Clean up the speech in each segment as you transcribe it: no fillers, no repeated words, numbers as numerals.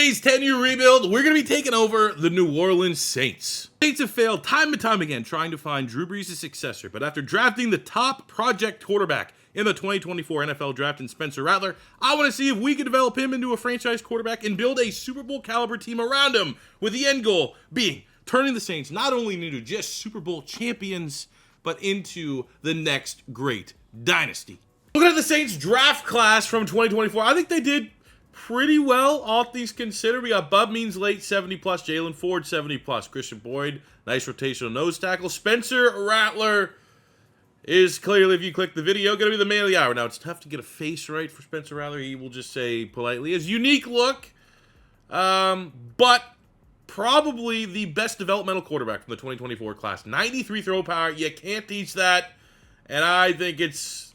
today's 10-year rebuild, we're going to be taking over the New Orleans Saints. Saints have failed time and time again trying to find Drew Brees' successor, but after drafting the top project quarterback in the 2024 NFL Draft in Spencer Rattler, I want to see if we can develop him into a franchise quarterback and build a Super Bowl caliber team around him, with the end goal being turning the Saints not only into just Super Bowl champions, but into the next great dynasty. Looking at the Saints draft class from 2024, I think they did pretty well, all things considered. We got Bub Means late 70+, Jalen Ford 70+, Christian Boyd, nice rotational nose tackle. Spencer Rattler is clearly, if you click the video, going to be the man of the hour. Now, it's tough to get a face right for Spencer Rattler. He will just say politely his unique look, but probably the best developmental quarterback from the 2024 class. 93 throw power. You can't teach that, and I think it's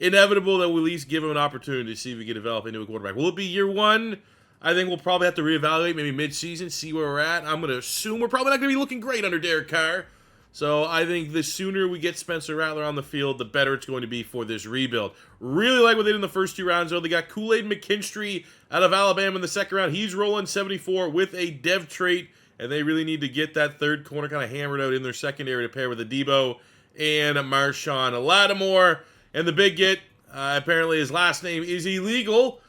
inevitable that we'll at least give him an opportunity to see if we can develop into a quarterback. Will it be year one? I think we'll probably have to reevaluate maybe mid-season, see where we're at. I'm going to assume we're probably not going to be looking great under Derek Carr. So I think the sooner we get Spencer Rattler on the field, the better it's going to be for this rebuild. Really like what they did in the first two rounds, though. They got Kool-Aid McKinstry out of Alabama in the second round. He's rolling 74 with a dev trait, and they really need to get that third corner kind of hammered out in their secondary to pair with a Debo and Marshawn Lattimore. And the big get, apparently his last name is illegal,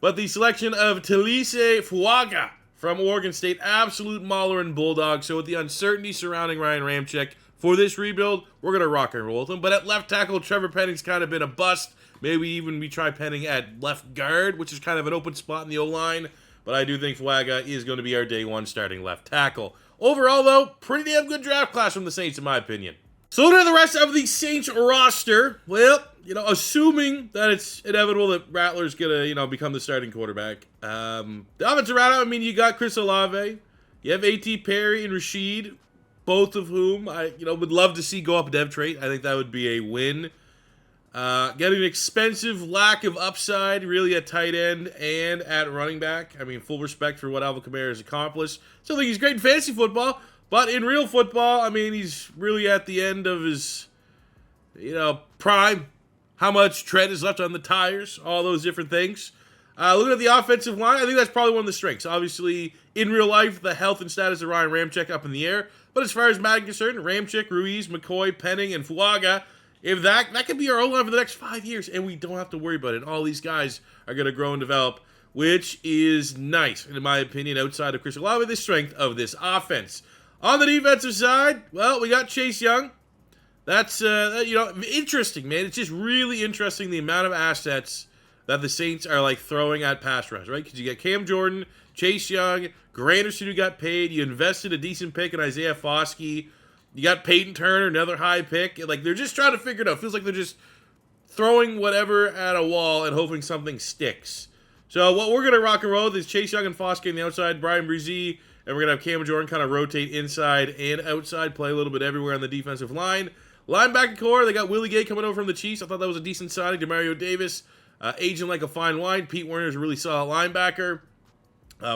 but the selection of Talise Fuaga from Oregon State, absolute mauler and bulldog. So with the uncertainty surrounding Ryan Ramczyk for this rebuild, we're going to rock and roll with him. But at left tackle, Trevor Penning's kind of been a bust. Maybe even we try Penning at left guard, which is kind of an open spot in the O-line. But I do think Fuaga is going to be our day one starting left tackle. Overall, though, pretty damn good draft class from the Saints, in my opinion. So looking at the rest of the Saints roster, well, assuming that it's inevitable that Rattler's going to, become the starting quarterback. The offensive route, you got Chris Olave. You have A.T. Perry and Rashid, both of whom I, would love to see go up dev trait. I think that would be a win. Getting an expensive lack of upside, really at tight end and at running back. Full respect for what Alvin Kamara has accomplished. Still think he's great in fantasy football. But in real football, he's really at the end of his, prime. How much tread is left on the tires, all those different things. Looking at the offensive line, I think that's probably one of the strengths. Obviously, in real life, the health and status of Ryan Ramczyk up in the air. But as far as Madden concerned, Ramczyk, Ruiz, McCoy, Penning, and Fuaga, if that could be our O-line for the next 5 years, and we don't have to worry about it. And all these guys are going to grow and develop, which is nice, in my opinion, outside of Chris Olave, the strength of this offense. On the defensive side, well, we got Chase Young. That's, interesting, man. It's just really interesting the amount of assets that the Saints are, throwing at pass rush, right? Because you got Cam Jordan, Chase Young, Granderson who got paid. You invested a decent pick in Isaiah Foskey. You got Peyton Turner, another high pick. They're just trying to figure it out. Feels like they're just throwing whatever at a wall and hoping something sticks. So what we're going to rock and roll with is Chase Young and Foskey on the outside, Brian Brzee, and we're going to have Cam Jordan kind of rotate inside and outside, play a little bit everywhere on the defensive line. Linebacker core, they got Willie Gay coming over from the Chiefs. I thought that was a decent signing. Demario Davis, aging like a fine wine. Pete Werner is a really solid linebacker.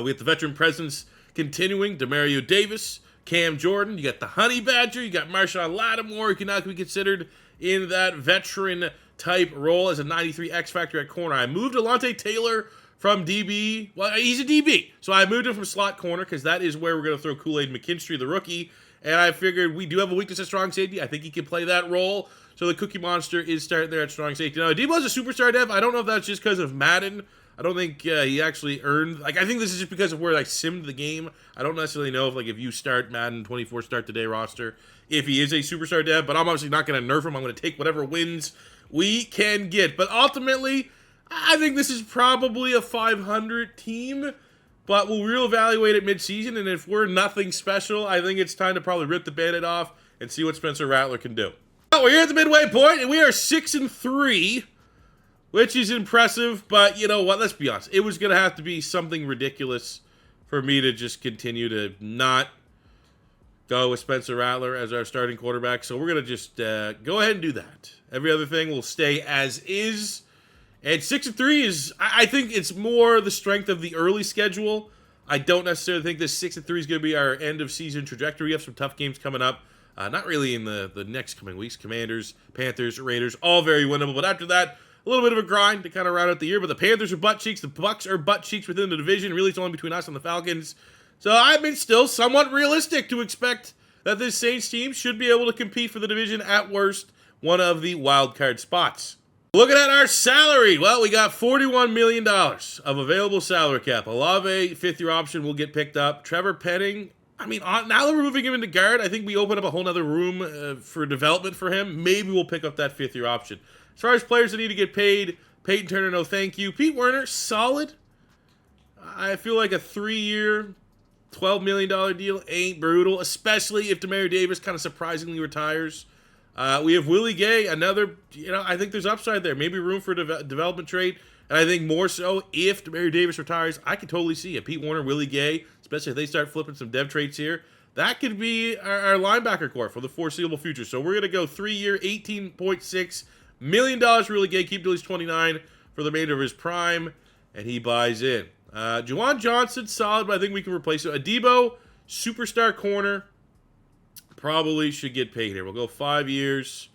We have the veteran presence continuing. Demario Davis, Cam Jordan. You got the Honey Badger. You got Marshawn Lattimore, who can now be considered in that veteran-type role as a 93 X Factor at corner. I moved Alontae Taylor from DB. Well, he's a DB. So I moved him from slot corner because that is where we're going to throw Kool-Aid McKinstry, the rookie. And I figured we do have a weakness at strong safety. I think he can play that role. So the Cookie Monster is starting there at strong safety. Now, Debo's a superstar dev. I don't know if that's just because of Madden. I don't think he actually earned... I think this is just because of where I simmed the game. I don't necessarily know if you start Madden 24 Start Today roster, if he is a superstar dev. But I'm obviously not going to nerf him. I'm going to take whatever wins we can get. But ultimately, I think this is probably a 500 team. But we'll reevaluate it mid-season, and if we're nothing special, I think it's time to probably rip the Band-Aid off and see what Spencer Rattler can do. Well, we're here at the midway point, and we are 6-3, which is impressive. But you know what? Let's be honest. It was going to have to be something ridiculous for me to just continue to not go with Spencer Rattler as our starting quarterback. So we're going to just go ahead and do that. Every other thing will stay as is. And 6-3 is, I think it's more the strength of the early schedule. I don't necessarily think this 6-3 is going to be our end of season trajectory. We have some tough games coming up. Not really in the next coming weeks. Commanders, Panthers, Raiders, all very winnable. But after that, a little bit of a grind to kind of round out the year, but the Panthers are butt cheeks, the Bucks are butt cheeks within the division. Really, it's only between us and the Falcons. So, I mean, still somewhat realistic to expect that this Saints team should be able to compete for the division, at worst, one of the wild card spots. Looking at our salary, well, we got $41 million of available salary cap. Olave, fifth-year option, will get picked up. Trevor Penning, I mean, now that we're moving him into guard, I think we open up a whole nother room for development for him. Maybe we'll pick up that fifth-year option. As far as players that need to get paid, Peyton Turner, no thank you. Pete Werner, solid. I feel like a 3-year, $12 million deal ain't brutal, especially if Demario Davis kind of surprisingly retires. We have Willie Gay, another, I think there's upside there. Maybe room for development trade. And I think more so if Demario Davis retires, I could totally see it. Pete Werner, Willie Gay, especially if they start flipping some dev traits here. That could be our linebacker core for the foreseeable future. So we're going to go 3-year, $18.6 million for Willie Gay. Keep till he's 29 for the remainder of his prime. And he buys in. Juwan Johnson, solid, but I think we can replace it. Adebo, superstar corner, probably should get paid here. We'll go 5 years.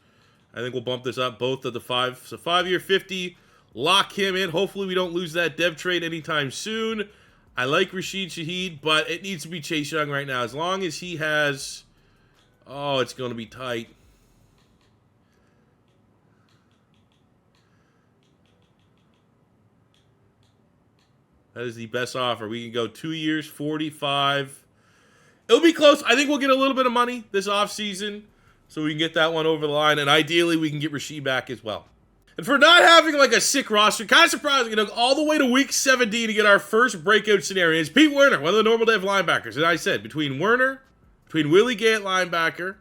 I think we'll bump this up both of the 5. So 5-year, 50. Lock him in. Hopefully we don't lose that dev trade anytime soon. I like Rashid Shaheed, but it needs to be Chase Young right now. As long as he has... Oh, it's going to be tight. That is the best offer. We can go 2 years, 45. It'll be close. I think we'll get a little bit of money this offseason, so we can get that one over the line. And ideally, we can get Rashid back as well. And for not having like a sick roster, kind of surprising, all the way to week 17 to get our first breakout scenario is Pete Werner, one of the normal dev linebackers. And I said, between Werner, between Willie Gay at linebacker,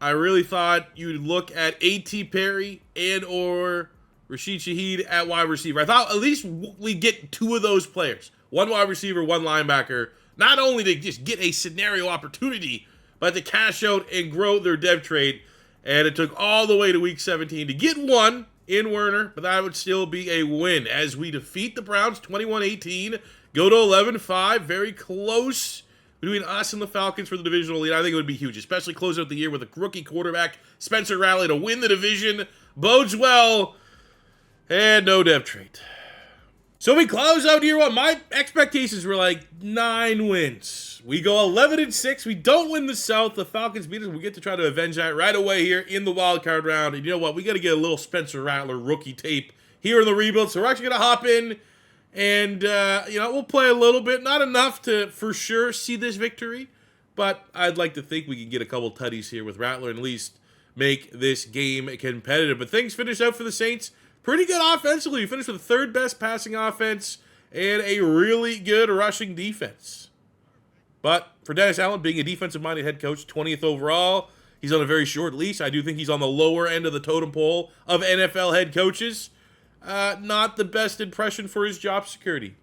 I really thought you'd look at A.T. Perry and or Rashid Shaheed at wide receiver. I thought at least we get 2 of those players. One wide receiver, one linebacker. Not only to just get a scenario opportunity, but to cash out and grow their dev trade. And it took all the way to week 17 to get one in Werner, but that would still be a win as we defeat the Browns 21-18, go to 11-5, very close between us and the Falcons for the divisional lead. I think it would be huge, especially close out the year with a rookie quarterback, Spencer Rattler, to win the division. Bodes well, and no dev trade. So we close out year 1. My expectations were like 9 wins. We go 11-6. We don't win the South. The Falcons beat us. We get to try to avenge that right away here in the wild card round. And you know what? We got to get a little Spencer Rattler rookie tape here in the rebuild. So we're actually going to hop in and, we'll play a little bit. Not enough to, for sure, see this victory. But I'd like to think we can get a couple tutties here with Rattler and at least make this game competitive. But things finish out for the Saints. Pretty good offensively. We finished with the 3rd best passing offense and a really good rushing defense. But for Dennis Allen, being a defensive-minded head coach, 20th overall, he's on a very short leash. I do think he's on the lower end of the totem pole of NFL head coaches. Not the best impression for his job security.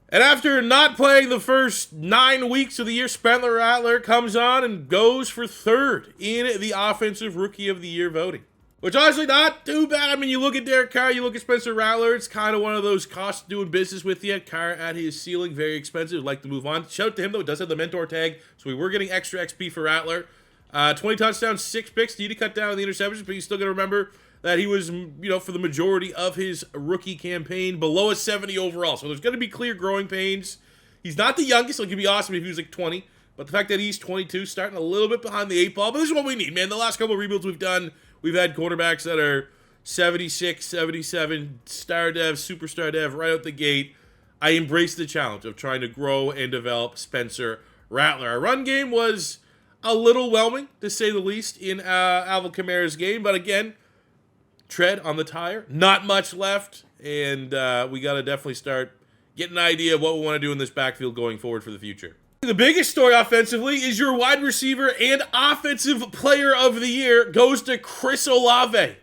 And after not playing the first 9 weeks of the year, Spencer Rattler comes on and goes for 3rd in the Offensive Rookie of the Year voting. Which honestly not too bad. I mean, you look at Derek Carr, you look at Spencer Rattler, it's kind of one of those costs doing business with you. Carr at his ceiling, very expensive. Would like to move on. Shout out to him, though. It does have the mentor tag, so we were getting extra XP for Rattler. 20 touchdowns, 6 picks. Need to cut down on the interceptions, but you still got to remember that he was, for the majority of his rookie campaign, below a 70 overall. So there's going to be clear growing pains. He's not the youngest, so it could be awesome if he was like 20. But the fact that he's 22, starting a little bit behind the 8 ball. But this is what we need, man. The last couple of rebuilds we've done, we've had quarterbacks that are 76, 77, star dev, superstar dev, right out the gate. I embrace the challenge of trying to grow and develop Spencer Rattler. Our run game was a little whelming, to say the least, in Alvin Kamara's game. But again, tread on the tire. Not much left. And we got to definitely start getting an idea of what we want to do in this backfield going forward for the future. The biggest story offensively is your wide receiver and offensive player of the year goes to Chris Olave.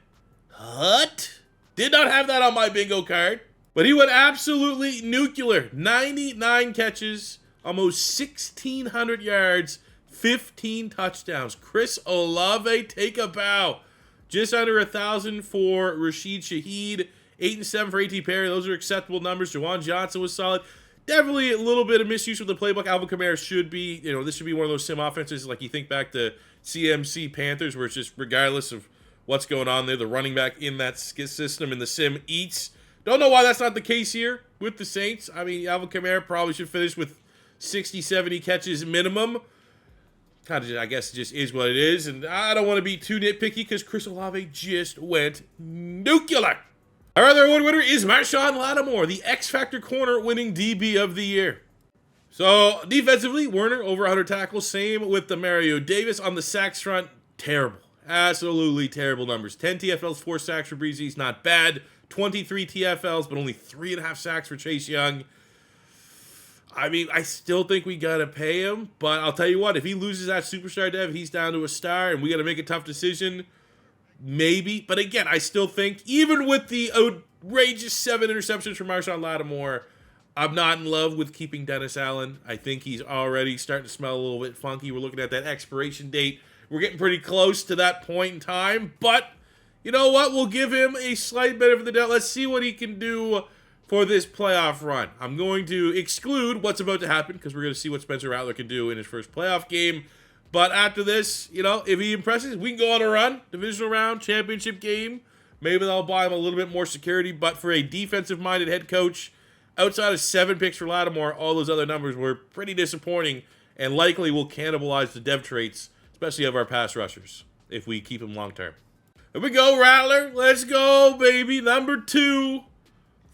What? Did not have that on my bingo card. But he went absolutely nuclear. 99 catches, almost 1,600 yards, 15 touchdowns. Chris Olave, take a bow. Just under 1,000 for Rashid Shaheed. 8 and 7 for A.T. Perry. Those are acceptable numbers. Juwan Johnson was solid. Definitely a little bit of misuse with the playbook. Alvin Kamara should be, this should be one of those sim offenses. Like you think back to CMC Panthers, where it's just regardless of what's going on there. The running back in that system in the sim eats. Don't know why that's not the case here with the Saints. I mean, Alvin Kamara probably should finish with 60, 70 catches minimum. Kind of, I guess, it just is what it is. And I don't want to be too nitpicky because Chris Olave just went nuclear. Our other award winner is Marshawn Lattimore, the X Factor corner winning DB of the year. So, defensively, Werner over 100 tackles. Same with the Mario Davis. On the sacks front, terrible. Absolutely terrible numbers. 10 TFLs, 4 sacks for Breezy. Not bad. 23 TFLs, but only 3.5 sacks for Chase Young. I mean, I still think we got to pay him, but I'll tell you what, if he loses that superstar dev, he's down to a star, and we got to make a tough decision, maybe. But again, I still think, even with the outrageous 7 interceptions from Marshawn Lattimore, I'm not in love with keeping Dennis Allen. I think he's already starting to smell a little bit funky. We're looking at that expiration date. We're getting pretty close to that point in time, but you know what? We'll give him a slight benefit of the doubt. Let's see what he can do for this playoff run. I'm going to exclude what's about to happen because we're going to see what Spencer Rattler can do in his first playoff game. But after this, you know, if he impresses, we can go on a run, divisional round, championship game. Maybe that'll buy him a little bit more security. But for a defensive-minded head coach, outside of 7 picks for Lattimore, all those other numbers were pretty disappointing and likely will cannibalize the dev traits, especially of our pass rushers, if we keep him long-term. Here we go, Rattler. Let's go, baby. Number 2.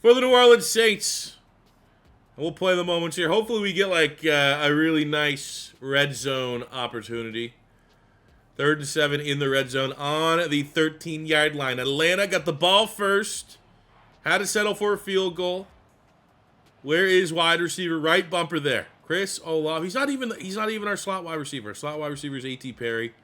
For the New Orleans Saints. We'll play the moments here. Hopefully we get like a really nice red zone opportunity. 3rd and 7 in the red zone on the 13-yard line. Atlanta got the ball first. Had to settle for a field goal. Where is wide receiver? Right bumper there. Chris Olave. He's not even our slot wide receiver. Slot wide receiver is A.T. Perry.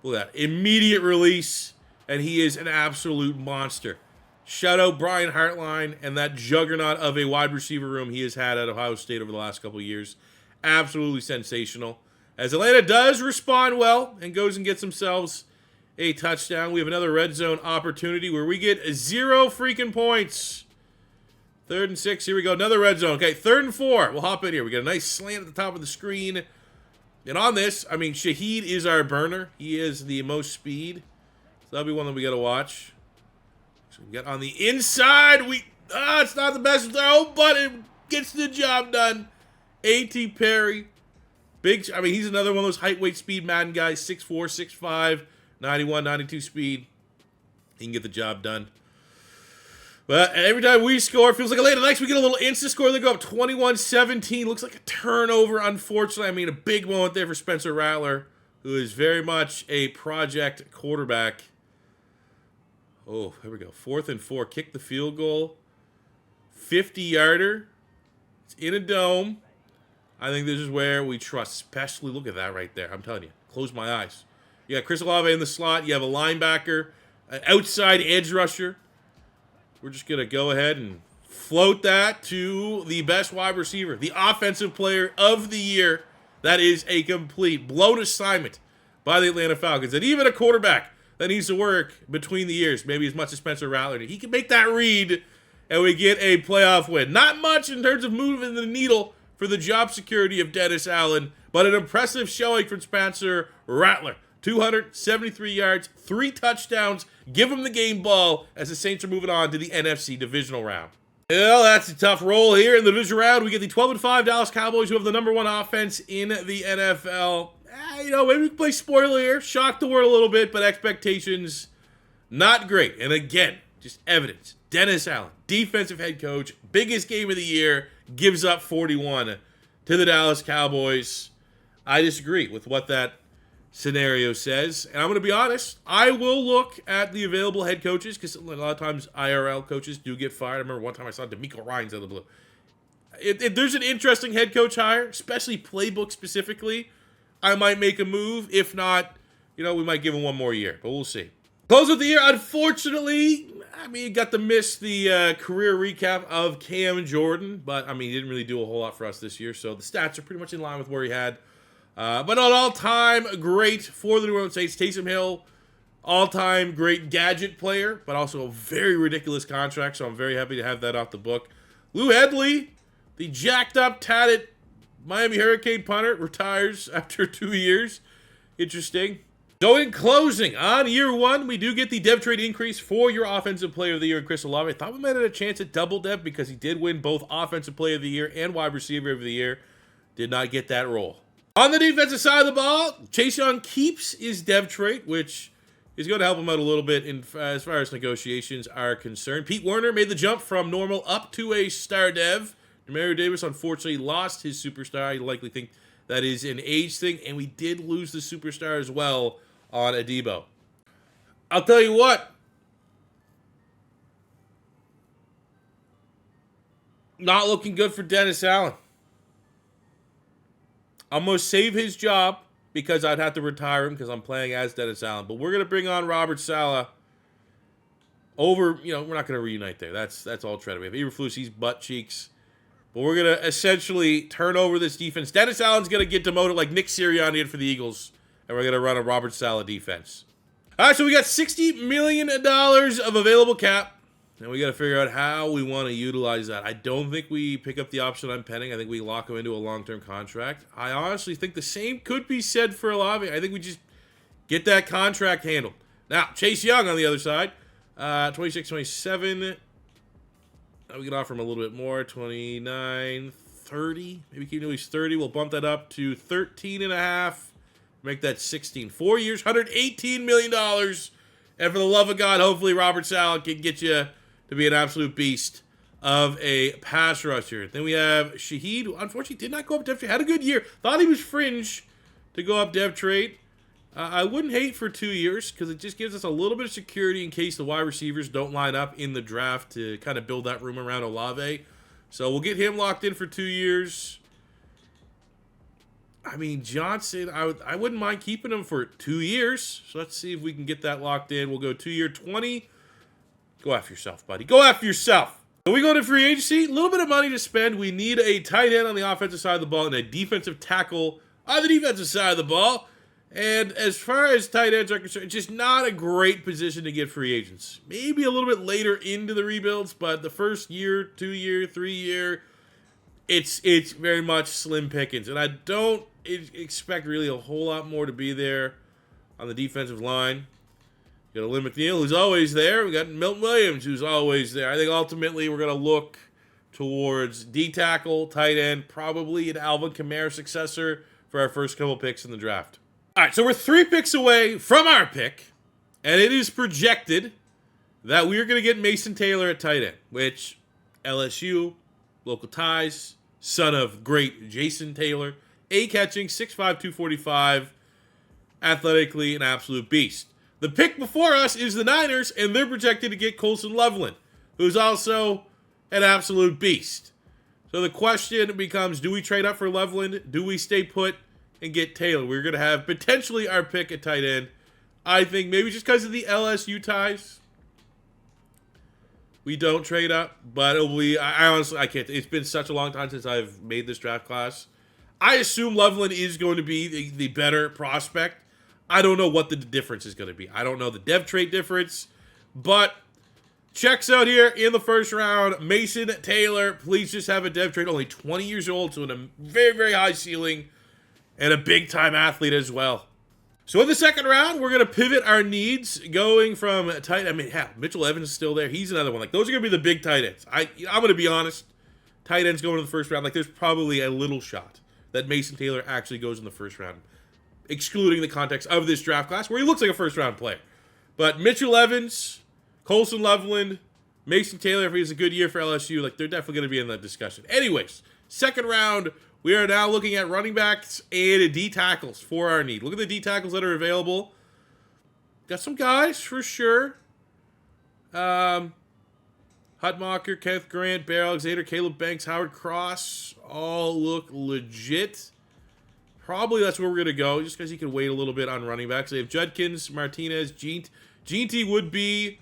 Look at that. Immediate release. And he is an absolute monster. Shout out Brian Hartline and that juggernaut of a wide receiver room he has had at Ohio State over the last couple of years. Absolutely sensational. As Atlanta does respond well and goes and gets themselves a touchdown, we have another red zone opportunity where we get 0 freaking points. 3rd and 6. Here we go. Another red zone. Okay, 3rd and 4. We'll hop in here. We got a nice slant at the top of the screen. And on this, I mean, Shaheed is our burner. He is the most speed. So that'll be one that we got to watch. So we got on the inside. It's not the best throw, but it gets the job done. A.T. Perry. I mean, he's another one of those height, weight, speed Madden guys. 6'4", 6'5", 91, 92 speed. He can get the job done. But every time we score, it feels like Atlanta likes. We get a little instant score. They go up 21-17. Looks like a turnover, unfortunately. I mean, a big moment there for Spencer Rattler, who is very much a project quarterback. Oh, here we go. 4th and 4. Kick the field goal. 50-yarder. It's in a dome. I think this is where we trust. Especially, look at that right there. I'm telling you. Close my eyes. You got Chris Olave in the slot. You have a linebacker. An outside edge rusher. We're just going to go ahead and float that to the best wide receiver. The offensive player of the year. That is a complete blown assignment by the Atlanta Falcons. And even a quarterback that needs to work between the years, maybe as much as Spencer Rattler. He can make that read, and we get a playoff win. Not much in terms of moving the needle for the job security of Dennis Allen, but an impressive showing from Spencer Rattler. 273 yards, 3 touchdowns. Give him the game ball as the Saints are moving on to the NFC divisional round. Well, that's a tough roll here in the division round. We get the 12-5 Dallas Cowboys, who have the #1 offense in the NFL. You know, maybe we can play spoiler here, shock the world a little bit, but expectations not great. And again, just evidence. Dennis Allen, defensive head coach, biggest game of the year, gives up 41 to the Dallas Cowboys. I disagree with what that scenario says. And I'm going to be honest, I will look at the available head coaches because a lot of times IRL coaches do get fired. I remember one time I saw DeMeco Ryans out of the blue. If there's an interesting head coach hire, especially playbook specifically, I might make a move. If not, you know, we might give him one more year, but we'll see. Close of the year, unfortunately, I mean, got to miss the career recap of Cam Jordan, but I mean, he didn't really do a whole lot for us this year, so the stats are pretty much in line with where he had. But an all-time great for the New Orleans Saints, Taysom Hill, all-time great gadget player, but also a very ridiculous contract, so I'm very happy to have that off the book. Lou Hedley, the jacked-up, tatted Miami Hurricane punter, retires after 2 years. Interesting. So in closing, on year one, we do get the dev trade increase for your Offensive Player of the Year, Chris Olave. I thought we might have a chance at double dev because he did win both Offensive Player of the Year and Wide Receiver of the Year. Did not get that role. On the defensive side of the ball, Chase Young keeps his dev trait, which is going to help him out a little bit as far as negotiations are concerned. Pete Werner made the jump from normal up to a star dev. Demario Davis, unfortunately, lost his superstar. I likely think that is an age thing, and we did lose the superstar as well on Adebo. I'll tell you what. Not looking good for Dennis Allen. I'm going to save his job because I'd have to retire him because I'm playing as Dennis Allen. But we're going to bring on Robert Saleh over, we're not going to reunite there. That's all trying to be. If Eberflus, he's butt cheeks. But we're going to essentially turn over this defense. Dennis Allen's going to get demoted like Nick Sirianni did for the Eagles. And we're going to run a Robert Saleh defense. All right, so we got $60 million of available cap. And we got to figure out how we want to utilize that. I don't think we pick up the option on Penning. I think we lock him into a long-term contract. I honestly think the same could be said for Olave. I think we just get that contract handled. Now, Chase Young on the other side. 26, 27. We can offer him a little bit more. 29, 30. Maybe keep him at least 30. We'll bump that up to 13.5. Make that 16. 4 years, $118 million. And for the love of God, hopefully Robert Saleh can get you to be an absolute beast of a pass rusher. Then we have Shaheed, who unfortunately did not go up dev trade. Had a good year. Thought he was fringe to go up dev trade. I wouldn't hate for 2 years because it just gives us a little bit of security in case the wide receivers don't line up in the draft to kind of build that room around Olave. So we'll get him locked in for 2 years. I mean, Johnson, I wouldn't mind keeping him for 2 years. So let's see if we can get that locked in. We'll go 2-year 20. Go after yourself, buddy. Go after yourself. When we go to free agency, a little bit of money to spend. We need a tight end on the offensive side of the ball and a defensive tackle on the defensive side of the ball. And as far as tight ends are concerned, it's just not a great position to get free agents. Maybe a little bit later into the rebuilds, but the first year, 2-year, 3-year, it's very much slim pickings. And I don't expect really a whole lot more to be there on the defensive line. You got Lynn McNeil, who's always there. We got Milton Williams, who's always there. I think ultimately we're going to look towards D-tackle, tight end, probably an Alvin Kamara successor for our first couple picks in the draft. All right, so we're 3 picks away from our pick, and it is projected that we are going to get Mason Taylor at tight end, which LSU, local ties, son of great Jason Taylor, catching, 6'5", 245, athletically an absolute beast. The pick before us is the Niners, and they're projected to get Colson Loveland, who's also an absolute beast. So the question becomes, do we trade up for Loveland? Do we stay put and get Taylor? We're going to have potentially our pick at tight end. I think maybe just because of the LSU ties, we don't trade up. But it'll be, I honestly, I can't. It's been such a long time since I've made this draft class. I assume Loveland is going to be the better prospect. I don't know what the difference is going to be. I don't know the dev trait difference. But checks out here in the first round. Mason Taylor, please just have a dev trait. Only 20 years old, so in a very, very high ceiling. And a big-time athlete as well. So in the second round, we're going to pivot our needs going from tight. I mean, hell, Mitchell Evans is still there. He's another one. Like, those are going to be the big tight ends. I'm going to be honest. Tight ends going in the first round. Like, there's probably a little shot that Mason Taylor actually goes in the first round, excluding the context of this draft class, where he looks like a first-round player. But Mitchell Evans, Colson Loveland, Mason Taylor, if he has a good year for LSU, like, they're definitely going to be in that discussion. Anyways, second round, we are now looking at running backs and D-tackles for our need. Look at the D-tackles that are available. Got some guys for sure. Hutmacher, Kenneth Grant, Bear Alexander, Caleb Banks, Howard Cross, all look legit. Probably that's where we're going to go, just because you can wait a little bit on running backs. They have Judkins, Martinez, Jeanty. Jeanty would be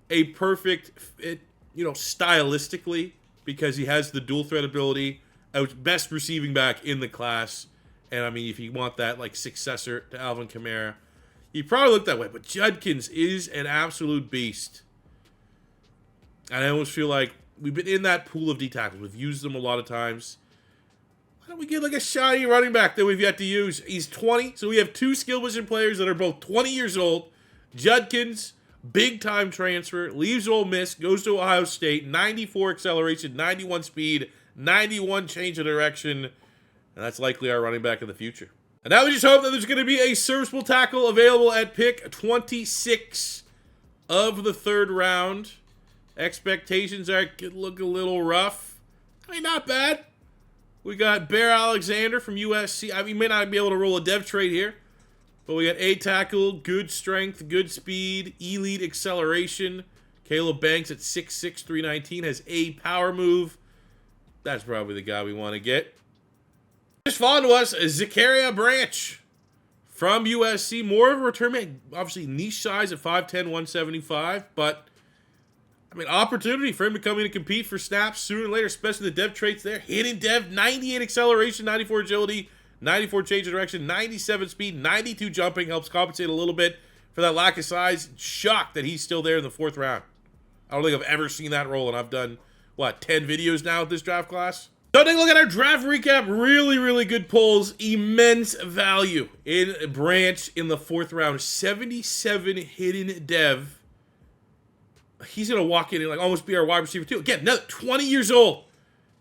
a perfect fit, stylistically, because he has the dual threat ability. Best receiving back in the class. And, I mean, if you want that, like, successor to Alvin Kamara, you probably look that way. But Judkins is an absolute beast. And I almost feel like we've been in that pool of D-tackles. We've used them a lot of times. Why don't we get like a shiny running back that we've yet to use? He's 20, so we have 2 skill position players that are both 20 years old. Judkins, big time transfer, leaves Ole Miss, goes to Ohio State, 94 acceleration, 91 speed, 91 change of direction, and that's likely our running back of the future. And now we just hope that there's going to be a serviceable tackle available at pick 26 of the 3rd round. Expectations are could look a little rough. I mean, not bad. We got Bear Alexander from USC. I mean, we may not be able to roll a dev trade here, but we got A tackle, good strength, good speed, elite acceleration. Caleb Banks at 6'6", 319 has A power move. That's probably the guy we want to get. Just falling to us is Zachariah Branch from USC. More of a return man, obviously niche size at 5'10", 175, but I mean, opportunity for him to come in and compete for snaps sooner or later, especially the dev traits there. Hidden dev, 98 acceleration, 94 agility, 94 change of direction, 97 speed, 92 jumping. Helps compensate a little bit for that lack of size. Shocked that he's still there in the 4th round. I don't think I've ever seen that roll, and I've done, what, 10 videos now with this draft class? So take a look at our draft recap. Really, really good pulls. Immense value in Branch in the 4th round. 77 hidden dev. He's going to walk in and like almost be our wide receiver too. Again, another 20 years old.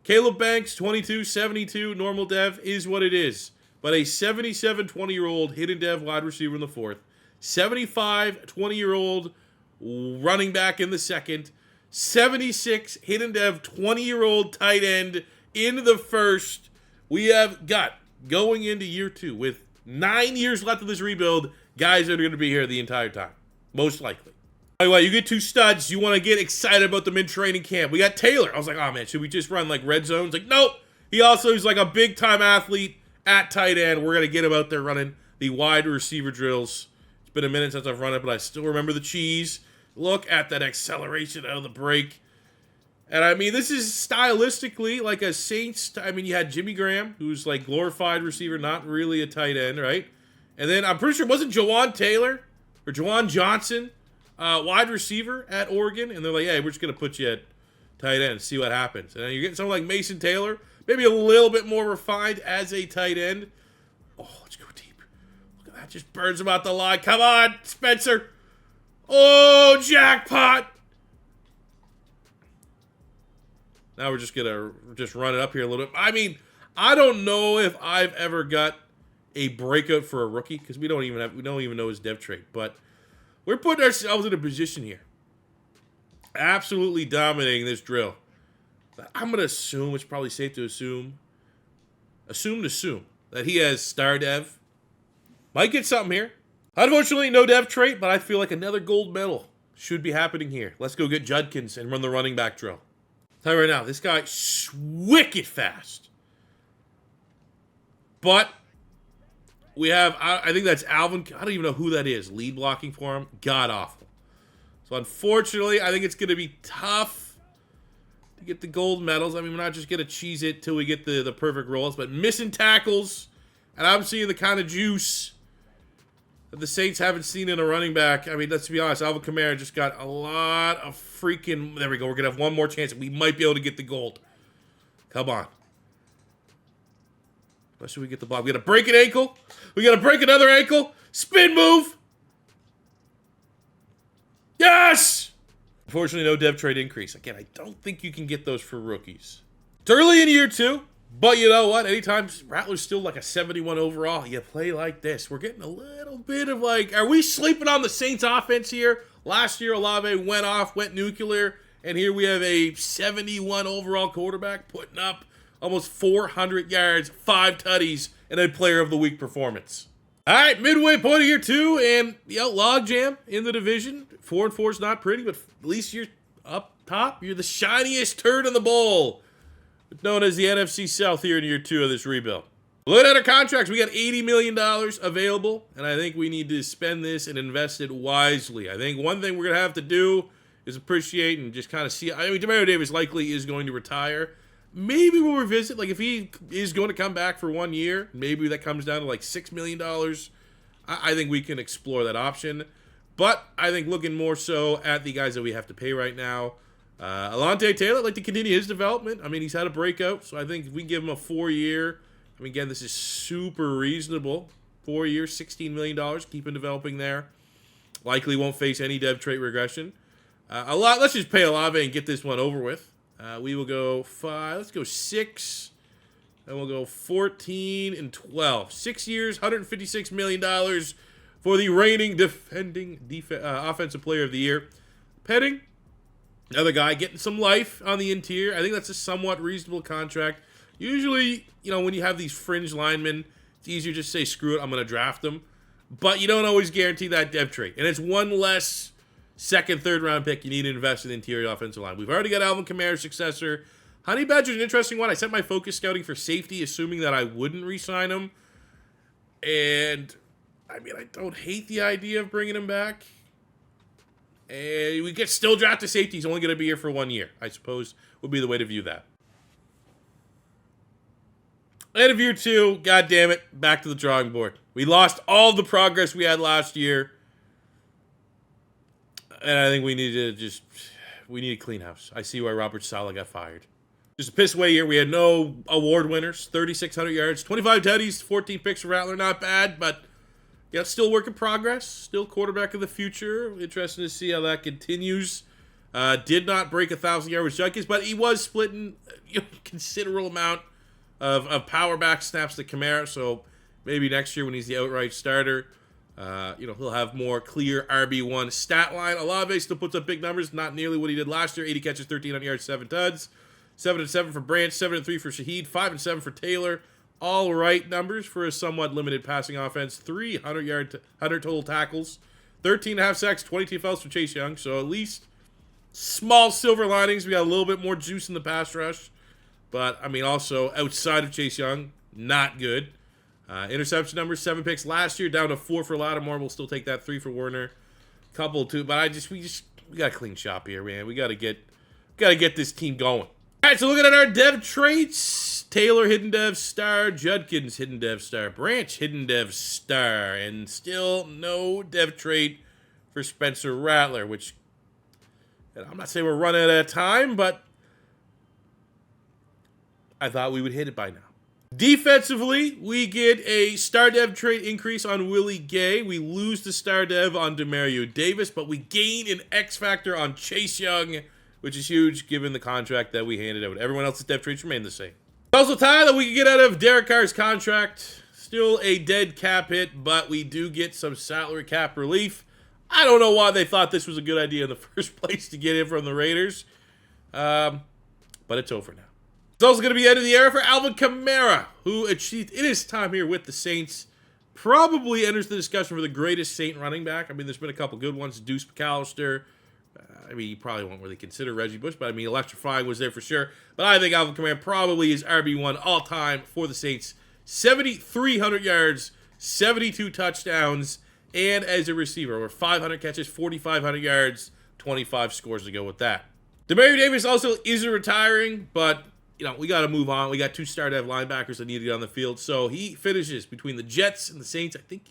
Caleb Banks, 22, 72, normal dev is what it is. But a 77 20-year-old hidden dev wide receiver in the 4th. 75 20-year-old running back in the 2nd. 76 hidden dev 20-year-old tight end in the 1st. We have got, going into year 2, with 9 years left of this rebuild, guys that are going to be here the entire time. Most likely. By the way, you get 2 studs. You want to get excited about them in training camp. We got Taylor. I was like, oh man, should we just run like red zones? Like, nope. He also is like a big time athlete at tight end. We're going to get him out there running the wide receiver drills. It's been a minute since I've run it, but I still remember the cheese. Look at that acceleration out of the break. And I mean, this is stylistically like a Saints. I mean, you had Jimmy Graham, who's like glorified receiver, not really a tight end, right? And then I'm pretty sure it wasn't Jawan Taylor or Jawan Johnson, wide receiver at Oregon, and they're like, hey, we're just going to put you at tight end, see what happens. And then you're getting someone like Mason Taylor, maybe a little bit more refined as a tight end. Oh, let's go deep. Look at that, just burns him out the line. Come on, Spencer. Oh, jackpot. Now we're just going to just run it up here a little bit. I mean, I don't know if I've ever got a breakout for a rookie, because we don't even know his dev trait, but we're putting ourselves in a position here. Absolutely dominating this drill. I'm going to assume, it's probably safe to assume that he has star dev. Might get something here. Unfortunately, no dev trait, but I feel like another gold medal should be happening here. Let's go get Judkins and run the running back drill. I'll tell you right now, this guy's wicked fast. But we have, I think that's Alvin. I don't even know who that is. Lead blocking for him. God awful. So unfortunately, I think it's going to be tough to get the gold medals. I mean, we're not just going to cheese it till we get the perfect rolls, but missing tackles. And I'm seeing the kind of juice that the Saints haven't seen in a running back. I mean, let's be honest. Alvin Kamara just got a lot of freaking... There we go. We're going to have one more chance. We might be able to get the gold. Come on. Especially we get the block. We got to break an ankle. We got to break another ankle. Spin move. Yes! Unfortunately, no dev trade increase. Again, I don't think you can get those for rookies. It's early in year 2, but you know what? Anytime Rattler's still like a 71 overall, you play like this. We're getting a little bit of like, are we sleeping on the Saints offense here? Last year, Olave went off, went nuclear, and here we have a 71 overall quarterback putting up almost 400 yards, 5 tutties, and a player of the week performance. All right, midway point of year 2, and log jam in the division. 4-4 is not pretty, but at least you're up top. You're the shiniest turd in the bowl, known as the NFC South here in year 2 of this rebuild. Looking at our contracts, we got $80 million available, and I think we need to spend this and invest it wisely. I think one thing we're going to have to do is appreciate and just kind of see. I mean, Demario Davis likely is going to retire. Maybe we'll revisit, like if he is going to come back for 1 year, maybe that comes down to like $6 million. I think we can explore that option. But I think looking more so at the guys that we have to pay right now. Alontae Taylor, I'd like to continue his development. I mean, he's had a breakout, so I think if we give him a 4-year, mean, again, this is super reasonable. 4 years, $16 million. Keep on developing there. Likely won't face any dev trait regression. Let's just pay Olave and get this one over with. We will go 5. Let's go 6. And we'll go 14 and 12. 6 years, $156 million for the reigning defending offensive player of the year. Petting, another guy getting some life on the interior. I think that's a somewhat reasonable contract. Usually, when you have these fringe linemen, it's easier to just say, screw it, I'm going to draft them. But you don't always guarantee that dev trait. And it's one less second, third round pick you need to invest in the interior offensive line. We've already got Alvin Kamara's successor. Honey Badger's an interesting one. I sent my focus scouting for safety, assuming that I wouldn't re-sign him. And, I mean, I don't hate the idea of bringing him back. And we could still draft a safety. He's only going to be here for 1 year, I suppose, would be the way to view that. End of year 2, god damn it, back to the drawing board. We lost all the progress we had last year. And I think we need a clean house. I see why Robert Saleh got fired. Just a piss away year. We had no award winners. 3,600 yards, 25 tutties, 14 picks for Rattler. Not bad, but still work in progress. Still quarterback of the future. Interesting to see how that continues. Did not break 1,000 yards with Junkies, but he was splitting considerable amount of power back snaps to Kamara. So maybe next year when he's the outright starter, he'll have more clear RB1 stat line. Olave still puts up big numbers, not nearly what he did last year. 80 catches, 1,300 yards, 7 tuds. 7-7 for Branch, 7-3 for Shaheed, 5-7 for Taylor. All right numbers for a somewhat limited passing offense. 100 total tackles, 13.5 sacks, 22 fouls for Chase Young. So at least small silver linings. We got a little bit more juice in the pass rush. But, I mean, also outside of Chase Young, not good. Interception numbers, 7 picks last year, down to 4 for Lattimore. We'll still take that, 3 for Warner. Couple, 2. But we got a clean shop here, man. We got to get this team going. All right, so looking at our dev traits, Taylor, hidden dev star, Judkins, hidden dev star, Branch, hidden dev star, and still no dev trait for Spencer Rattler, which I'm not saying we're running out of time, but I thought we would hit it by now. Defensively, we get a star dev trait increase on Willie Gay. We lose the star dev on Demario Davis, but we gain an X factor on Chase Young, which is huge given the contract that we handed out. Everyone else's depth traits remain the same. Also, tie that we can get out of Derek Carr's contract. Still a dead cap hit, but we do get some salary cap relief. I don't know why they thought this was a good idea in the first place to get him from the Raiders. But it's over now. It's also going to be end of the era for Alvin Kamara, who achieved in his time here with the Saints. Probably enters the discussion for the greatest Saint running back. I mean, there's been a couple good ones. Deuce McAllister. I mean, you probably won't really consider Reggie Bush, but I mean, electrifying was there for sure. But I think Alvin Kamara probably is RB1 all-time for the Saints. 7,300 yards, 72 touchdowns, and as a receiver, over 500 catches, 4,500 yards, 25 scores to go with that. Demario Davis also isn't retiring, but, we got to move on. We got 2 star dev linebackers that need to get on the field. So he finishes between the Jets and the Saints. I think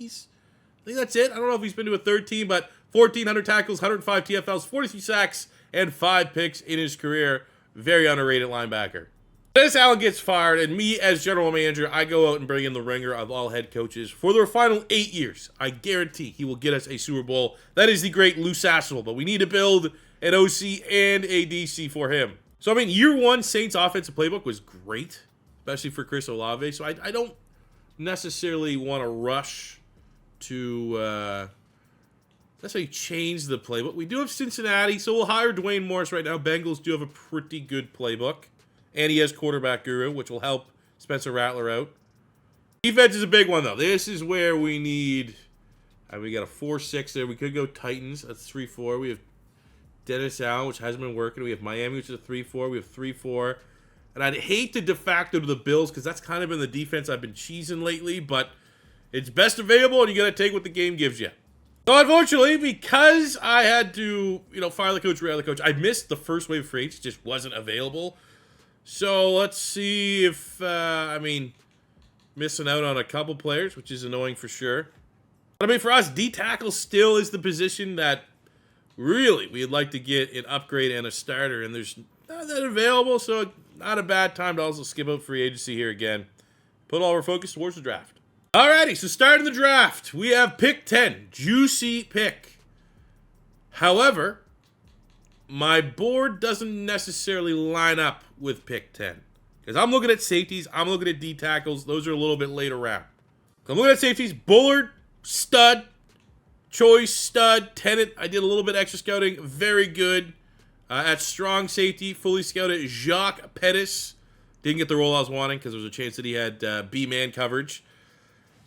that's it. I don't know if he's been to a third team, but 1,400 tackles, 105 TFLs, 43 sacks, and 5 picks in his career. Very underrated linebacker. Dennis Allen gets fired, and me as general manager, I go out and bring in the ringer of all head coaches for their final 8 years. I guarantee he will get us a Super Bowl. That is the great Lou Sassel, but we need to build an OC and a DC for him. So, I mean, year 1 Saints offensive playbook was great, especially for Chris Olave. So I don't necessarily want to rush to that's how you change the playbook. We do have Cincinnati, so we'll hire Dwayne Morris right now. Bengals do have a pretty good playbook. And he has quarterback guru, which will help Spencer Rattler out. Defense is a big one, though. This is where we need... we got a 4-6 there. We could go Titans. That's 3-4. We have Dennis Allen, which hasn't been working. We have Miami, which is a 3-4. We have 3-4. And I'd hate to de facto to the Bills, because that's kind of been the defense I've been cheesing lately. But it's best available, and you got to take what the game gives you. So, unfortunately, because I had to, fire the coach, re-hire the coach, I missed the first wave of free agents. Just wasn't available. So, let's see if, missing out on a couple players, which is annoying for sure. But, for us, D-tackle still is the position that really we'd like to get an upgrade and a starter. And there's not that available, so not a bad time to also skip out free agency here again. put all our focus towards the draft. Alrighty, so starting the draft, we have pick 10. Juicy pick. However, my board doesn't necessarily line up with pick 10. Because I'm looking at safeties, I'm looking at D tackles. Those are a little bit later round. So I'm looking at safeties. Bullard, stud. Choice, stud. Tennant, I did a little bit extra scouting. Very good. At strong safety, fully scouted, Jacques Pettis. Didn't get the role I was wanting because there was a chance that he had B-man coverage.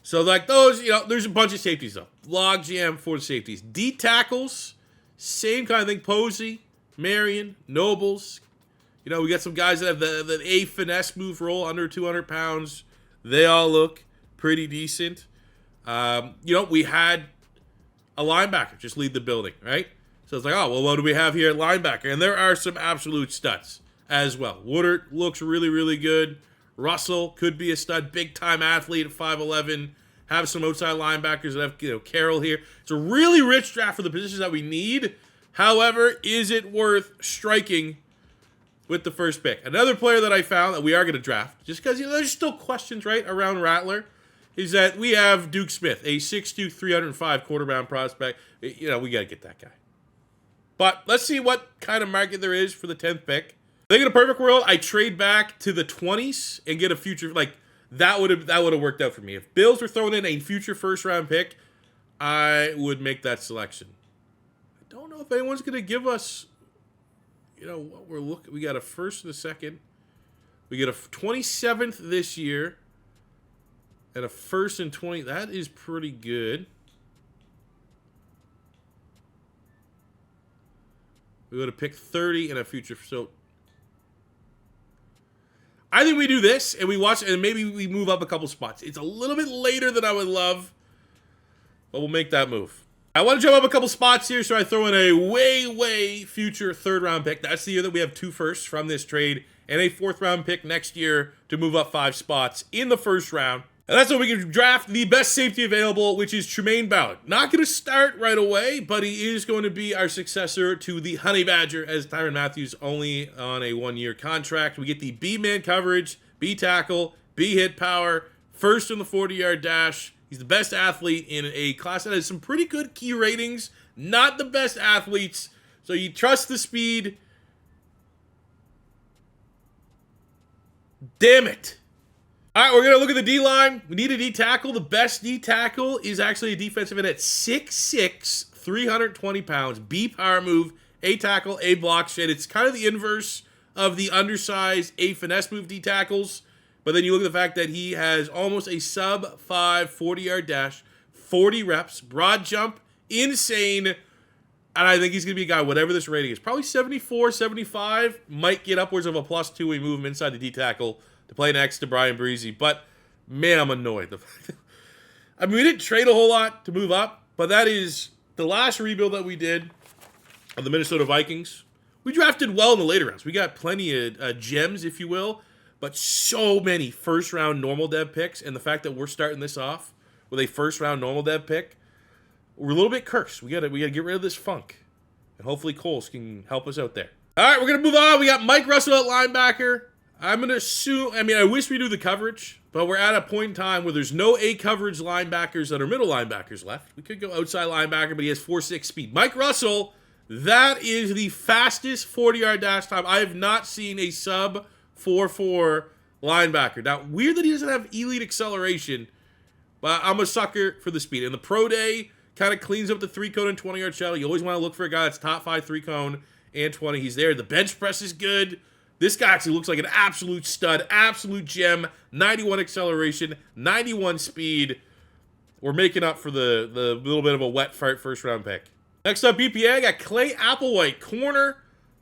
So, like those, there's a bunch of safeties, though. Log jam for the safeties. D tackles, same kind of thing. Posey, Marion, Nobles. We got some guys that have the A finesse move role under 200 pounds. They all look pretty decent. We had a linebacker just lead the building, right? So it's like, oh, well, what do we have here at linebacker? And there are some absolute studs as well. Woodard looks really, really good. Russell could be a stud, big-time athlete at 5'11". Have some outside linebackers that have, Carroll here. It's a really rich draft for the positions that we need. However, is it worth striking with the first pick? Another player that I found that we are going to draft, just because there's still questions, right, around Rattler, is that we have Duke Smith, a 6'2", 305 quarterback prospect. We got to get that guy. But let's see what kind of market there is for the 10th pick. I think in a perfect world, I trade back to the 20s and get a future, that would have worked out for me. If Bills were throwing in a future first-round pick, I would make that selection. I don't know if anyone's going to give us, what we're looking. We got a first and a second. We get a 27th this year and a first and 20. That is pretty good. We would have picked 30 in a future. So I think we do this and we watch, and maybe we move up a couple spots. It's a little bit later than I would love, but we'll make that move. I want to jump up a couple spots here, so I throw in a way future third-round pick. That's the year that we have 2 firsts from this trade, and a 4th-round pick next year to move up 5 spots in the first round. And that's when we can draft the best safety available, which is Tremaine Ballard. Not going to start right away, but he is going to be our successor to the Honey Badger, as Tyrann Mathieu only on a 1-year contract. We get the B-man coverage, B tackle, B hit power, first in the 40-yard dash. He's the best athlete in a class that has some pretty good key ratings. Not the best athletes, so you trust the speed. Damn it. All right, we're going to look at the D-line. We need a D tackle. The best D tackle is actually a defensive end at 6'6", 320 pounds. B power move, A tackle, A block shit. It's kind of the inverse of the undersized A finesse move D tackles. But then you look at the fact that he has almost a sub-5 40-yard dash, 40 reps, broad jump, insane. And I think he's going to be a guy, whatever this rating is, probably 74, 75, might get upwards of a +2 when we move him inside the D tackle to play next to Brian Breezy. But, man, I'm annoyed. I mean, we didn't trade a whole lot to move up, but that is the last rebuild that we did of the Minnesota Vikings. We drafted well in the later rounds. We got plenty of gems, if you will, but so many first-round normal dev picks, and the fact that we're starting this off with a first-round normal dev pick, we're a little bit cursed. We gotta get rid of this funk, and hopefully Coles can help us out there. All right, we're going to move on. We got Mike Russell at linebacker. I'm going to assume, I wish we knew the coverage, but we're at a point in time where there's no A coverage linebackers that are middle linebackers left. We could go outside linebacker, but he has 4.6 speed. Mike Russell, that is the fastest 40-yard dash time. I have not seen a sub 4.4 linebacker. Now, weird that he doesn't have elite acceleration, but I'm a sucker for the speed. And the pro day kind of cleans up the 3-cone and 20-yard shuttle. You always want to look for a guy that's top 5 3-cone and 20. He's there. The bench press is good. This guy actually looks like an absolute stud, absolute gem. 91 acceleration, 91 speed. We're making up for the little bit of a wet fart first-round pick. Next up, BPA, I got Clay Applewhite, corner,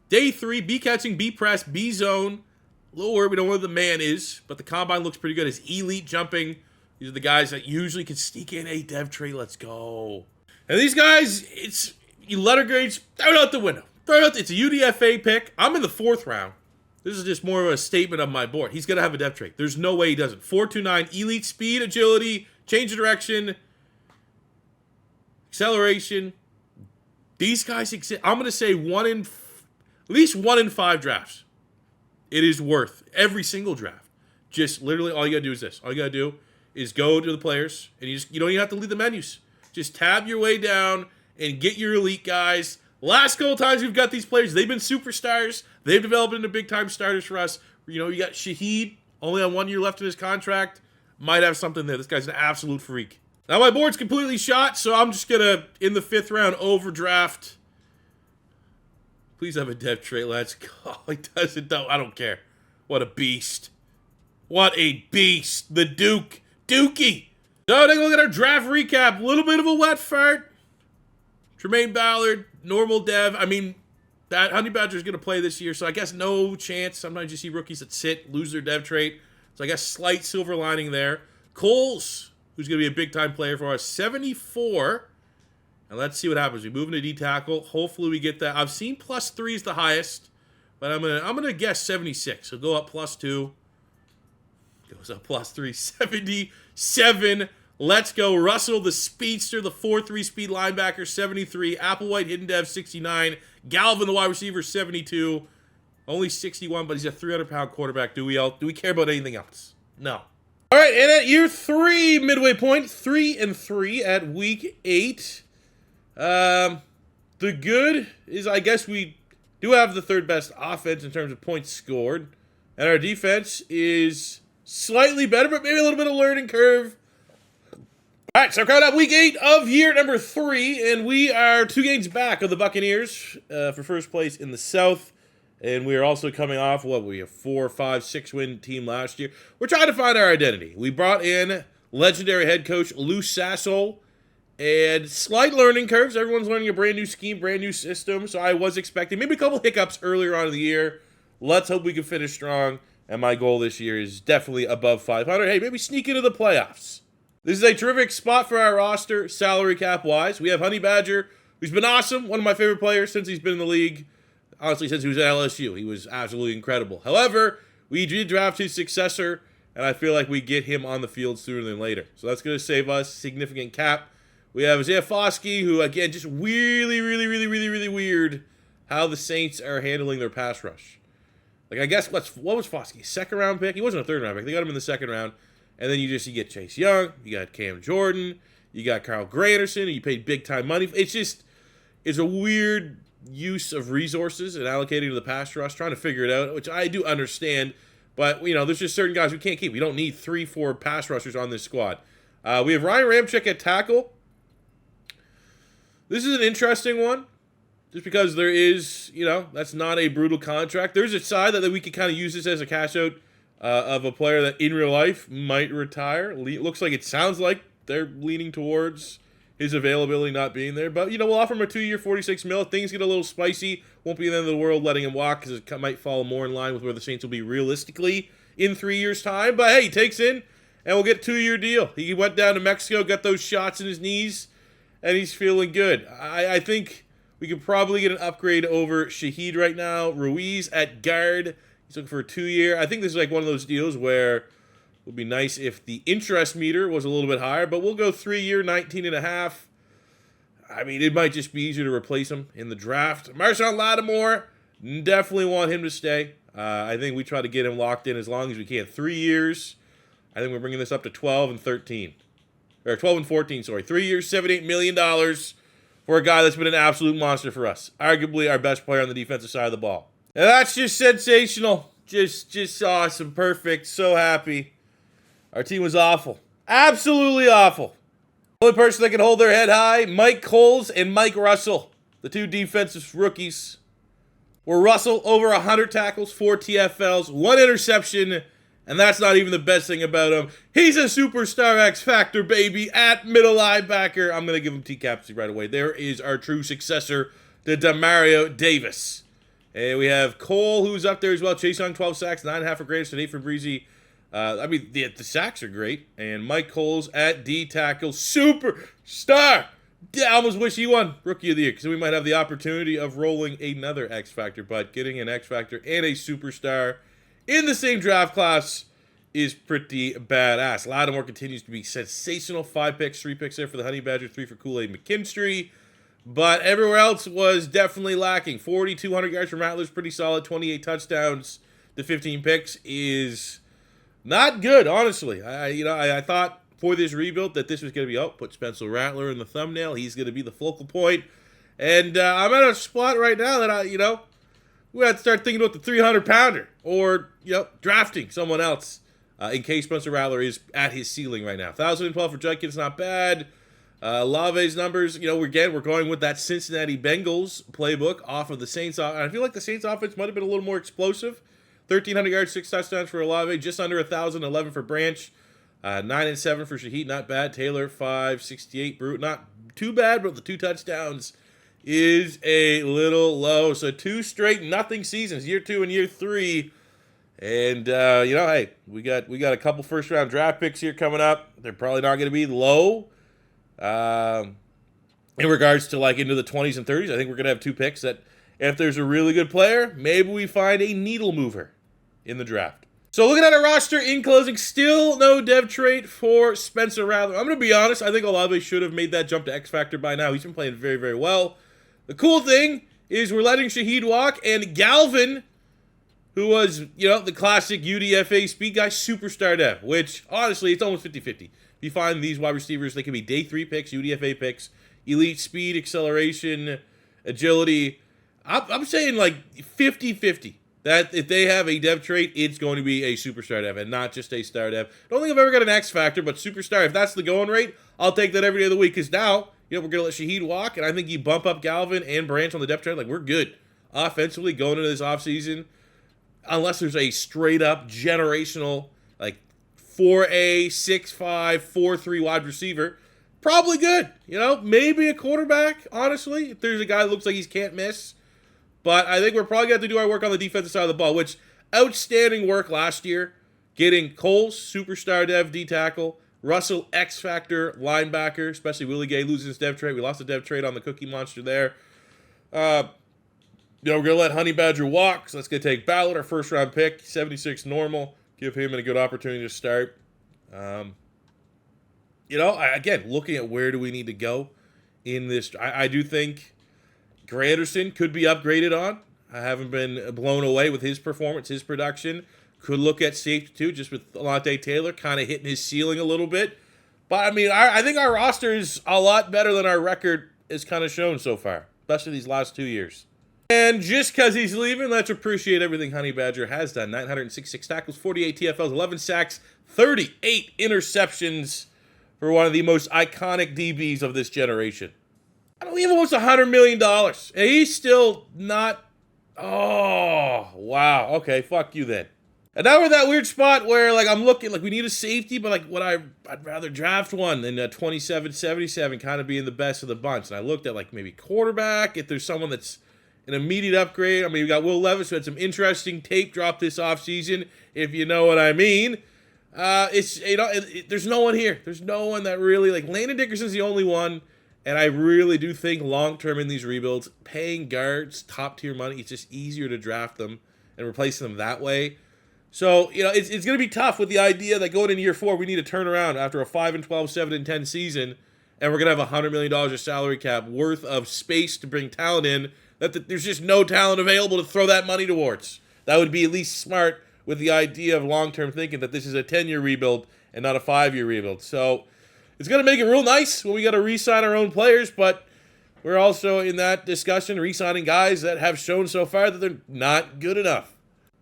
day 3, B catching, B press, B zone. A little worried we don't know what the man is, but the combine looks pretty good. His elite jumping. These are the guys that usually can sneak in a dev trade. Let's go. And these guys, you letter grades, throw it out the window. Throw it out. It's a UDFA pick. I'm in the 4th round. This is just more of a statement of my board. He's going to have a depth trait. There's no way he doesn't. 4.29, elite speed, agility, change of direction, acceleration. These guys exist. I'm going to say at least 1 in 5 drafts. It is worth every single draft Just literally all you gotta do is this. All you gotta do is go to the players, and you don't even have to leave the menus. Just tab your way down and get your elite guys. Last couple times we've got these players, they've been superstars. They've developed into big-time starters for us. You know, you got Shaheed, only on 1 year left in his contract. Might have something there. This guy's an absolute freak. Now my board's completely shot, so I'm just gonna, in the 5th round, overdraft. Please have a dev trait. Let's go. He doesn't, though. I don't care. What a beast. What a beast. The Duke. Dookie. So take a look at our draft recap. A little bit of a wet fart. Tremaine Ballard, normal dev. I mean, that Honey Badger is going to play this year, so I guess no chance. Sometimes you see rookies that sit, lose their dev trait. So I guess slight silver lining there. Coles, who's going to be a big-time player for us, 74. And let's see what happens. We move into D-tackle. Hopefully we get that. I've seen +3 is the highest, but I'm gonna guess 76. So go up +2. Goes up +3, 77. Let's go. Russell, the speedster, the 4.3 speed linebacker, 73. Applewhite, hidden dev, 69. Galvin, the wide receiver, 72. Only 61, but he's a 300-pound quarterback. Do we care about anything else? No. All right, and at year 3, midway point, 3-3 at week 8. The good is, I guess we do have the 3rd best offense in terms of points scored. And our defense is slightly better, but maybe a little bit of learning curve. All right, so coming up week 8 of year number 3, and we are 2 games back of the Buccaneers for first place in the South. And we are also coming off, we have 4, 5, 6 win team last year. We're trying to find our identity. We brought in legendary head coach Lou Sasso, and slight learning curves. Everyone's learning a brand new scheme, brand new system. So I was expecting maybe a couple hiccups earlier on in the year. Let's hope we can finish strong. And my goal this year is definitely above 500. Hey, maybe sneak into the playoffs. This is a terrific spot for our roster, salary cap-wise. We have Honey Badger, who's been awesome. One of my favorite players since he's been in the league. Honestly, since he was at LSU. He was absolutely incredible. However, we did draft his successor, and I feel like we get him on the field sooner than later. So that's going to save us significant cap. We have Isaiah Foskey, who, again, just really weird how the Saints are handling their pass rush. Like, I guess, what was Foskey? 2nd round pick? He wasn't a 3rd round pick. They got him in the 2nd round. And then you get Chase Young, you got Cam Jordan, you got Kyle Granderson, and you paid big-time money. It's a weird use of resources and allocating to the pass rush, trying to figure it out, which I do understand. But, you know, there's just certain guys we can't keep. We don't need 3-4 pass rushers on this squad. We have Ryan Ramczyk at tackle. This is an interesting one, just because there is, that's not a brutal contract. There's a side that we could kind of use this as a cash out of a player that in real life might retire. Looks like, it sounds like they're leaning towards his availability not being there. But, we'll offer him a 2-year, $46 million. Things get a little spicy. Won't be the end of the world letting him walk, because it might fall more in line with where the Saints will be realistically in 3 years' time. But, hey, he takes in, and we'll get a 2-year deal. He went down to Mexico, got those shots in his knees, and he's feeling good. I think we could probably get an upgrade over Shaheed right now. Ruiz at guard. He's looking for a 2-year. I think this is like one of those deals where it would be nice if the interest meter was a little bit higher, but we'll go 3-year, 19.5. I mean, it might just be easier to replace him in the draft. Marshawn Lattimore, definitely want him to stay. I think we try to get him locked in as long as we can. 3 years. I think we're bringing this up to 12 and 13. Or 12 and 14, sorry. 3 years, $78 million for a guy that's been an absolute monster for us. Arguably our best player on the defensive side of the ball. And that's just sensational. Just awesome. Perfect. So happy. Our team was awful. Absolutely awful. The only person that can hold their head high, Mike Coles and Mike Russell, the 2 defensive rookies. Where Russell over 100 tackles, 4 TFLs, 1 interception, and that's not even the best thing about him. He's a superstar X Factor, baby, at middle linebacker. I'm going to give him T-Caps right away. There is our true successor to Demario Davis. And we have Cole, who's up there as well. Chase Young, 12 sacks, 9.5 for Graves, 8 for Breezy. The sacks are great. And Mike Coles at D-tackle, superstar. Yeah, I almost wish he won Rookie of the Year, because we might have the opportunity of rolling another X Factor. But getting an X Factor and a superstar in the same draft class is pretty badass. Lattimore continues to be sensational. 5 picks, 3 picks there for the Honey Badger, 3 for Kool-Aid McKinstry. But everywhere else was definitely lacking. 4,200 yards from Rattler's pretty solid. 28 touchdowns to 15 picks is Not good, honestly. I thought for this rebuild that this was going to be, put Spencer Rattler in the thumbnail. He's going to be the focal point. And I'm at a spot right now that we have to start thinking about the 300-pounder or, drafting someone else in case Spencer Rattler is at his ceiling right now. 1,012 for Judkins, not bad. Lave's numbers, we're going with that Cincinnati Bengals playbook off of the Saints. I feel like the Saints offense might have been a little more explosive. 1,300 yards, 6 touchdowns for Olave, just under 1,011 for Branch, 9 and 7 for Shaheed, not bad. Taylor 568, Brute, not too bad, but the 2 touchdowns is a little low. So 2 straight nothing seasons, year 2 and year 3. And hey, we got a couple first round draft picks here coming up. They're probably not going to be low. In regards to into the 20s and 30s, I think we're going to have 2 picks that if there's a really good player, maybe we find a needle mover in the draft. So looking at our roster in closing, still no dev trait for Spencer Rattler. I'm going to be honest, I think Olave should have made that jump to X Factor by now. He's been playing very, very well. The cool thing is we're letting Shaheed walk, and Galvin, who was, the classic UDFA speed guy, superstar dev, which, honestly, it's almost 50-50. If you find these wide receivers, they can be day 3 picks, UDFA picks, elite speed, acceleration, agility. I'm saying 50-50. That if they have a dev trait, it's going to be a superstar dev and not just a star dev. I don't think I've ever got an X Factor, but superstar, if that's the going rate, I'll take that every day of the week. Because now, we're going to let Shaheed walk, and I think you bump up Galvin and Branch on the depth chart. We're good offensively going into this offseason. Unless there's a straight-up generational, 4A, 6'5", 4'3" wide receiver. Probably good. Maybe a quarterback, honestly. If there's a guy that looks like he can't miss. But I think we're probably going to have to do our work on the defensive side of the ball, which outstanding work last year. Getting Coles, superstar dev, D-tackle. Russell, X-Factor, linebacker, especially Willie Gay losing his dev trade. We lost the dev trade on the Cookie Monster there. We're going to let Honey Badger walk, so that's going to take Ballard, our first-round pick, 76 normal. Give him a good opportunity to start. Again, looking at where do we need to go in this, I do think Granderson could be upgraded on. I haven't been blown away with his performance, his production. Could look at safety too, just with Alante Taylor kind of hitting his ceiling a little bit. But, I think our roster is a lot better than our record has kind of shown so far, especially these last 2 years. And just because he's leaving, let's appreciate everything Honey Badger has done. 966 tackles, 48 TFLs, 11 sacks, 38 interceptions for one of the most iconic DBs of this generation. We have almost $100 million. And he's still not... Oh, wow. Okay, fuck you then. And now we're in that weird spot where, I'm looking, we need a safety, but, I'd rather draft one than 27-77 kind of being the best of the bunch. And I looked at, maybe quarterback, if there's someone that's an immediate upgrade. We got Will Levis, who had some interesting tape drop this offseason, if you know what I mean. There's no one here. There's no one that really, Landon Dickerson's the only one. And I really do think long-term in these rebuilds, paying guards top-tier money, it's just easier to draft them and replace them that way. So, it's going to be tough with the idea that going into year 4, we need to turn around after a 5-12, 7-10 season, and we're going to have $100 million of salary cap worth of space to bring talent in, that there's just no talent available to throw that money towards. That would be at least smart with the idea of long-term thinking that this is a 10-year rebuild and not a 5-year rebuild. So, it's going to make it real nice when we got to re-sign our own players, but we're also in that discussion re-signing guys that have shown so far that they're not good enough.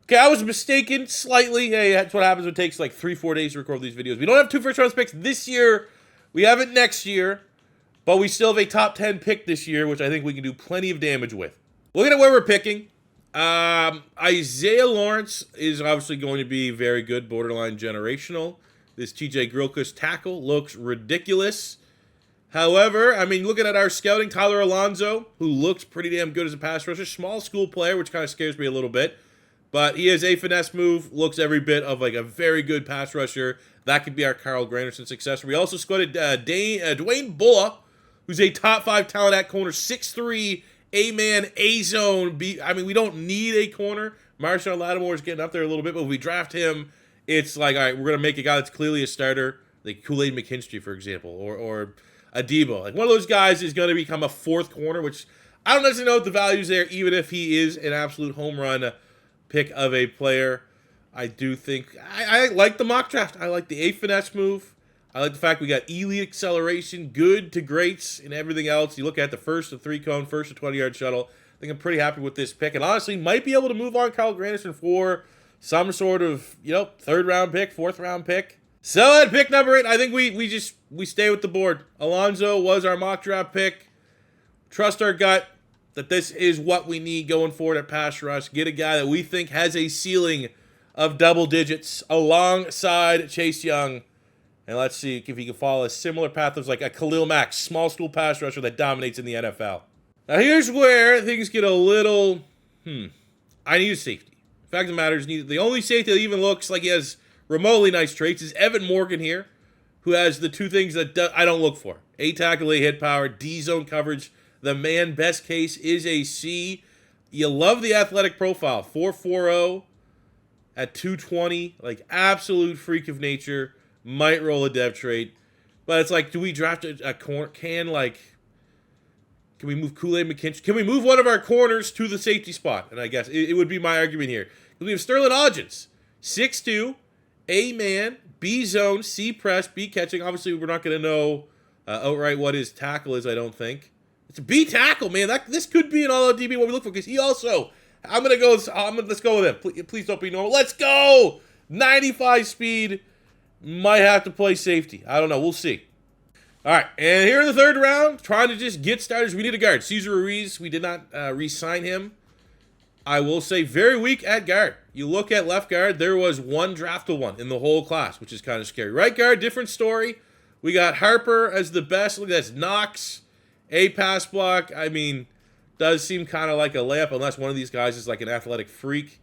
Okay, I was mistaken slightly. Hey, that's what happens when it takes 3-4 days to record these videos. We don't have 2 first-round picks this year. We have it next year, but we still have a top 10 pick this year, which I think we can do plenty of damage with. Looking at where we're picking, Isaiah Lawrence is obviously going to be very good, borderline generational. This TJ Grilkus tackle looks ridiculous. However, looking at our scouting, Tyler Alonso, who looks pretty damn good as a pass rusher, small school player, which kind of scares me a little bit. But he has a finesse move, looks every bit of a very good pass rusher. That could be our Carl Granderson successor. We also scouted Dwayne Bulla, who's a top 5 talent at corner, 6'3", A-man, A-zone. We don't need a corner. Marshawn Lattimore is getting up there a little bit, but if we draft him, it's all right, we're going to make a guy that's clearly a starter, like Kool-Aid McKinstry, for example, or Adebo. One of those guys is going to become a 4th corner, which I don't necessarily know what the value is there, even if he is an absolute home run pick of a player. I do think I like the mock draft. I like the A finesse move. I like the fact we got elite acceleration, good to greats, and everything else. You look at the first to 3-cone, first to 20-yard shuttle. I think I'm pretty happy with this pick, and honestly, might be able to move on Kyle Granderson for some sort of, third round pick, fourth round pick. So at pick number 8, I think we stay with the board. Alonso was our mock draft pick. Trust our gut that this is what we need going forward at pass rush. Get a guy that we think has a ceiling of double digits alongside Chase Young. And let's see if he can follow a similar path as like a Khalil Mack, small school pass rusher that dominates in the NFL. Now here's where things get a little, I need a safety. Fact of the matter is, the only safety that even looks like he has remotely nice traits is Evan Morgan here, who has the two things that I don't look for. A tackle, A hit power, D zone coverage. The man best case is a C. You love the athletic profile. 4.40 at 220, like absolute freak of nature. Might roll a dev trait, but it's like, do we draft a corner? Can we move Kool-Aid McKinstry? Can we move one of our corners to the safety spot? And I guess it would be my argument here. We have Sterling Hodgins, 6'2", A man, B zone, C press, B catching. Obviously, we're not going to know outright what his tackle is. I don't think it's a B tackle, man. This could be an all-out DB. What we look for, because he also. Let's go with him. Please don't be normal. Let's go. 95 speed. Might have to play safety. I don't know. We'll see. All right, and here in the third round, trying to just get starters. We need a guard. Cesar Ruiz, we did not re-sign him. I will say very weak at guard. You look at left guard, there was one draftable one in the whole class, which is kind of scary. Right guard, different story. We got Harper as the best. Look, that's Knox, A pass block. I mean, does seem kind of like a layup unless one of these guys is like an athletic freak.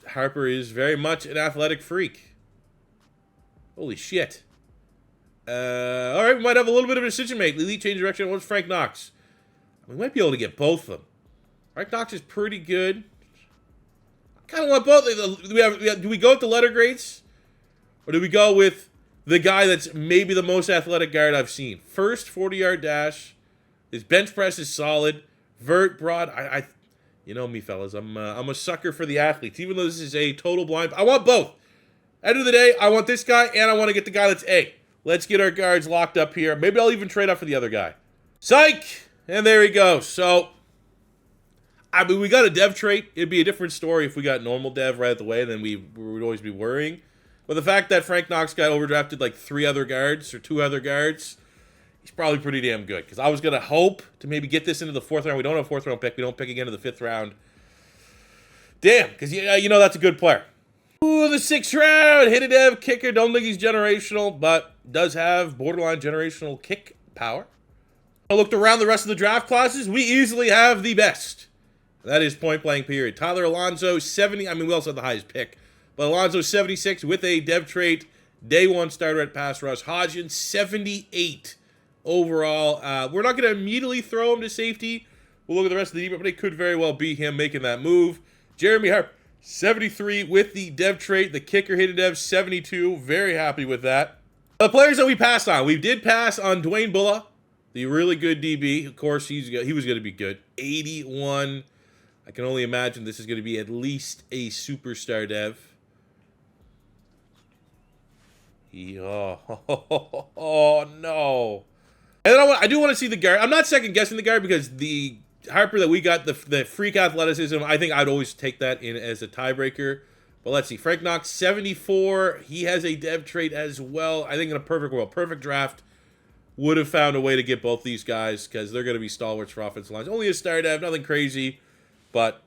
Harper is very much an athletic freak. Holy shit. All right, we might have a little bit of a decision make. Elite change direction. What's Frank Knox? We might be able to get both of them. Frank Knox is pretty good. I kind of want both. Do we go with the letter grades? Or do we go with the guy that's maybe the most athletic guard I've seen? First 40-yard dash. His bench press is solid. Vert, broad. You know me, fellas. I'm a sucker for the athletes, even though this is a total blind. I want both. End of the day, I want this guy, and I want to get the guy that's A. Let's get our guards locked up here. Maybe I'll even trade up for the other guy. Psych! And there we go. So, we got a dev trait. It'd be a different story if we got normal dev right out the way, then we would always be worrying. But the fact that Frank Knox got overdrafted like 3 other guards or 2 other guards, he's probably pretty damn good. Because I was going to hope to maybe get this into the 4th round. We don't have a 4th round pick. We don't pick again in the 5th round. Damn, because that's a good player. Ooh, the 6th round. Hit a dev kicker. Don't think he's generational, but does have borderline generational kick power. I looked around the rest of the draft classes. We easily have the best. That is point blank period. Tyler Alonso, 70. I mean, we also have the highest pick. But Alonso, 76 with a dev trait. Day 1 starter at pass rush. Hodgins, 78 overall. We're not going to immediately throw him to safety. We'll look at the rest of the team, but it could very well be him making that move. Jeremy Harp, 73 with the dev trait. The kicker hit a dev, 72. Very happy with that. The players that we passed on. We did pass on Dwayne Bulla, the really good DB. Of course, he was going to be good. 81. I can only imagine this is going to be at least a superstar dev. Oh, no. And then I do want to see the guard. I'm not second guessing the guard because the Harper that we got, the freak athleticism, I think I'd always take that in as a tiebreaker. But let's see. Frank Knox, 74. He has a dev trait as well. I think in a perfect world, perfect draft, would have found a way to get both these guys because they're going to be stalwarts for offensive lines. Only a star dev, nothing crazy. But,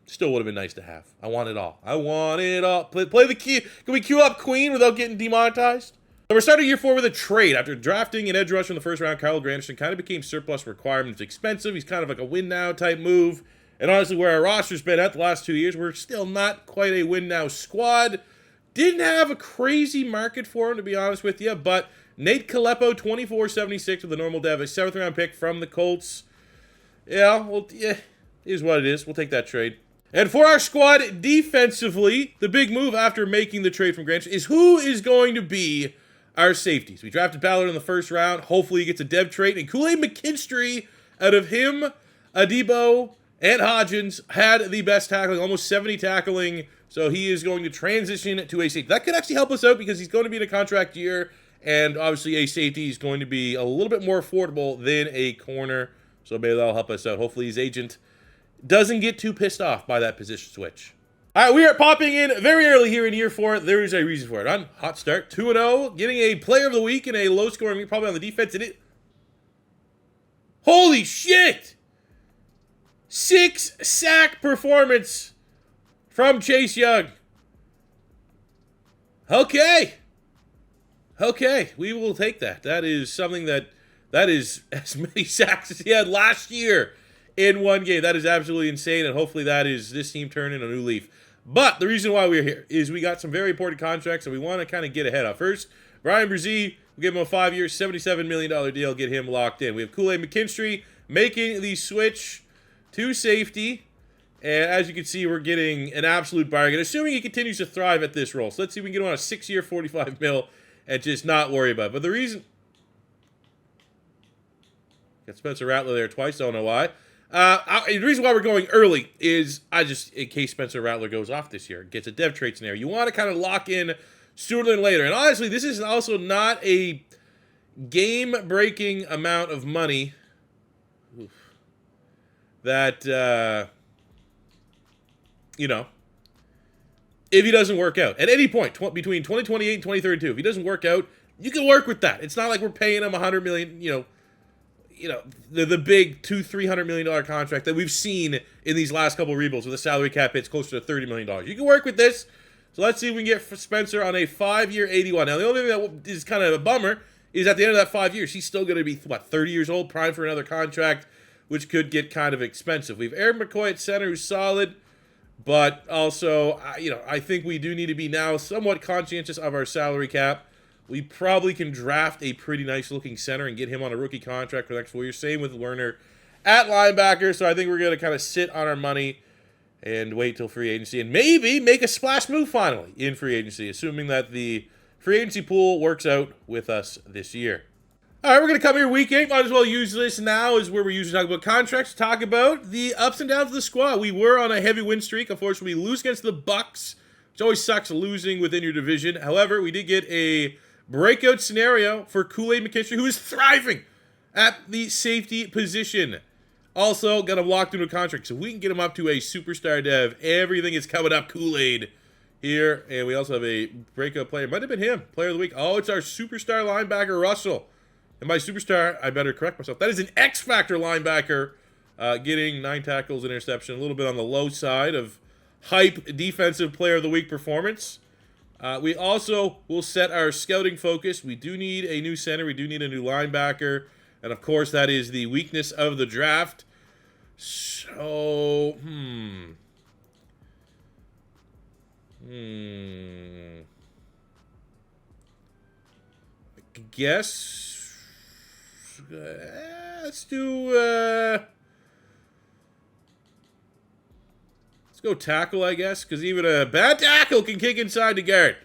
still would have been nice to have. I want it all. I want it all. Play the key. Can we queue up Queen without getting demonetized? So we're starting year 4 with a trade. After drafting an edge rusher in the first round, Kyle Granderson kind of became surplus requirement. It's expensive. He's kind of like a win now type move. And honestly, where our roster's been at the last 2 years, we're still not quite a win now squad. Didn't have a crazy market for him, to be honest with you. But Nate Kalepo, 24.76 with a normal dev, a 7th round pick from the Colts. Is what it is. We'll take that trade. And for our squad defensively, the big move after making the trade from Granderson is who is going to be our safeties. We drafted Ballard in the first round. Hopefully he gets a dev trait. And Kool-Aid McKinstry, out of him, Adebo, Ed Hodgins had the best tackling, almost 70 tackling, so he is going to transition to a safety. That could actually help us out because he's going to be in a contract year, and obviously a safety is going to be a little bit more affordable than a corner, so maybe that'll help us out. Hopefully his agent doesn't get too pissed off by that position switch. All right, we are popping in very early here in year 4. There is a reason for it. On hot start, 2-0, getting a player of the week in a low-scoring week, probably on the defense. And it, holy shit! 6-sack performance from Chase Young. Okay, we will take that. That is something that is as many sacks as he had last year in one game. That is absolutely insane, and hopefully that is this team turning a new leaf. But the reason why we're here is we got some very important contracts that we want to kind of get ahead of. First, Brian Brzee, we give him a 5-year, $77 million deal, get him locked in. We have Kool-Aid McKinstry making the switch to safety. And as you can see, we're getting an absolute bargain, assuming he continues to thrive at this role. So let's see if we can get him on a 6-year, $45 million and just not worry about it. But the reason... Got Spencer Rattler there twice, don't know why. The reason why we're going early is in case Spencer Rattler goes off this year, gets a dev trait scenario, you want to kind of lock in sooner than later. And honestly, this is also not a game-breaking amount of money that, if he doesn't work out. At any point, between 2028 and 2032, if he doesn't work out, you can work with that. It's not like we're paying him $100 million, the big $200-300 million contract that we've seen in these last couple of rebuilds with the salary cap hits closer to $30 million. You can work with this. So let's see if we can get Spencer on a 5-year, $81. Now, the only thing that is kind of a bummer is at the end of that 5 years, he's still going to be, 30 years old, primed for another contract, which could get kind of expensive. We have Aaron McCoy at center, who's solid, but also, I think we do need to be now somewhat conscientious of our salary cap. We probably can draft a pretty nice-looking center and get him on a rookie contract for the next 4 years. Same with Werner at linebacker. So I think we're going to kind of sit on our money and wait till free agency and maybe make a splash move finally in free agency, assuming that the free agency pool works out with us this year. All right, we're going to come here week 8. Might as well use this now is where we usually talk about contracts, talk about the ups and downs of the squad. We were on a heavy win streak. Unfortunately, we lose against the Bucks, which always sucks losing within your division. However, we did get a breakout scenario for Kool-Aid McKinstry, who is thriving at the safety position. Also, got him locked into a contract, so we can get him up to a superstar dev. Everything is coming up Kool-Aid here. And we also have a breakout player. Might have been him, player of the week. Oh, it's our superstar linebacker, Russell. And by superstar, I better correct myself. That is an X-Factor linebacker, getting 9 tackles and interception. A little bit on the low side of hype defensive player of the week performance. We also will set our scouting focus. We do need a new center. We do need a new linebacker. And, of course, that is the weakness of the draft. So, I guess let's do let's go tackle, I guess, because even a bad tackle can kick inside the guard.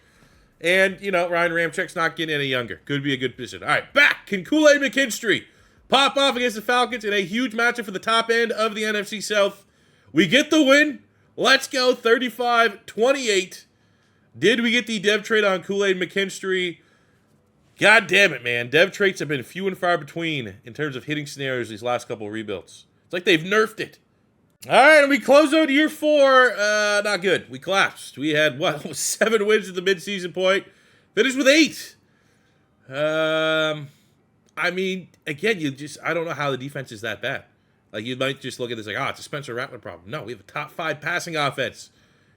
And, Ryan Ramchek's not getting any younger. Could be a good position. All right, back. Can Kool-Aid McKinstry pop off against the Falcons in a huge matchup for the top end of the NFC South? We get the win. Let's go 35-28. Did we get the dev trait on Kool-Aid McKinstry? God damn it, man. Dev traits have been few and far between in terms of hitting scenarios these last couple of rebuilds. It's like they've nerfed it. All right, and we close out year 4. Not good. We collapsed. We had, 7 wins at the midseason point. Finished with 8. Again, I don't know how the defense is that bad. Like, you might just look at this like, it's a Spencer Rattler problem. No, we have a top 5 passing offense.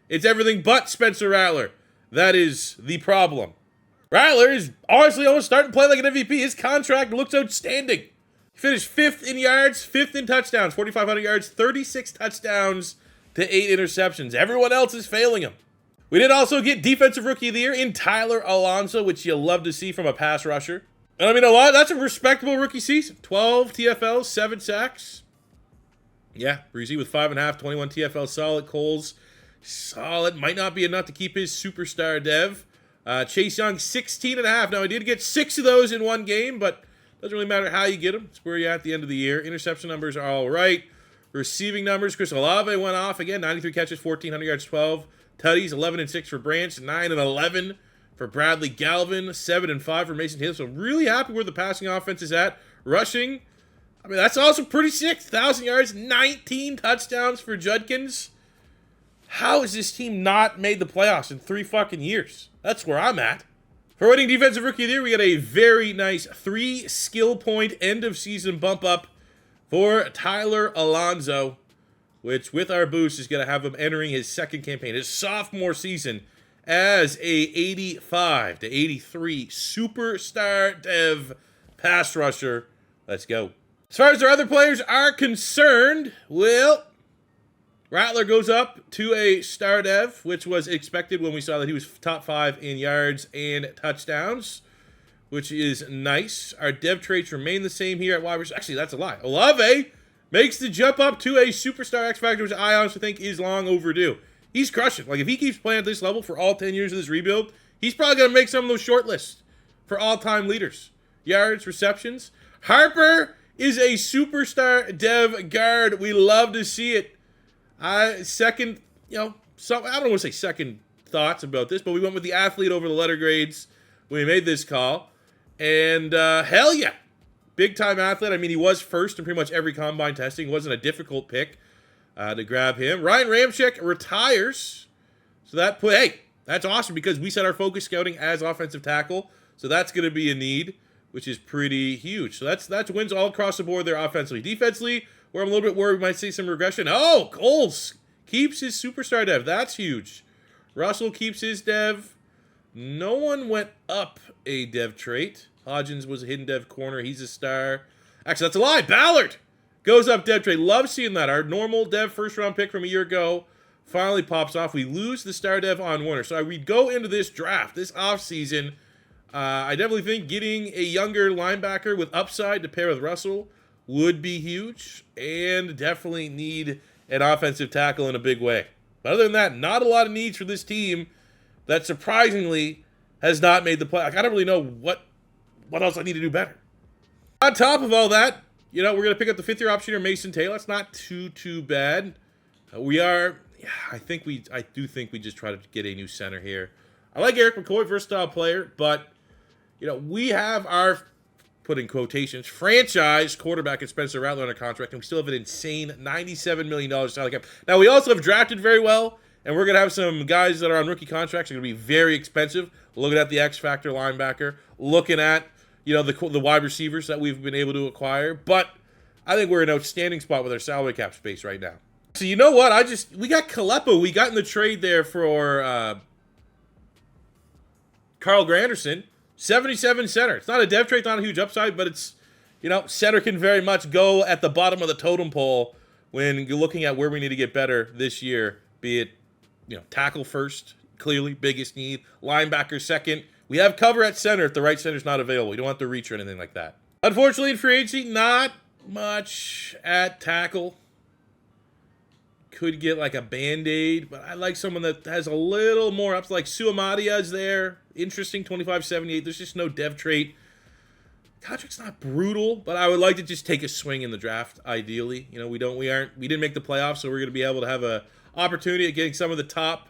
It's everything but Spencer Rattler. That is the problem. Rattler is honestly almost starting to play like an MVP. His contract looks outstanding. He finished 5th in yards, 5th in touchdowns, 4,500 yards, 36 touchdowns to 8 interceptions. Everyone else is failing him. We did also get Defensive Rookie of the Year in Tyler Alonso, which you love to see from a pass rusher. And I mean, that's a respectable rookie season. 12 TFLs, 7 sacks. Yeah, Breezy with 5.5, 21 TFL solid. Coles, solid. Might not be enough to keep his superstar dev. Chase Young, 16.5. Now, I did get 6 of those in one game, but doesn't really matter how you get them. It's where you're at the end of the year. Interception numbers are all right. Receiving numbers, Chris Olave went off again. 93 catches, 1,400 yards, 12 tutties. 11 and 6 for Branch. 9 and 11 for Bradley Galvin. 7 and 5 for Mason Taylor. So I'm really happy where the passing offense is at. Rushing, I mean, that's also pretty sick. 1,000 yards, 19 touchdowns for Judkins. How has this team not made the playoffs in 3 fucking years? That's where I'm at. For winning Defensive Rookie of the Year, we got a very nice 3 skill point end of season bump up for Tyler Alonso, which with our boost is going to have him entering his second campaign, his sophomore season, as a 85 to 83 superstar dev pass rusher. Let's go. As far as our other players are concerned, well, Rattler goes up to a star dev, which was expected when we saw that he was top 5 in yards and touchdowns, which is nice. Our dev traits remain the same here at wide receiver. Actually, that's a lie. Olave makes the jump up to a superstar X Factor, which I honestly think is long overdue. He's crushing. Like, if he keeps playing at this level for all 10 years of this rebuild, he's probably going to make some of those short lists for all-time leaders. Yards, receptions. Harper is a superstar dev guard. We love to see it. I don't want to say second thoughts about this, but we went with the athlete over the letter grades when we made this call. And hell yeah, big-time athlete. I mean, he was first in pretty much every combine testing. It wasn't a difficult pick to grab him. Ryan Ramczyk retires. So that's awesome because we set our focus scouting as offensive tackle. So that's going to be a need, which is pretty huge. So that's wins all across the board there offensively. Defensively, where I'm a little bit worried we might see some regression. Oh, Coles keeps his superstar dev. That's huge. Russell keeps his dev. No one went up a dev trait. Hodgins was a hidden dev corner. He's a star. Actually, that's a lie. Ballard goes up dev trait. Love seeing that. Our normal dev first-round pick from a year ago finally pops off. We lose the star dev on Warner. So we go into this draft, this offseason. I definitely think getting a younger linebacker with upside to pair with Russell would be huge, and definitely need an offensive tackle in a big way. But other than that, not a lot of needs for this team that surprisingly has not made the play. Like, I don't really know what else I need to do better. On top of all that, we're going to pick up the 5th-year option here, Mason Taylor. It's not too bad. I do think we just try to get a new center here. I like Eric McCoy, versatile player, but we have our, put in quotations, franchise quarterback at Spencer Rattler under contract, and we still have an insane $97 million salary cap. Now, we also have drafted very well, and we're going to have some guys that are on rookie contracts that are going to be very expensive. Looking at the X Factor linebacker, looking at, the wide receivers that we've been able to acquire. But I think we're in an outstanding spot with our salary cap space right now. So you know what? We got Kalepa. We got in the trade there for Carl Granderson. 77 center. It's not a dev trait, not a huge upside, but it's, center can very much go at the bottom of the totem pole when you're looking at where we need to get better this year, be it, tackle first, clearly, biggest need, linebacker second. We have cover at center if the right center's not available. You don't have to reach or anything like that. Unfortunately, in free agency, not much at tackle. Could get like a Band-Aid, but I like someone that has a little more ups, like Suamadia's there. Interesting, 25-78. There's just no dev trait. Contract's not brutal, but I would like to just take a swing in the draft, ideally. We didn't make the playoffs, so we're going to be able to have a opportunity at getting some of the top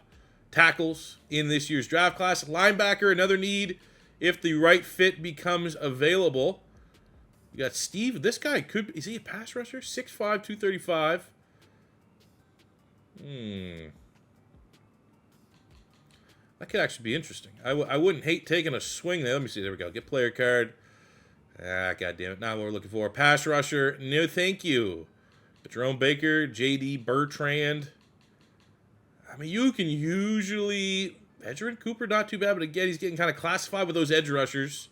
tackles in this year's draft class. Linebacker, another need if the right fit becomes available. You got Steve. This guy is he a pass rusher? 6'5", 235. That could actually be interesting. I wouldn't hate taking a swing there. Let me see. There we go. Get player card. God damn it. Not what we're looking for. Pass rusher. No, thank you. Jerome Baker, J.D. Bertrand. I mean, you can usually... Edgerrin Cooper, not too bad, but again, he's getting kind of classified with those edge rushers.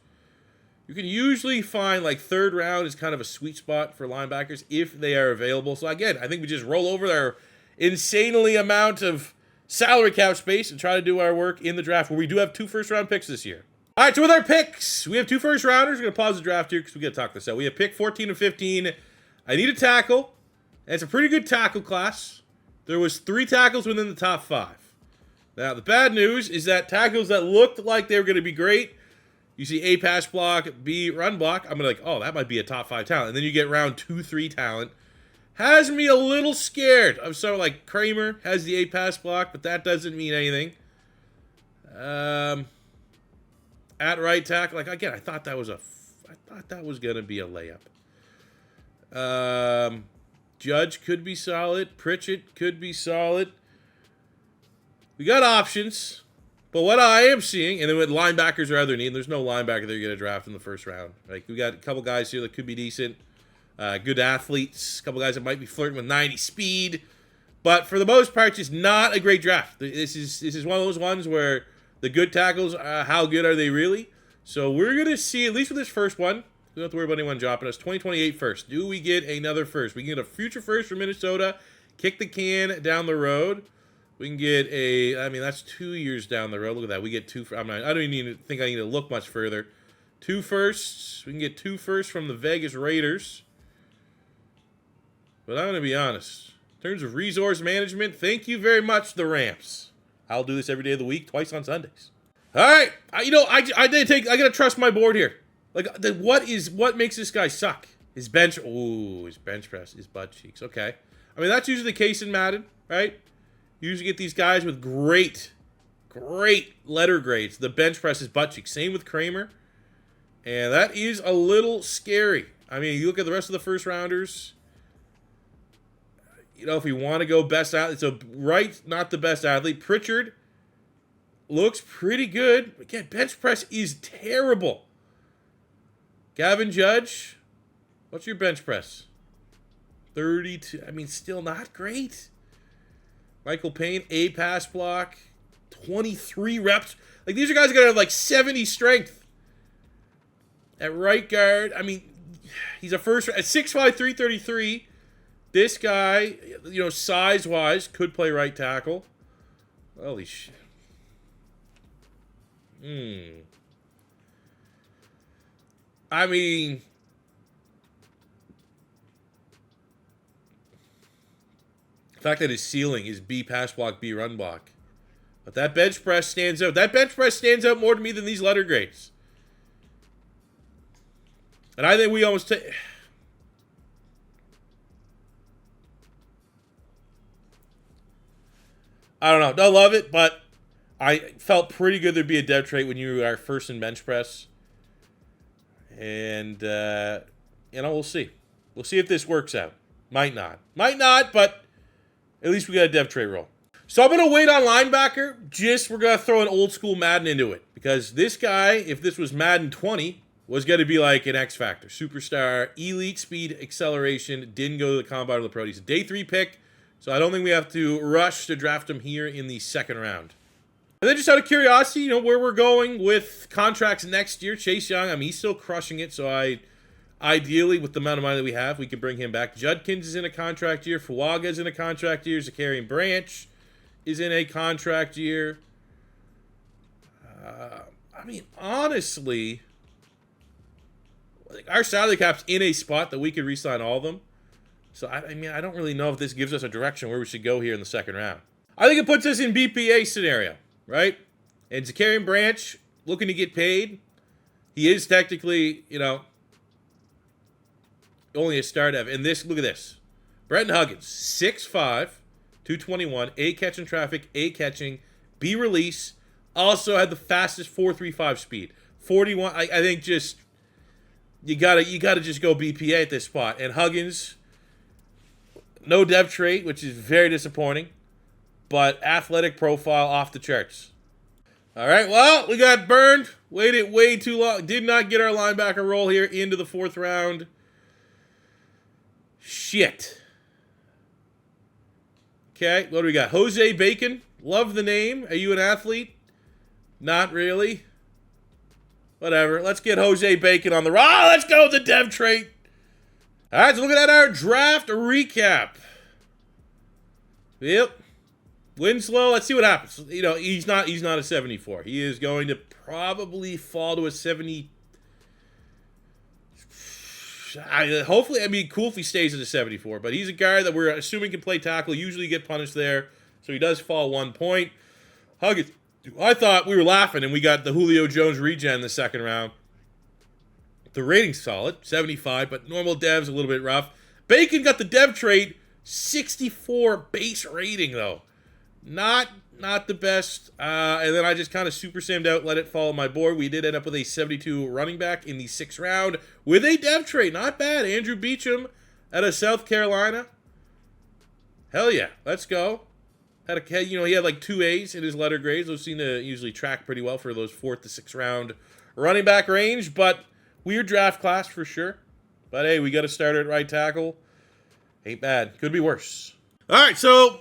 You can usually find, like, 3rd round is kind of a sweet spot for linebackers if they are available. So, again, I think we just roll over their insanely amount of salary cap space and try to do our work in the draft, where we do have 2 first-round picks this year. All right, so with our picks, we have 2 first-rounders. We're going to pause the draft here because we got to talk this out. We have pick 14 and 15. I need a tackle, and it's a pretty good tackle class. There was 3 tackles within the top 5. Now, the bad news is that tackles that looked like they were going to be great, you see A, pass block, B, run block, I'm like, oh, that might be a top 5 talent. And then you get round 2, 3 talent has me a little scared of someone like Kramer. Has the A pass block, but that doesn't mean anything. At right tackle, like again, I thought that was gonna be a layup. Judge could be solid. Pritchett could be solid. We got options. But what I am seeing, and then with linebackers are other need, there's no linebacker they're going to draft in the first round. Like we got a couple guys here that could be decent, good athletes, a couple guys that might be flirting with 90 speed, but for the most part, just not a great draft. This is one of those ones where the good tackles, how good are they really? So we're going to see, at least with this first one, we don't have to worry about anyone dropping us. 2028 first. Do we get another first? We can get a future first for Minnesota, kick the can down the road. We can get that's 2 years down the road. Look at that. We get two. I don't even think I need to look much further. 2 firsts. We can get 2 firsts from the Vegas Raiders. But I'm going to be honest. In terms of resource management, thank you very much, the Rams. I'll do this every day of the week, twice on Sundays. All right. I got to trust my board here. Like, what makes this guy suck? His bench. Ooh, his bench press, his butt cheeks. Okay. I mean, that's usually the case in Madden, right? You usually get these guys with great letter grades. The bench press is butt cheeks. Same with Kramer. And that is a little scary. I mean, you look at the rest of the first rounders. You know, if we want to go best athlete, so right, not the best athlete. Pritchard looks pretty good. Again, bench press is terrible. Gavin Judge, what's your bench press? 32. I mean, still not great. Michael Payne, A pass block, 23 reps. Like, these are guys that have like 70 strength. At right guard, I mean, he's a first at 6'5", 333. This guy, you know, size-wise, could play right tackle. Holy shit. I mean, the fact that his ceiling is B pass block, B run block. But that bench press stands out. That bench press stands out more to me than these letter grades. And I think we almost take... I don't know. Don't love it, but I felt pretty good there'd be a dev trait when you are first in bench press. And, we'll see. We'll see if this works out. Might not. Might not, but at least we got a dev trait roll. So I'm going to wait on linebacker. We're going to throw an old school Madden into it. Because this guy, if this was Madden 20, was going to be like an X Factor. Superstar, elite speed, acceleration, didn't go to the combine or the pro. He's a day 3 pick. So I don't think we have to rush to draft him here in the second round. And then just out of curiosity, where we're going with contracts next year. Chase Young, I mean, he's still crushing it. So ideally, with the amount of money that we have, we can bring him back. Judkins is in a contract year. Fuaga is in a contract year. Zakarian Branch is in a contract year. I mean, honestly, our salary cap's in a spot that we could re-sign all of them. So, I don't really know if this gives us a direction where we should go here in the second round. I think it puts us in BPA scenario, right? And Zakarian Branch looking to get paid. He is technically, only a start of. And look at this. Brenton Huggins, 6'5", 221, A catching traffic, A catching, B release. Also had the fastest 4.35 speed. 41, I think just, you gotta just go BPA at this spot. And Huggins... no dev trait, which is very disappointing, but athletic profile off the charts. All right, well, we got burned. Waited way too long. Did not get our linebacker roll here into the 4th round. Shit. Okay, what do we got? Jose Bacon. Love the name. Are you an athlete? Not really. Whatever. Let's get Jose Bacon on the... let's go with the dev trait. All right, so looking at our draft recap. Yep. Winslow, let's see what happens. He's not a 74. He is going to probably fall to a 70. Hopefully, cool if he stays at a 74, but he's a guy that we're assuming can play tackle, usually get punished there, so he does fall 1 point. Huggins, I thought we were laughing, and we got the Julio Jones regen in the second round. The rating's solid, 75, but normal dev's a little bit rough. Bacon got the dev trait, 64 base rating, though. Not the best. And then I just kind of super sammed out, let it fall on my board. We did end up with a 72 running back in the 6th round with a dev trait. Not bad. Andrew Beecham out of South Carolina. Hell yeah. Let's go. He had like 2 A's in his letter grades. Those seem to usually track pretty well for those 4th to 6th round running back range. But weird draft class for sure. But hey, we got to start at right tackle. Ain't bad. Could be worse. All right, so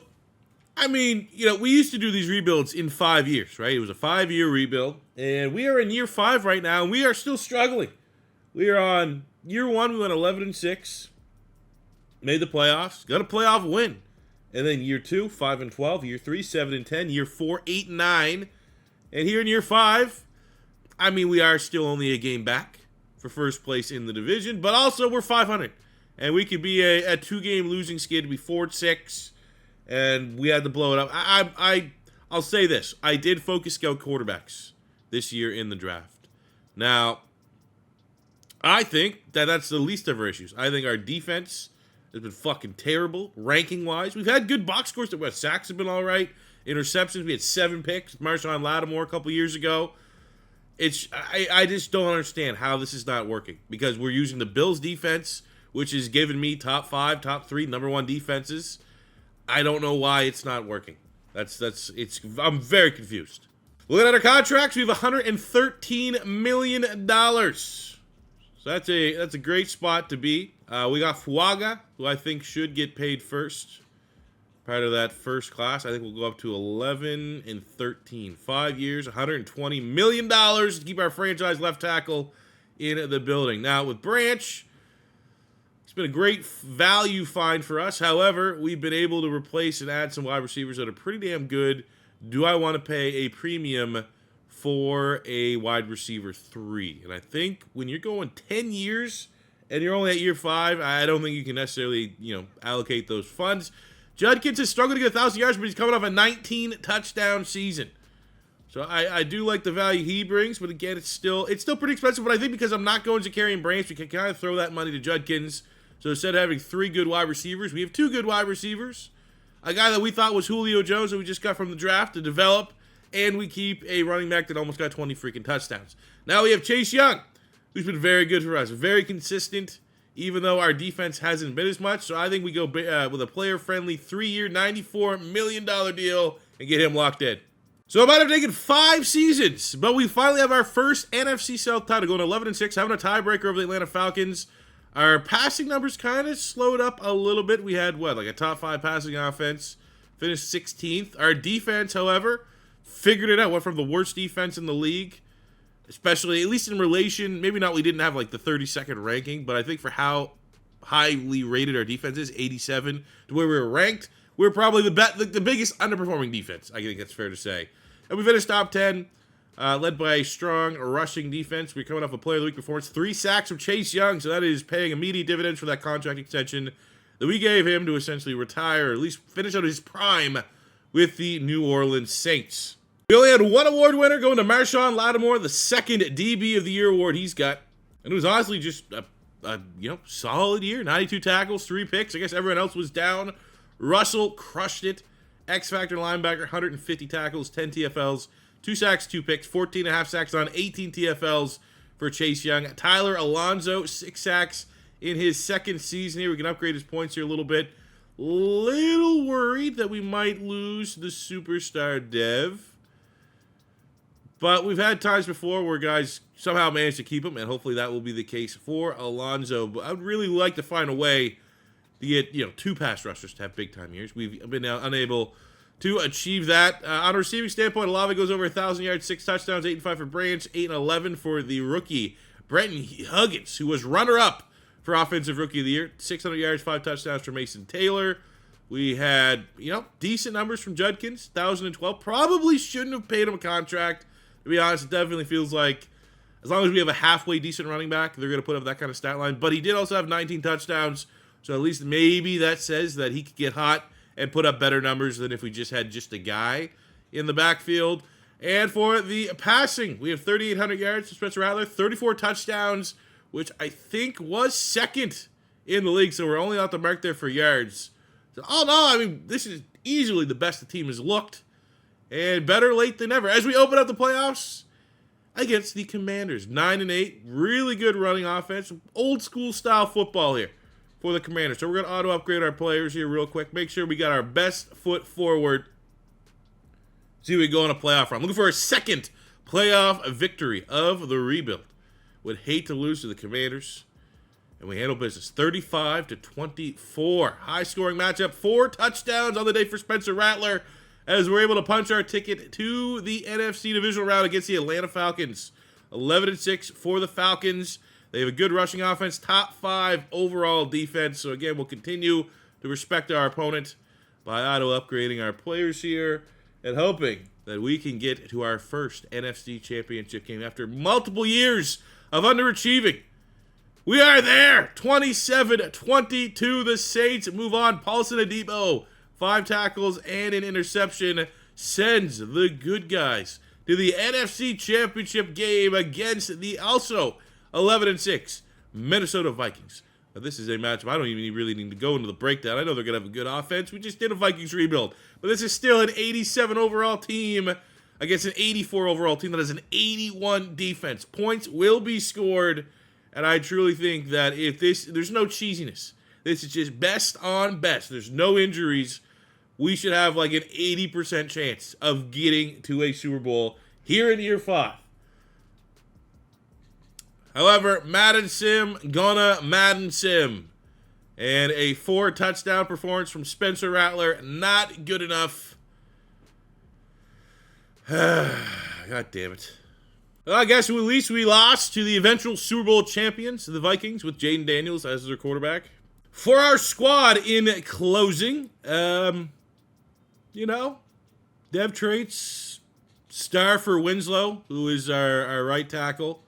I mean, we used to do these rebuilds in 5 years, right? It was a 5-year rebuild, and we are in year 5 right now, and we are still struggling. We are on year 1. We went 11-6, made the playoffs, got a playoff win, and then year 2, 5-12, year 3, 7-10, year 4, 8-9, and here in year 5, I mean, we are still only a game back for first place in the division, but also we're 500, and we could be a 2-game losing skid to be 4-6. And we had to blow it up. I'll say this. I did focus scout quarterbacks this year in the draft. Now, I think that's the least of our issues. I think our defense has been fucking terrible, ranking-wise. We've had good box scores. Sacks have been all right. Interceptions, we had 7 picks. Marshawn Lattimore a couple years ago. I just don't understand how this is not working. Because we're using the Bills' defense, which has given me top 5, top 3, number 1 defenses. I don't know why it's not working. I'm very confused. Looking at our contracts, we have $113 million. So that's a great spot to be. We got Fuaga, who I think should get paid first. Part of that first class, I think we'll go up to 11 and 13. 5 years, $120 million to keep our franchise left tackle in the building. Now with Branch, it's been a great value find for us. However, we've been able to replace and add some wide receivers that are pretty damn good. Do I want to pay a premium for a wide receiver 3? And I think when you're going 10 years and you're only at year 5, I don't think you can necessarily, allocate those funds. Judkins has struggled to get 1,000 yards, but he's coming off a 19-touchdown season. So I do like the value he brings, but again, it's still pretty expensive. But I think because I'm not going to carry Branch, we can kind of throw that money to Judkins. So instead of having 3 good wide receivers, we have 2 good wide receivers. A guy that we thought was Julio Jones that we just got from the draft to develop. And we keep a running back that almost got 20 freaking touchdowns. Now we have Chase Young, who's been very good for us. Very consistent, even though our defense hasn't been as much. So I think we go with a player-friendly 3-year, $94 million deal and get him locked in. So it might have taken 5 seasons, but we finally have our first NFC South title, going 11-6, having a tiebreaker over the Atlanta Falcons. Our passing numbers kind of slowed up a little bit. We had, a top 5 passing offense. Finished 16th. Our defense, however, figured it out. Went from the worst defense in the league, especially, at least in relation, maybe not, we didn't have, the 32nd ranking, but I think for how highly rated our defense is, 87, to where we were ranked, we're probably the biggest underperforming defense. I think that's fair to say. And we finished top 10. Led by a strong rushing defense. We're coming off a Player of the Week performance. 3 sacks from Chase Young, so that is paying immediate dividends for that contract extension that we gave him to essentially retire, or at least finish out his prime with the New Orleans Saints. We only had 1 award winner going to Marshawn Lattimore, the 2nd DB of the Year award he's got. And it was honestly just a solid year. 92 tackles, 3 picks. I guess everyone else was down. Russell crushed it. X-Factor linebacker, 150 tackles, 10 TFLs. 2 sacks, 2 picks, 14.5 sacks on 18 TFLs for Chase Young. Tyler Alonso, 6 sacks in his 2nd season here. We can upgrade his points here a little bit. Little worried that we might lose the superstar dev. But we've had times before where guys somehow manage to keep him, and hopefully that will be the case for Alonso. But I would really like to find a way to get 2 pass rushers to have big-time years. We've been unable to achieve that. On a receiving standpoint, Olave goes over 1,000 yards, 6 touchdowns, 8-5 for Branch, 8-11 for the rookie, Brenton Huggins, who was runner-up for Offensive Rookie of the Year. 600 yards, 5 touchdowns for Mason Taylor. We had, decent numbers from Judkins, 1,012. Probably shouldn't have paid him a contract. To be honest, it definitely feels like as long as we have a halfway decent running back, they're going to put up that kind of stat line. But he did also have 19 touchdowns, so at least maybe that says that he could get hot and put up better numbers than if we just had just a guy in the backfield. And for the passing, we have 3,800 yards for Spencer Rattler, 34 touchdowns, which I think was 2nd in the league, so we're only out the mark there for yards. So, oh no, I mean, this is easily the best the team has looked, and better late than never. As we open up the playoffs against the Commanders, 9-8, really good running offense, old school style football here for the Commanders. So we're going to auto upgrade our players here real quick. Make sure we got our best foot forward. See if we go on a playoff run. Looking for a second playoff victory of the rebuild. Would hate to lose to the Commanders. And we handle business 35-24. High scoring matchup. 4 touchdowns on the day for Spencer Rattler as we're able to punch our ticket to the NFC divisional round against the Atlanta Falcons. 11-6 for the Falcons. They have a good rushing offense, top 5 overall defense. So again, we'll continue to respect our opponent by auto upgrading our players here and hoping that we can get to our first NFC championship game after multiple years of underachieving. We are there. 27-22. The Saints move on. Paulson Adebo, 5 tackles and an interception, sends the good guys to the NFC Championship game against the also 11-6 Minnesota Vikings. Now, this is a matchup I don't even really need to go into the breakdown. I know they're going to have a good offense. We just did a Vikings rebuild. But this is still an 87 overall team against an 84 overall team that has an 81 defense. Points will be scored. And I truly think that if there's no cheesiness. This is just best on best. There's no injuries. We should have like an 80% chance of getting to a Super Bowl here in year 5. However, Madden Sim gonna Madden Sim. And a 4 touchdown performance from Spencer Rattler. Not good enough. God damn it. Well, I guess at least we lost to the eventual Super Bowl champions, the Vikings, with Jaden Daniels as their quarterback. For our squad in closing, dev traits, star for Winslow, who is our right tackle.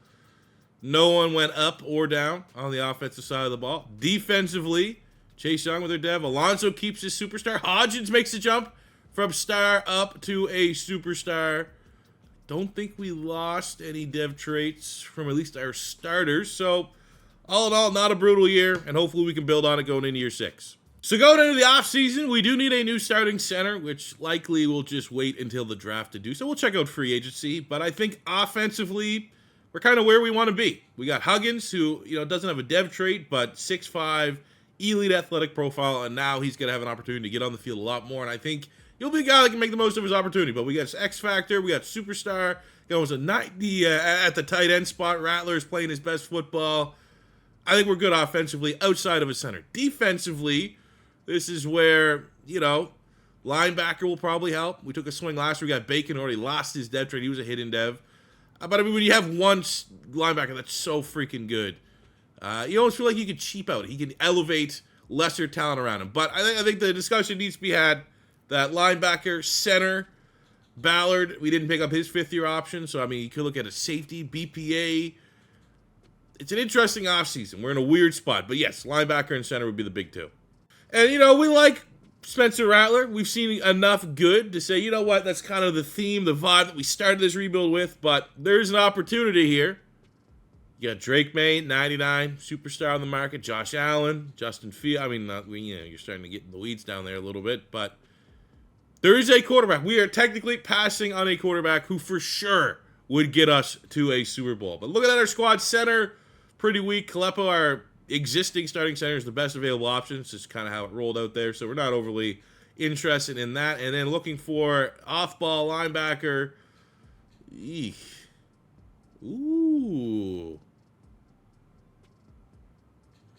No one went up or down on the offensive side of the ball. Defensively, Chase Young with their dev. Alonso keeps his superstar. Hodgins makes the jump from star up to a superstar. Don't think we lost any dev traits from at least our starters. So, all in all, not a brutal year, and hopefully we can build on it going into year 6. So going into the offseason, we do need a new starting center, which likely we'll just wait until the draft to do. So we'll check out free agency. But I think offensively, we're kind of where we want to be. We got Huggins, who doesn't have a dev trait, but 6'5", elite athletic profile, and now he's going to have an opportunity to get on the field a lot more. And I think he'll be a guy that can make the most of his opportunity. But we got X Factor, we got Superstar. It was a 90 at the tight end spot. Rattler's playing his best football. I think we're good offensively outside of a center. Defensively, this is where, linebacker will probably help. We took a swing last year. We got Bacon, already lost his dev trade. He was a hidden dev. But I mean, when you have one linebacker that's so freaking good, you almost feel like you could cheap out. He can elevate lesser talent around him. But I think the discussion needs to be had that linebacker, center, Ballard, we didn't pick up his 5th-year option. So, I mean, you could look at a safety, BPA. It's an interesting offseason. We're in a weird spot. But, yes, linebacker and center would be the big 2. And, we like Spencer Rattler. We've seen enough good to say, you know what, that's kind of the theme, the vibe that we started this rebuild with. But there's an opportunity here. You got Drake May, 99, superstar on the market. Josh Allen, Justin Fields. I mean, you're starting to get in the weeds down there a little bit. But there is a quarterback. We are technically passing on a quarterback who for sure would get us to a Super Bowl. But looking at our squad, center, pretty weak. Kalepo, our existing starting center, is the best available option. It's just kind of how it rolled out there. So we're not overly interested in that. And then looking for off-ball linebacker. Eek. Ooh.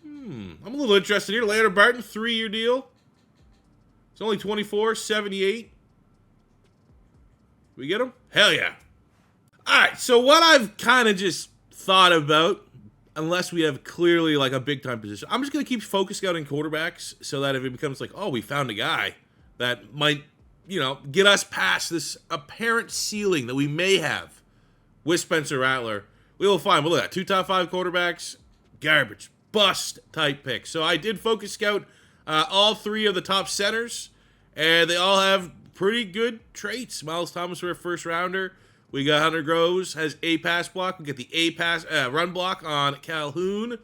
I'm a little interested here. Leonard Barton, 3-year deal. It's only 24, 78. We get him? Hell yeah. All right, so what I've kind of just thought about, unless we have clearly like a big-time position, I'm just going to keep focus scouting quarterbacks so that if it becomes like, oh, we found a guy that might, get us past this apparent ceiling that we may have with Spencer Rattler, we will find. But look at that, 2 top 5 quarterbacks, garbage, bust type picks. So I did focus scout all 3 of the top centers, and they all have pretty good traits. Miles Thomas for a first rounder. We got Hunter Groves has A pass block. We get the A pass run block on Calhoun.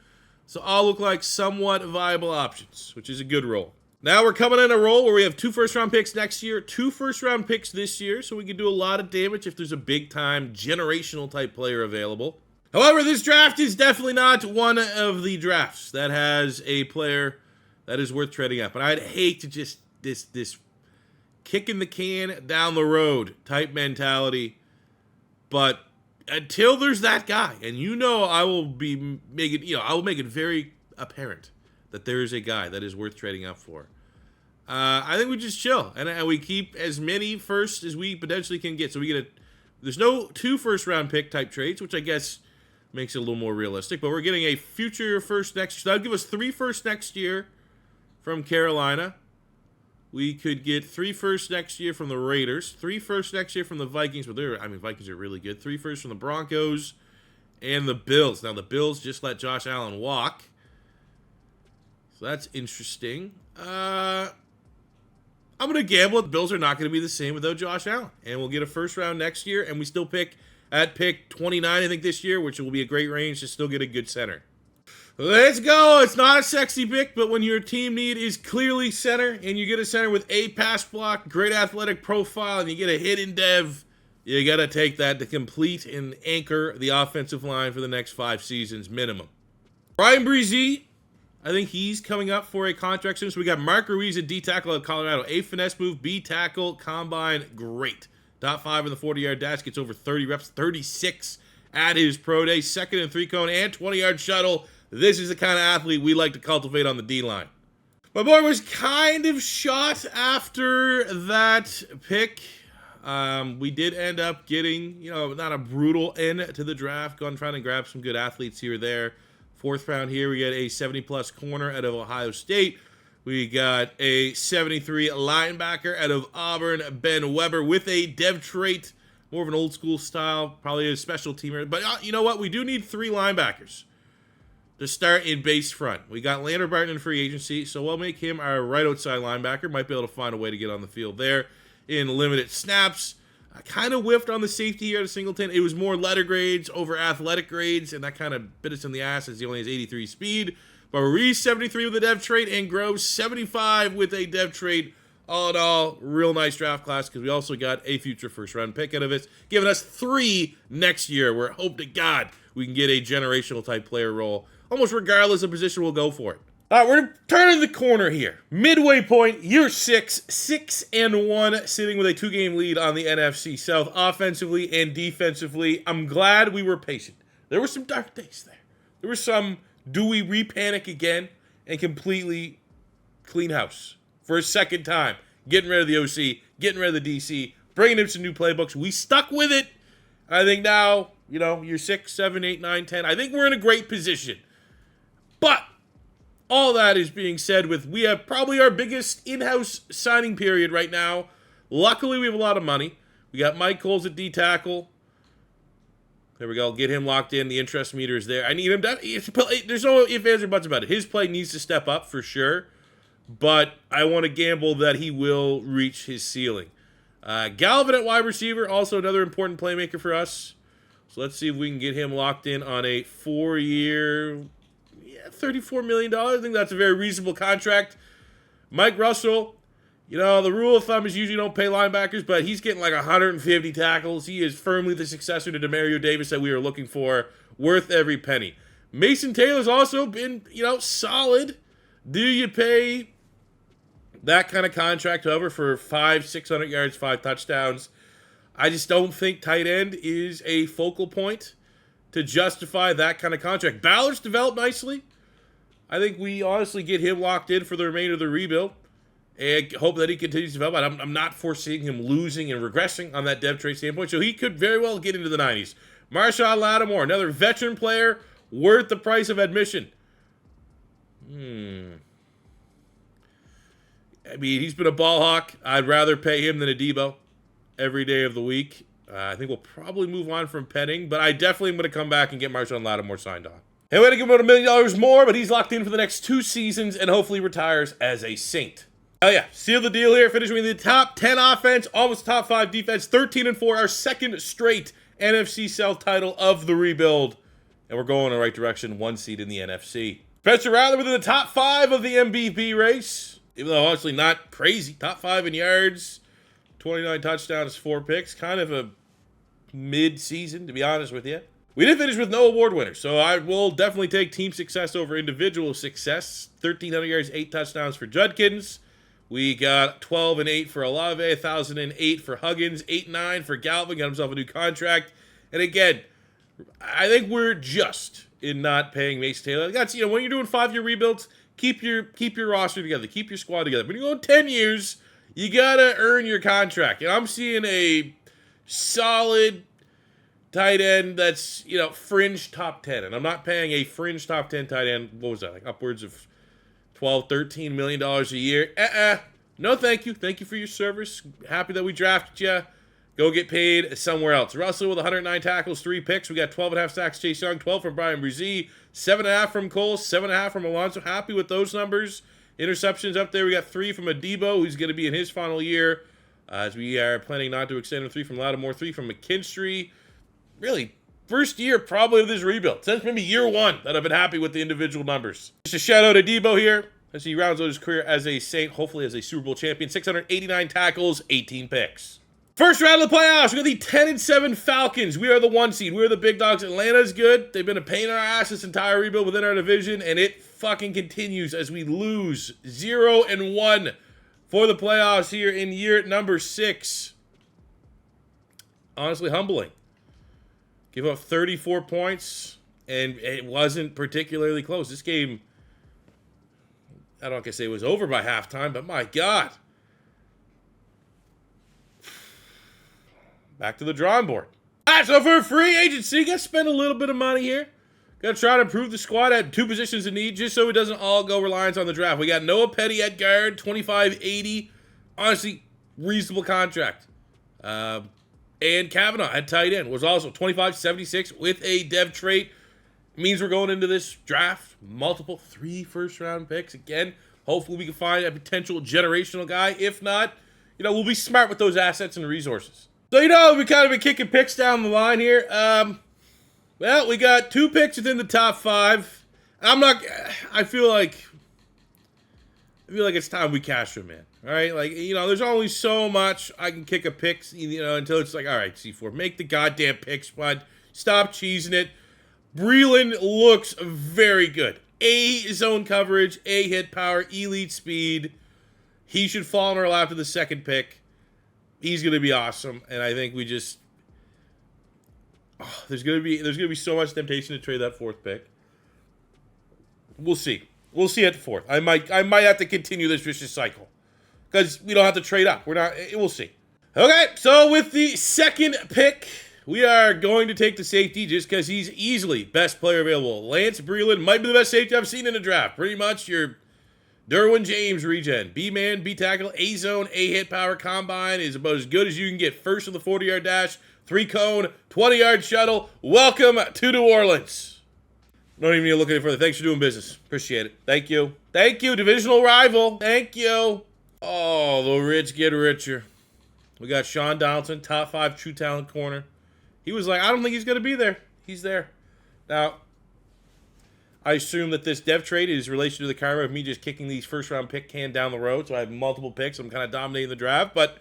So all look like somewhat viable options, which is a good roll. Now we're coming in a roll where we have 2 first-round picks next year, 2 first-round picks this year, so we can do a lot of damage if there's a big-time generational type player available. However, this draft is definitely not one of the drafts that has a player that is worth trading up. And I'd hate to just this kicking the can down the road type mentality, but until there's that guy, and I will be making, I will make it very apparent that there is a guy that is worth trading up for. I think we just chill and we keep as many firsts as we potentially can get. So there's no 2 first-round pick type trades, which I guess makes it a little more realistic. But we're getting a future first next year. So that would give us 3 firsts next year from Carolina. We could get 3 firsts next year from the Raiders, 3 firsts next year from the Vikings, but Vikings are really good. 3 firsts from the Broncos and the Bills. Now the Bills just let Josh Allen walk, so that's interesting. I'm gonna gamble the Bills are not gonna be the same without Josh Allen, and we'll get a first round next year, and we still pick at pick 29, I think, this year, which will be a great range to still get a good center. Let's go. It's not a sexy pick, but when your team need is clearly center, and you get a center with a pass block, great athletic profile, and you get a hidden dev, you got to take that to complete and anchor the offensive line for the next 5 seasons minimum. Brian Breezy, I think he's coming up for a contract soon. So we got Mark Ruiz at D tackle at Colorado. A finesse move, B tackle, combine, great. Top 5 in the 40-yard dash, gets over 30 reps, 36 at his pro day. 2nd and 3 cone and 20-yard shuttle. This is the kind of athlete we like to cultivate on the D-line. My boy was kind of shot after that pick. We did end up getting, not a brutal end to the draft. Going trying to grab some good athletes here or there. 4th round here, we get a 70-plus corner out of Ohio State. We got a 73 linebacker out of Auburn, Ben Weber, with a dev trait. More of an old-school style, probably a special teamer. But you know what? We do need 3 linebackers to start in base front. We got Lander Barton in free agency, so we'll make him our right outside linebacker. Might be able to find a way to get on the field there in limited snaps. I kind of whiffed on the safety here at Singleton. It was more letter grades over athletic grades, and that kind of bit us in the ass as he only has 83 speed. But Ruiz 73 with a dev trait, and Groves 75 with a dev trait. All in all, real nice draft class, because we also got a future first-round pick out of it, giving us 3 next year, where hope to God we can get a generational type player role. Almost regardless of position, we'll go for it. All right, we're turning the corner here. Midway point, year 6, 6-1, sitting with a 2-game lead on the NFC South, offensively and defensively. I'm glad we were patient. There were some dark days there. There was some, do we repanic again and completely clean house for a second time? Getting rid of the OC, getting rid of the DC, bringing in some new playbooks. We stuck with it. I think now, year 6, 7, 8, 9, 10, I think we're in a great position. But all that is being said we have probably our biggest in-house signing period right now. Luckily, we have a lot of money. We got Mike Coles at D tackle. There we go. Get him locked in. The interest meter is there. I need him to. There's no ifs, ands, or buts about it. His play needs to step up for sure. But I want to gamble that he will reach his ceiling. Galvin at wide receiver, also another important playmaker for us. So let's see if we can get him locked in on a 4-year... $34 million. I think that's a very reasonable contract. Mike Russell, the rule of thumb is usually don't pay linebackers, but he's getting like 150 tackles. He is firmly the successor to Demario Davis that we are looking for. Worth every penny. Mason Taylor's also been, solid. Do you pay that kind of contract, however, for 600 yards, 5 touchdowns? I just don't think tight end is a focal point to justify that kind of contract. Ballard's developed nicely. I think we honestly get him locked in for the remainder of the rebuild and hope that he continues to develop. I'm not foreseeing him losing and regressing on that dev trait standpoint, so he could very well get into the 90s. Marshawn Lattimore, another veteran player, worth the price of admission. He's been a ball hawk. I'd rather pay him than a Debo every day of the week. I think we'll probably move on from Penning, but I definitely am going to come back and get Marshawn Lattimore signed on. Hey, we're going to give him about $1 million more, but he's locked in for the next 2 seasons and hopefully retires as a Saint. Oh yeah, seal the deal here, finishing with the top 10 offense, almost top 5 defense, 13-4, our 2nd straight NFC South title of the rebuild. And we're going in the right direction, 1 seed in the NFC. Spencer Rattler within the top 5 of the MVP race. Even though honestly not crazy. Top 5 in yards, 29 touchdowns, 4 picks. Kind of a mid-season, to be honest with you. We did finish with no award winners, so I will definitely take team success over individual success. 1,300 yards, 8 touchdowns for Judkins. We got 12 and 8 for Olave, 1,008 for Huggins, 8-9 for Galvin, got himself a new contract. And again, I think we're just in not paying Mason Taylor. That's, you know, when you're doing 5-year rebuilds, keep your roster together, keep your squad together. When you go 10 years, you gotta earn your contract. And I'm seeing a solid tight end that's, you know, fringe top 10. And I'm not paying a fringe top 10 tight end, what was that, like upwards of $12, $13 million a year. No, thank you. Thank you for your service. Happy that we drafted you. Go get paid somewhere else. Russell with 109 tackles, 3 picks. We got 12.5 sacks, Chase Young, 12 from Brian Brzee, 7.5 from Cole, 7.5 from Alonso. Happy with those numbers. Interceptions up there. We got 3 from Adebo, who's going to be in his final year, as we are planning not to extend him. 3 from Lattimore, 3 from McKinstry. Really, first year probably of this rebuild. Since maybe year 1 that I've been happy with the individual numbers. Just a shout out to Adebo here as he rounds out his career as a Saint, hopefully as a Super Bowl champion. 689 tackles, 18 picks. First round of the playoffs, we got the 10-7 Falcons. We are the 1 seed. We are the big dogs. Atlanta's good. They've been a pain in our ass this entire rebuild within our division, and it fucking continues as we lose 0-1 for the playoffs here in year number 6. Honestly, humbling. Give up 34 points, and it wasn't particularly close. This game, I don't want to say it was over by halftime, but my God. Back to the drawing board. All right, so for free agency, got to spend a little bit of money here. Got to try to improve the squad at 2 positions in need, just so it doesn't all go reliance on the draft. We got Noah Petty at guard, $25.80. Honestly, reasonable contract. And Kavanaugh at tight end was also $25.76 with a dev trait. Means we're going into this draft, multiple 3 first-round picks. Again, hopefully we can find a potential generational guy. If not, you know, we'll be smart with those assets and resources. So, you know, we kind of been kicking picks down the line here. Well, we got 2 picks within the top 5. I feel like it's time we cash them in. All right, like, you know, there's only so much I can kick a pick, you know, until it's like, all right, C4, make the goddamn picks, bud. Stop cheesing it. Breeland looks very good. A zone coverage, A hit power, elite speed. He should fall in our lap to the 2nd pick. He's gonna be awesome, and I think we just there's gonna be so much temptation to trade that 4th pick. We'll see. We'll see at the 4th. I might have to continue this vicious cycle. Because we don't have to trade up. We'll see. Okay, so with the 2nd pick, we are going to take the safety just because he's easily best player available. Lance Breeland might be the best safety I've seen in the draft. Pretty much your Derwin James regen. B-man, B-tackle, A-zone, A-hit power combine is about as good as you can get. First in the 40-yard dash, 3-cone, 20-yard shuttle. Welcome to New Orleans. Don't even need to look any further. Thanks for doing business. Appreciate it. Thank you. Thank you, divisional rival. Thank you. Oh, the rich get richer. We got Sean Donaldson, top 5 true talent corner. He was like, I don't think he's going to be there. He's there. Now, I assume that this dev trade is related to the karma of me just kicking these first-round pick can down the road, so I have multiple picks. I'm kind of dominating the draft, but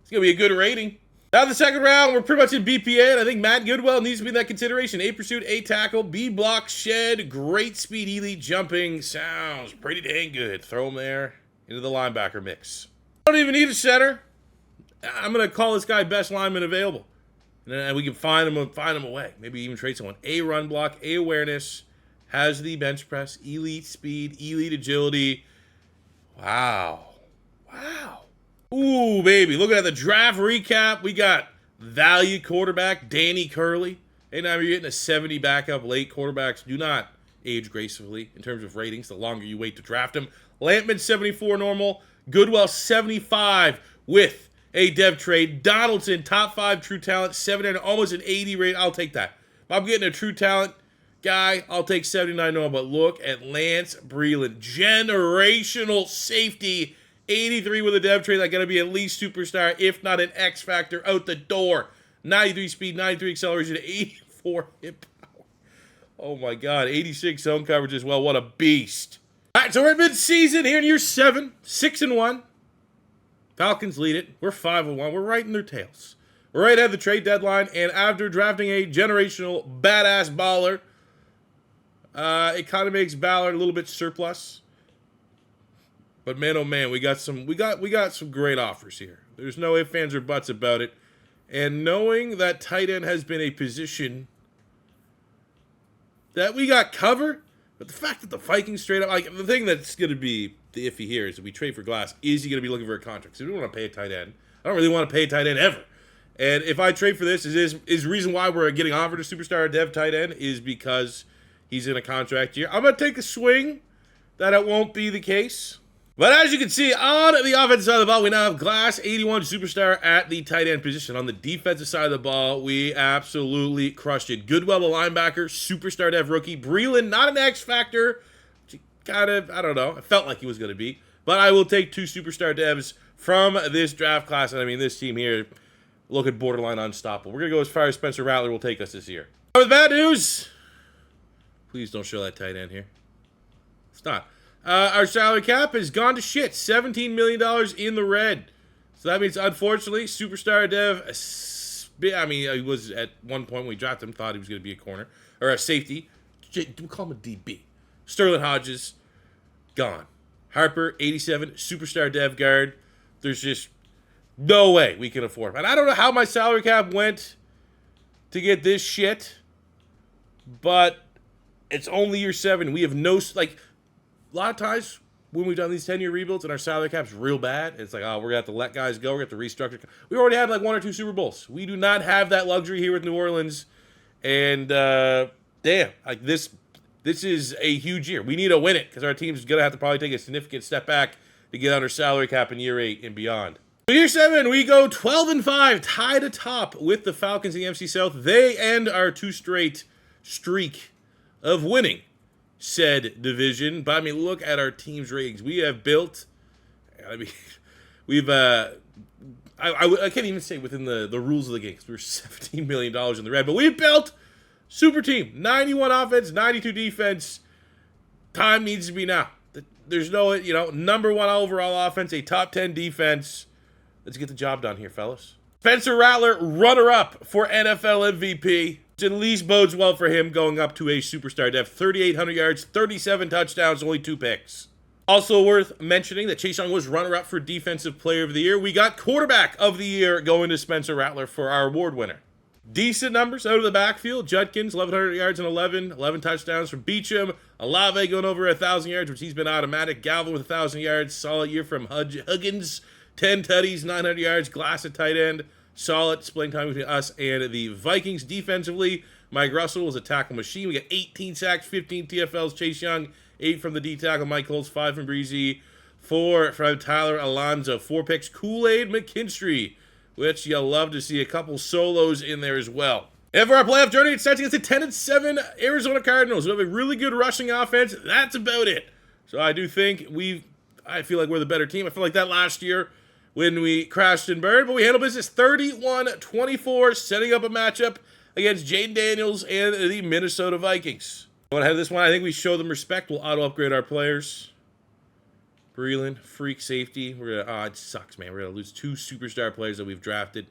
it's going to be a good rating. Now, the 2nd round, we're pretty much in BPA, and I think Matt Goodwell needs to be in that consideration. A pursuit, A tackle, B block, shed, great speed, elite jumping. Sounds pretty dang good. Throw him there into the linebacker mix. I don't even need a center. I'm going to call this guy best lineman available. And then we can find him away. Maybe even trade someone. A run block, A awareness, has the bench press, elite speed, elite agility. Wow. Wow. Ooh, baby. Looking at the draft recap, we got value quarterback Danny Curley. Hey, now you're getting a 70 backup. Late quarterbacks do not age gracefully in terms of ratings the longer you wait to draft them. Lampman, 74 normal. Goodwell, 75 with a dev trade. Donaldson, top 5 true talent, 79, almost an 80 rate. I'll take that. If I'm getting a true talent guy, I'll take 79 normal. But look at Lance Breeland. Generational safety. 83 with a dev trade. That's going to be at least superstar, if not an X factor out the door. 93 speed, 93 acceleration, 84 hit power. Oh my God, 86 zone coverage as well. What a beast. All right, so we're mid-season here in year 7, 6-1. Falcons lead it. We're 5-1. We're right in their tails. We're right at the trade deadline, and after drafting a generational badass baller, it kind of makes Ballard a little bit surplus. But man, oh man, we got some great offers here. There's no ifs, ands, or buts about it. And knowing that tight end has been a position that we got covered, but the fact that the Vikings straight up, like, the thing that's going to be the iffy here is if we trade for Glass, is he going to be looking for a contract? So we don't want to pay a tight end. I don't really want to pay a tight end ever. And if I trade for this, is the reason why we're getting offered a superstar dev tight end is because he's in a contract year. I'm going to take a swing that it won't be the case. But as you can see, on the offensive side of the ball, we now have Glass, 81 superstar at the tight end position. On the defensive side of the ball, we absolutely crushed it. Goodwell, the linebacker, superstar dev rookie. Breeland, not an X factor. Kind of, I don't know. I felt like he was going to be. But I will take 2 superstar devs from this draft class. And I mean, this team here, looking borderline unstoppable. We're going to go as far as Spencer Rattler will take us this year. With bad news, please don't show that tight end here. It's not. Our salary cap has gone to shit. $17 million in the red. So that means, unfortunately, superstar dev, I mean, he was at one point when we drafted him, thought he was going to be a corner, or a safety. We call him a DB. Sterling Hodges, gone. Harper, 87, superstar dev guard. There's just no way we can afford him. And I don't know how my salary cap went to get this shit, but it's only year 7. We have no, like, a lot of times when we've done these 10-year rebuilds and our salary cap's real bad, it's like, oh, we're going to have to let guys go. We're going to have to restructure. We already had like 1 or 2 Super Bowls. We do not have that luxury here with New Orleans. And damn, like this is a huge year. We need to win it because our team's going to have to probably take a significant step back to get under salary cap in year 8 and beyond. So year 7, we go 12-5, tied atop with the Falcons in the NFC South. They end our 2 straight streak of winning said division. But I mean, look at our team's ratings. We have built, I mean, we've, I can't even say within the rules of the game because we were $17 million in the red, but we've built super team, 91 offense, 92 defense. Time needs to be now. There's no, number 1 overall offense, a top 10 defense. Let's get the job done here, fellas. Spencer Rattler, runner-up for NFL MVP. At least bodes well for him going up to a superstar dev. 3,800 yards, 37 touchdowns, only 2 picks. Also worth mentioning that Chase Young was runner-up for Defensive Player of the Year. We got Quarterback of the Year going to Spencer Rattler for our award winner. Decent numbers out of the backfield. Judkins, 1,100 yards and 11 touchdowns from Beecham. Olave going over 1,000 yards, which he's been automatic. Galvin with 1,000 yards. Solid year from Huggins. 10 tutties, 900 yards. Glass at tight end. Solid splitting time between us and the Vikings. Defensively, Mike Russell was a tackle machine. We got 18 sacks, 15 TFLs. Chase Young, 8 from the D tackle. Mike Coles, 5 from Breezy, 4 from Tyler Alonzo. 4 picks. Kool-Aid McKinstry, which you'll love to see a couple solos in there as well. And for our playoff journey, it's set against the 10-7 Arizona Cardinals. We have a really good rushing offense. That's about it. So I do think I feel like we're the better team. I feel like that last year when we crashed and burned, but we handled business 31-24, setting up a matchup against Jaden Daniels and the Minnesota Vikings. Going ahead of this one, I think we show them respect. We'll auto-upgrade our players. Breeland, freak safety. It sucks, man. We're going to lose 2 superstar players that we've drafted.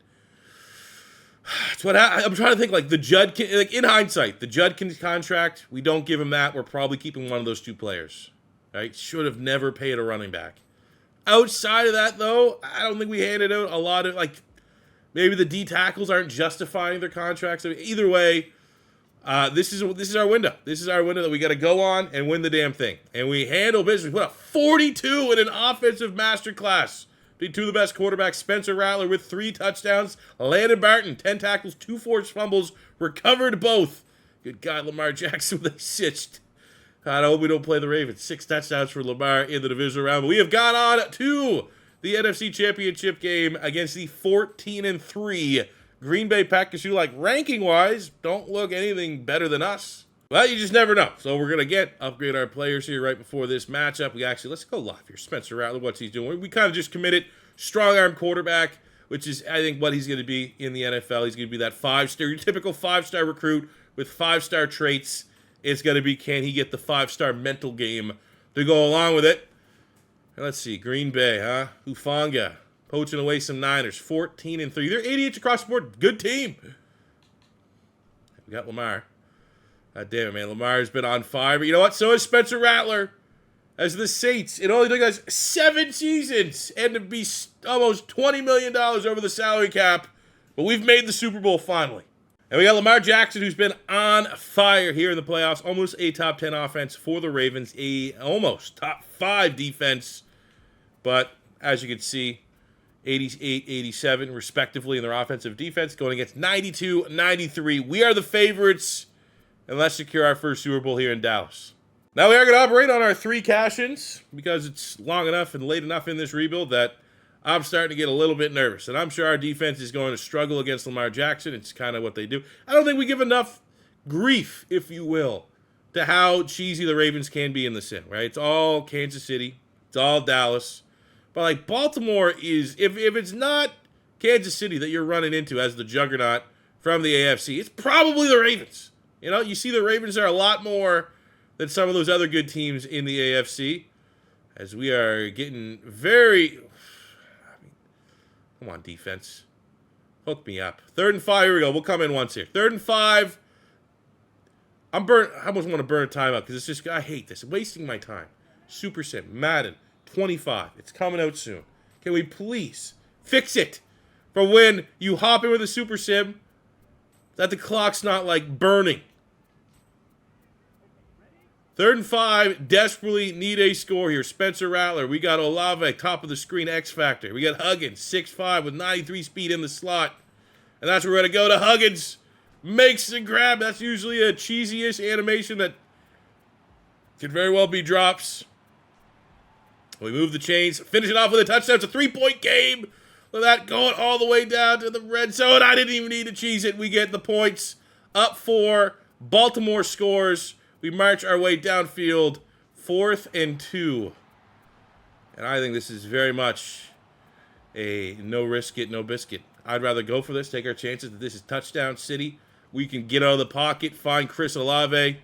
It's what I'm trying to think, like the Judkins, like in hindsight, the Judkins contract, we don't give him that. We're probably keeping one of those 2 players. Right? Should have never paid a running back. Outside of that, though, I don't think we handed out a lot of, like, maybe the D tackles aren't justifying their contracts. I mean, either way, this is our window. This is our window that we got to go on and win the damn thing. And we handle business. We put up 42 in an offensive masterclass. Be 2 of the best quarterbacks. Spencer Rattler with 3 touchdowns. Landon Barton, 10 tackles, 2 forced fumbles, recovered both. Good God, Lamar Jackson with a sitched. I hope we don't play the Ravens. 6 touchdowns for Lamar in the divisional round. But we have gone on to the NFC Championship game against the 14-3 Green Bay Packers, who, like, ranking-wise, don't look anything better than us. Well, you just never know. So we're going to upgrade our players here right before this matchup. Let's go live here. Spencer Rattler, what's he doing? We kind of just committed strong-arm quarterback, which is, I think, what he's going to be in the NFL. He's going to be that 5-star, your typical 5-star recruit with 5-star traits. It's going to be, can he get the 5-star mental game to go along with it? And let's see, Green Bay, huh? Hufanga, poaching away some Niners, 14-3. They're 88 across the board. Good team. We got Lamar. God damn it, man. Lamar's been on fire. But you know what? So is Spencer Rattler. As the Saints, it only took us 7 seasons and to be almost $20 million over the salary cap. But we've made the Super Bowl finally. And we got Lamar Jackson, who's been on fire here in the playoffs. Almost a top 10 offense for the Ravens. A almost top 5 defense. But as you can see, 88, 87 respectively in their offensive defense. Going against 92, 93. We are the favorites. And let's secure our first Super Bowl here in Dallas. Now we are going to operate on our 3 cash-ins because it's long enough and late enough in this rebuild that I'm starting to get a little bit nervous. And I'm sure our defense is going to struggle against Lamar Jackson. It's kind of what they do. I don't think we give enough grief, if you will, to how cheesy the Ravens can be in the sin, right? It's all Kansas City. It's all Dallas. But, like, Baltimore is, if it's not Kansas City that you're running into as the juggernaut from the AFC, it's probably the Ravens. You know, you see the Ravens are a lot more than some of those other good teams in the AFC, as we are getting very, come on, defense. Hook me up. 3rd and 5, here we go. We'll come in once here. 3rd and 5. I'm burnt. I almost want to burn a timeout because it's just, I hate this. I'm wasting my time. Super Sim, Madden, 25. It's coming out soon. Can we please fix it for when you hop in with a Super Sim that the clock's not like burning? 3rd and 5, desperately need a score here. Spencer Rattler. We got Olave, top of the screen, X Factor. We got Huggins, 6'5", with 93 speed in the slot. And that's where we're going to go to Huggins. Makes the grab. That's usually a cheesy-ish animation that could very well be drops. We move the chains. Finish it off with a touchdown. It's a 3-point game. With that going all the way down to the red zone. I didn't even need to cheese it. We get the points. Up 4. Baltimore scores. We march our way downfield, 4th and 2. And I think this is very much a no risk it, no biscuit. I'd rather go for this, take our chances that this is touchdown city. We can get out of the pocket, find Chris Olave,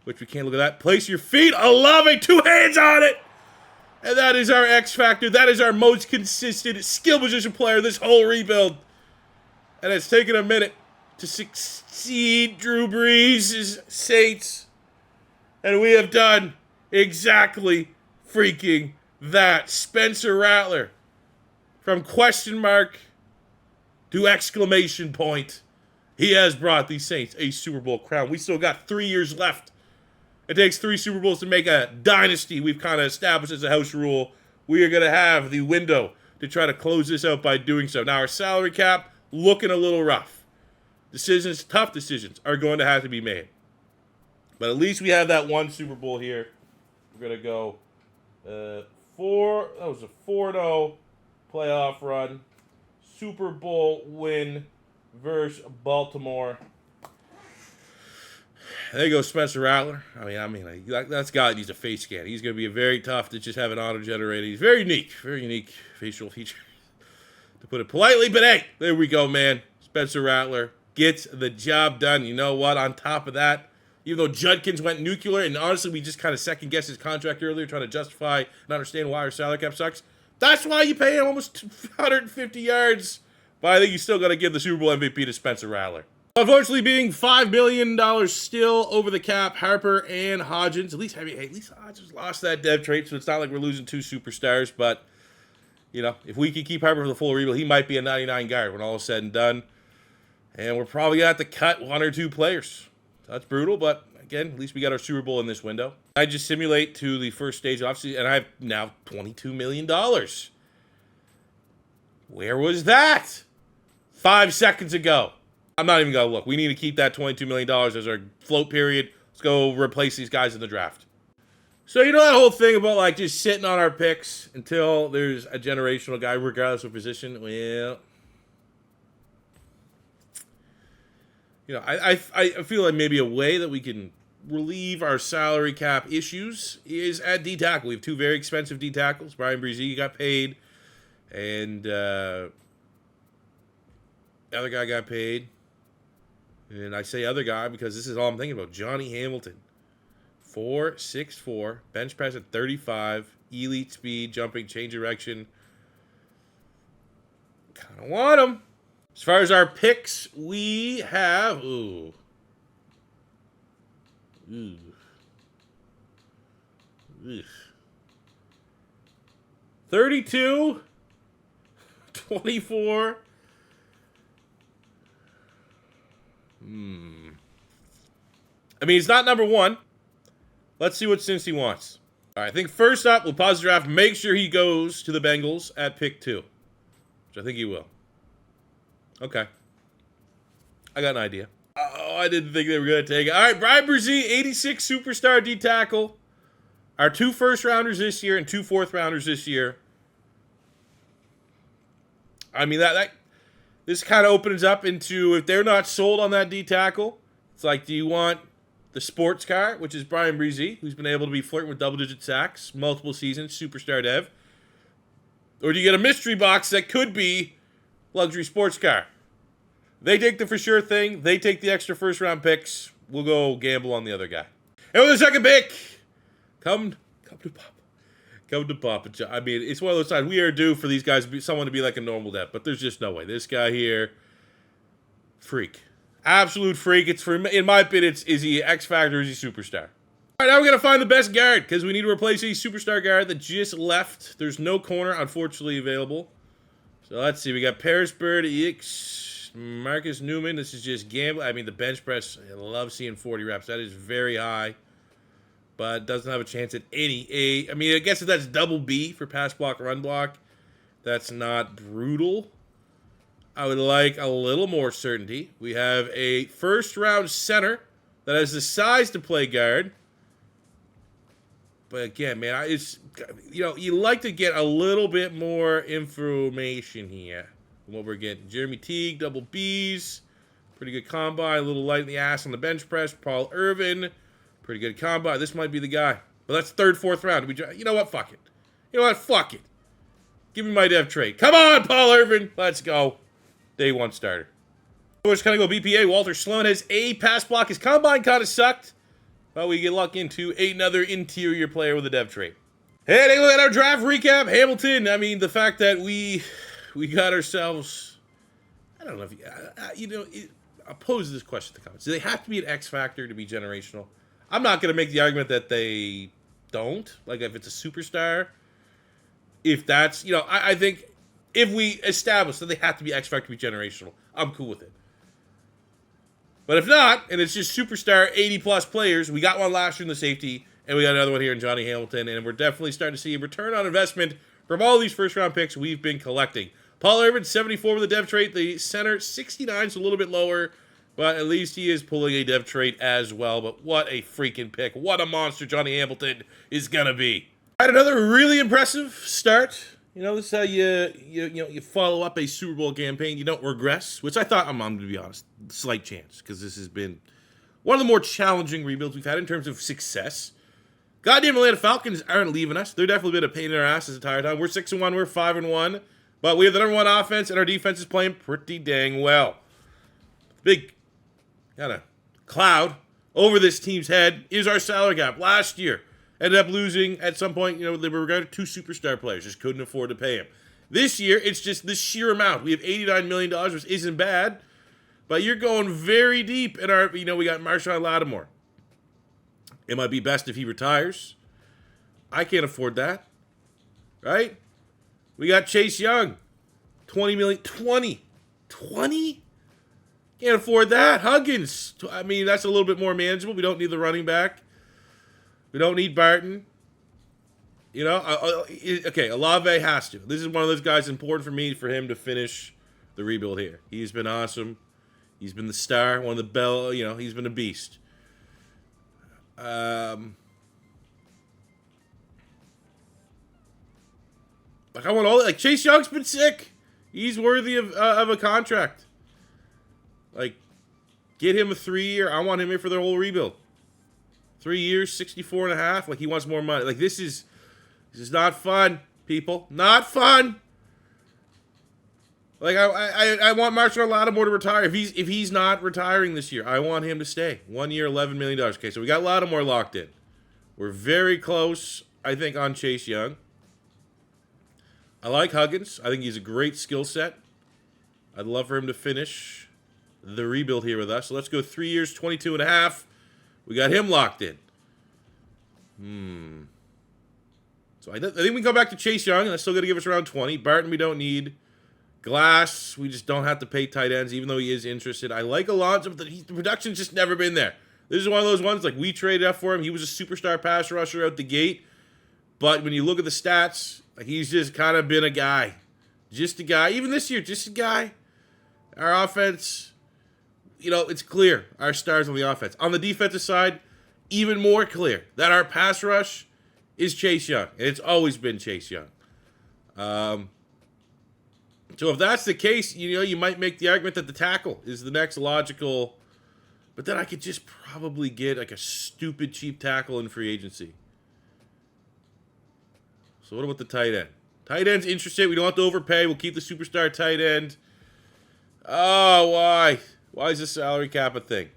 which we can't. Look at that. Place your feet. Olave, 2 hands on it. And that is our X factor. That is our most consistent skill position player this whole rebuild. And it's taken a minute to succeed Drew Brees' Saints. And we have done exactly freaking that. Spencer Rattler, from question mark to exclamation point, he has brought the Saints a Super Bowl crown. We still got 3 years left. It takes 3 Super Bowls to make a dynasty. We've kind of established as a house rule. We are going to have the window to try to close this out by doing so. Now, our salary cap looking a little rough. Decisions, tough decisions, are going to have to be made. But at least we have that 1 Super Bowl here. We're going to go 4. That was a 4-0 playoff run. Super Bowl win versus Baltimore. There goes Spencer Rattler. I mean, that's guy that needs a face scan. He's going to be very tough to just have an auto-generated. He's very unique facial feature, to put it politely. But hey, there we go, man. Spencer Rattler gets the job done. You know what? On top of that, even though Judkins went nuclear, and honestly, we just kind of second-guessed his contract earlier, trying to justify and understand why our salary cap sucks. That's why you pay him almost 150 yards. But I think you still got to give the Super Bowl MVP to Spencer Rattler. Unfortunately, being $5 million still over the cap, Harper and Hodgins. At least Hodgins lost that dev trait, so it's not like we're losing 2 superstars. But, you know, if we can keep Harper for the full rebuild, he might be a 99 guard when all is said and done. And we're probably going to have to cut 1 or 2 players. That's brutal, but again, at least we got our Super Bowl in this window. I just simulate to the first stage, obviously, and I have now $22 million. Where was that 5 seconds ago? I'm not even going to look. We need to keep that $22 million as our float period. Let's go replace these guys in the draft. So you know that whole thing about like just sitting on our picks until there's a generational guy, regardless of position? Well, you know, I feel like maybe a way that we can relieve our salary cap issues is at D tackle. We have 2 very expensive D tackles. Brian Brzee got paid, and the other guy got paid. And I say other guy because this is all I'm thinking about. Johnny Hamilton. 4'6'4", bench press at 35, elite speed, jumping, change direction. Kind of want him. As far as our picks, we have... Ooh. 32, 24. I mean, it's not number one. Let's see what Cincy wants. All right, I think first up, we'll pause the draft. Make sure he goes to the Bengals at pick 2, which I think he will. Okay. I got an idea. Oh, I didn't think they were going to take it. All right, Brian Brzee, 86 superstar D-tackle. Our 2 first-rounders this year and 2 fourth-rounders this year. I mean, this kind of opens up into, if they're not sold on that D-tackle, it's like, do you want the sports car, which is Brian Brzee, who's been able to be flirting with double-digit sacks, multiple seasons, superstar dev? Or do you get a mystery box that could be luxury sports car? They take the for sure thing. They take the extra first-round picks. We'll go gamble on the other guy. And with the second pick, come to Papa. Come to Papa. I mean, it's one of those times we are due for these guys, someone to be like a normal dev, but there's just no way. This guy here, freak. Absolute freak. It's, for in my opinion, is he X Factor or is he superstar? All right, now we're going to find the best guard because we need to replace a superstar guard that just left. There's no corner, unfortunately, available. So let's see. We got Paris Bird, EX, Marcus Newman. This is just gamble. I mean, the bench press, I love seeing 40 reps. That is very high, but doesn't have a chance at any A. I mean, I guess if that's double B for pass block, run block, that's not brutal. I would like a little more certainty. We have a first-round center that has the size to play guard. But again, man, it's, you know, you like to get a little bit more information here from what we're getting. Jeremy Teague, double Bs, pretty good combine, a little light in the ass on the bench press. Paul Irvin, pretty good combine. This might be the guy. But that's third, fourth round. You know what? Fuck it. You know what? Fuck it. Give me my dev trade. Come on, Paul Irvin. Let's go. Day 1 starter. We're just going to go BPA. Walter Sloan has a pass block. His combine kind of sucked. But we get luck into another interior player with a dev trait. Hey, take a look at our draft recap. Hamilton, I mean, the fact that we got ourselves, I don't know if I'll pose this question to the comments. Do they have to be an X factor to be generational? I'm not going to make the argument that they don't. Like, if it's a superstar, if that's, I think if we establish that they have to be X factor to be generational, I'm cool with it. But if not, and it's just superstar 80-plus players, we got one last year in the safety, and we got another one here in Johnny Hamilton, and we're definitely starting to see a return on investment from all these first-round picks we've been collecting. Paul Irvin, 74 with a dev trait. The center, 69, so a little bit lower, but at least he is pulling a dev trait as well. But what a freaking pick. What a monster Johnny Hamilton is going to be. All right, another really impressive start. This is how you follow up a Super Bowl campaign. You don't regress, which I thought, I'm going to be honest, slight chance, because this has been one of the more challenging rebuilds we've had in terms of success. Goddamn Atlanta Falcons aren't leaving us. They're definitely been a pain in our ass this entire time. We're 6-1, we're 5-1, but we have the number 1 offense, and our defense is playing pretty dang well. Big kind of cloud over this team's head is our salary cap. Last year, ended up losing at some point, they were regarded 2 superstar players, just couldn't afford to pay him. This year, it's just the sheer amount. We have $89 million, which isn't bad, but you're going very deep in our, we got Marshawn Lattimore. It might be best if he retires. I can't afford that, right? We got Chase Young, $20 million, 20? Can't afford that. Huggins, I mean, that's a little bit more manageable. We don't need the running back. We don't need Barton. Okay, Olave has to. This is one of those guys important for him to finish the rebuild here. He's been awesome. He's been the star, one of the bell, he's been a beast. I want all, Chase Young's been sick. He's worthy of a contract. Get him a 3-year. I want him here for their whole rebuild. 3 years, 64.5. He wants more money. This is not fun, people. Not fun. Like I want Marshall Lattimore to retire. If he's not retiring this year, I want him to stay. 1 year, $11 million. Okay, so we got Lattimore locked in. We're very close, I think, on Chase Young. I like Huggins. I think he's a great skill set. I'd love for him to finish the rebuild here with us. So let's go 3 years, 22 and a half. We got him locked in. So I think we can go back to Chase Young, and that's still going to give us around 20. Barton we don't need. Glass, we just don't have to pay tight ends, even though he is interested. I like Alonso, but the production's just never been there. This is one of those ones, like, we traded up for him. He was a superstar pass rusher out the gate. But when you look at the stats, like, he's just kind of been a guy. Just a guy. Even this year, just a guy. Our offense, you know, it's clear. Our stars on the offense. On the defensive side, even more clear that our pass rush is Chase Young. And it's always been Chase Young. So if that's the case, you know, you might make the argument that the tackle is the next logical. But then I could just probably get like a stupid cheap tackle in free agency. So what about the tight end? Tight end's interested. We don't have to overpay. We'll keep the superstar tight end. Oh, why? Why is this salary cap a thing?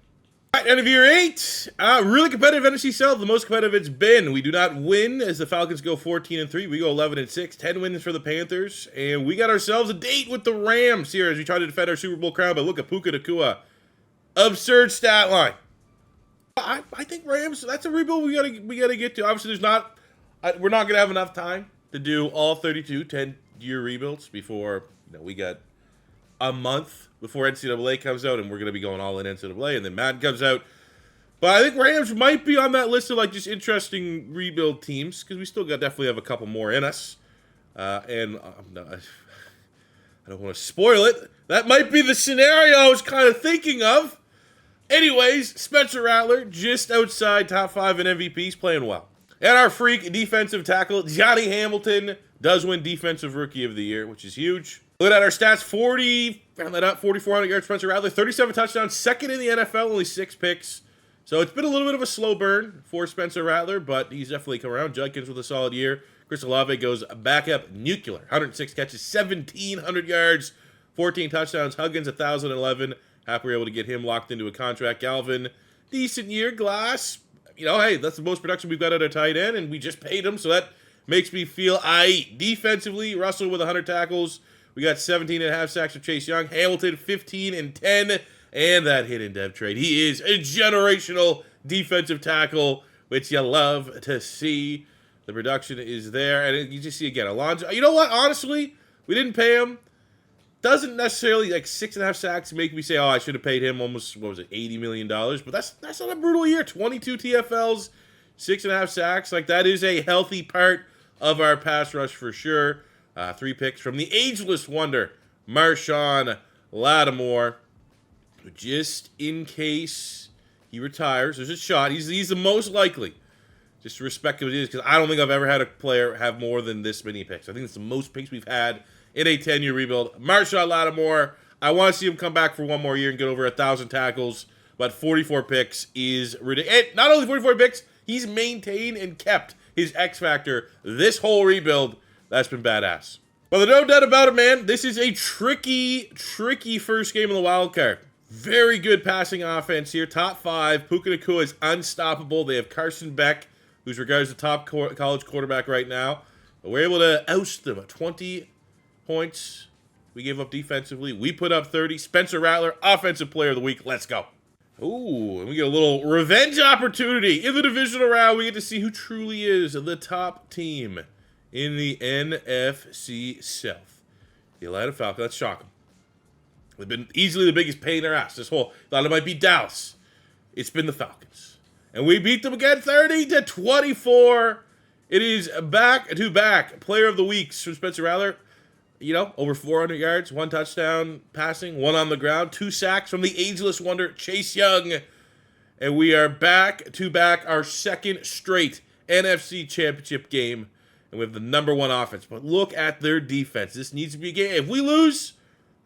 All right, end of year 8. Really competitive NFC South. The most competitive it's been. We do not win as the Falcons go 14-3. We go 11-6. 10 wins for the Panthers. And we got ourselves a date with the Rams here as we try to defend our Super Bowl crown. But look at Puka Nacua. Absurd stat line. I think Rams, that's a rebuild we gotta get to. Obviously, we're not going to have enough time to do all 32 10-year rebuilds before, you know, we got a month before NCAA comes out, and we're going to be going all in NCAA, and then Madden comes out. But I think Rams might be on that list of, like, just interesting rebuild teams, because we still definitely have a couple more in us. And I don't want to spoil it. That might be the scenario I was kind of thinking of. Anyways, Spencer Rattler, just outside top 5 in MVPs, playing well. And our freak defensive tackle, Johnny Hamilton, does win Defensive Rookie of the Year, which is huge. Look at our stats, 4,400 yards, Spencer Rattler, 37 touchdowns, second in the NFL, only 6 picks. So it's been a little bit of a slow burn for Spencer Rattler, but he's definitely come around. Judkins with a solid year. Chris Olave goes back up nuclear, 106 catches, 1,700 yards, 14 touchdowns. Huggins, 1,011. Happy we were able to get him locked into a contract. Galvin, decent year. Glass, you know, hey, that's the most production we've got at our tight end, and we just paid him, so that makes me feel aight. Defensively, Russell with 100 tackles. We got 17 and a half sacks of Chase Young. Hamilton, 15 and 10, and that hidden dev trade. He is a generational defensive tackle, which you love to see. The production is there, and you just see, again, Alonso. You know what? Honestly, we didn't pay him. Doesn't necessarily, like, 6.5 sacks make me say, oh, I should have paid him almost, what was it, $80 million. But that's not a brutal year. 22 TFLs, 6.5 sacks. Like, that is a healthy part of our pass rush for sure. 3 picks from the ageless wonder, Marshall Lattimore. Just in case he retires, there's a shot. He's the most likely. Just to respect what it is, because I don't think I've ever had a player have more than this many picks. I think it's the most picks we've had in a 10-year rebuild. Marshall Lattimore, I want to see him come back for one more year and get over 1,000 tackles, but 44 picks is ridiculous. Not only 44 picks, he's maintained and kept his X factor this whole rebuild. That's been badass. Well, there's no doubt about it, man. This is a tricky first game of the wild card. Very good passing offense here. Top 5. Puka Nacua is unstoppable. They have Carson Beck, who's regarded as the top college quarterback right now. But we're able to oust them at 20 points. We gave up defensively. We put up 30. Spencer Rattler, Offensive Player of the Week. Let's go. Ooh, and we get a little revenge opportunity. In the divisional round, we get to see who truly is the top team in the NFC South. The Atlanta Falcons. Let's shock them. They've been easily the biggest pain in their ass. Thought it might be Dallas. It's been the Falcons. And we beat them again 30-24. It is back-to-back Player of the Weeks from Spencer Rattler. You know, over 400 yards, 1 touchdown passing, 1 on the ground, 2 sacks from the ageless wonder, Chase Young. And we are back-to-back our second straight NFC Championship game. And we have the #1 offense. But look at their defense. This needs to be a game. If we lose,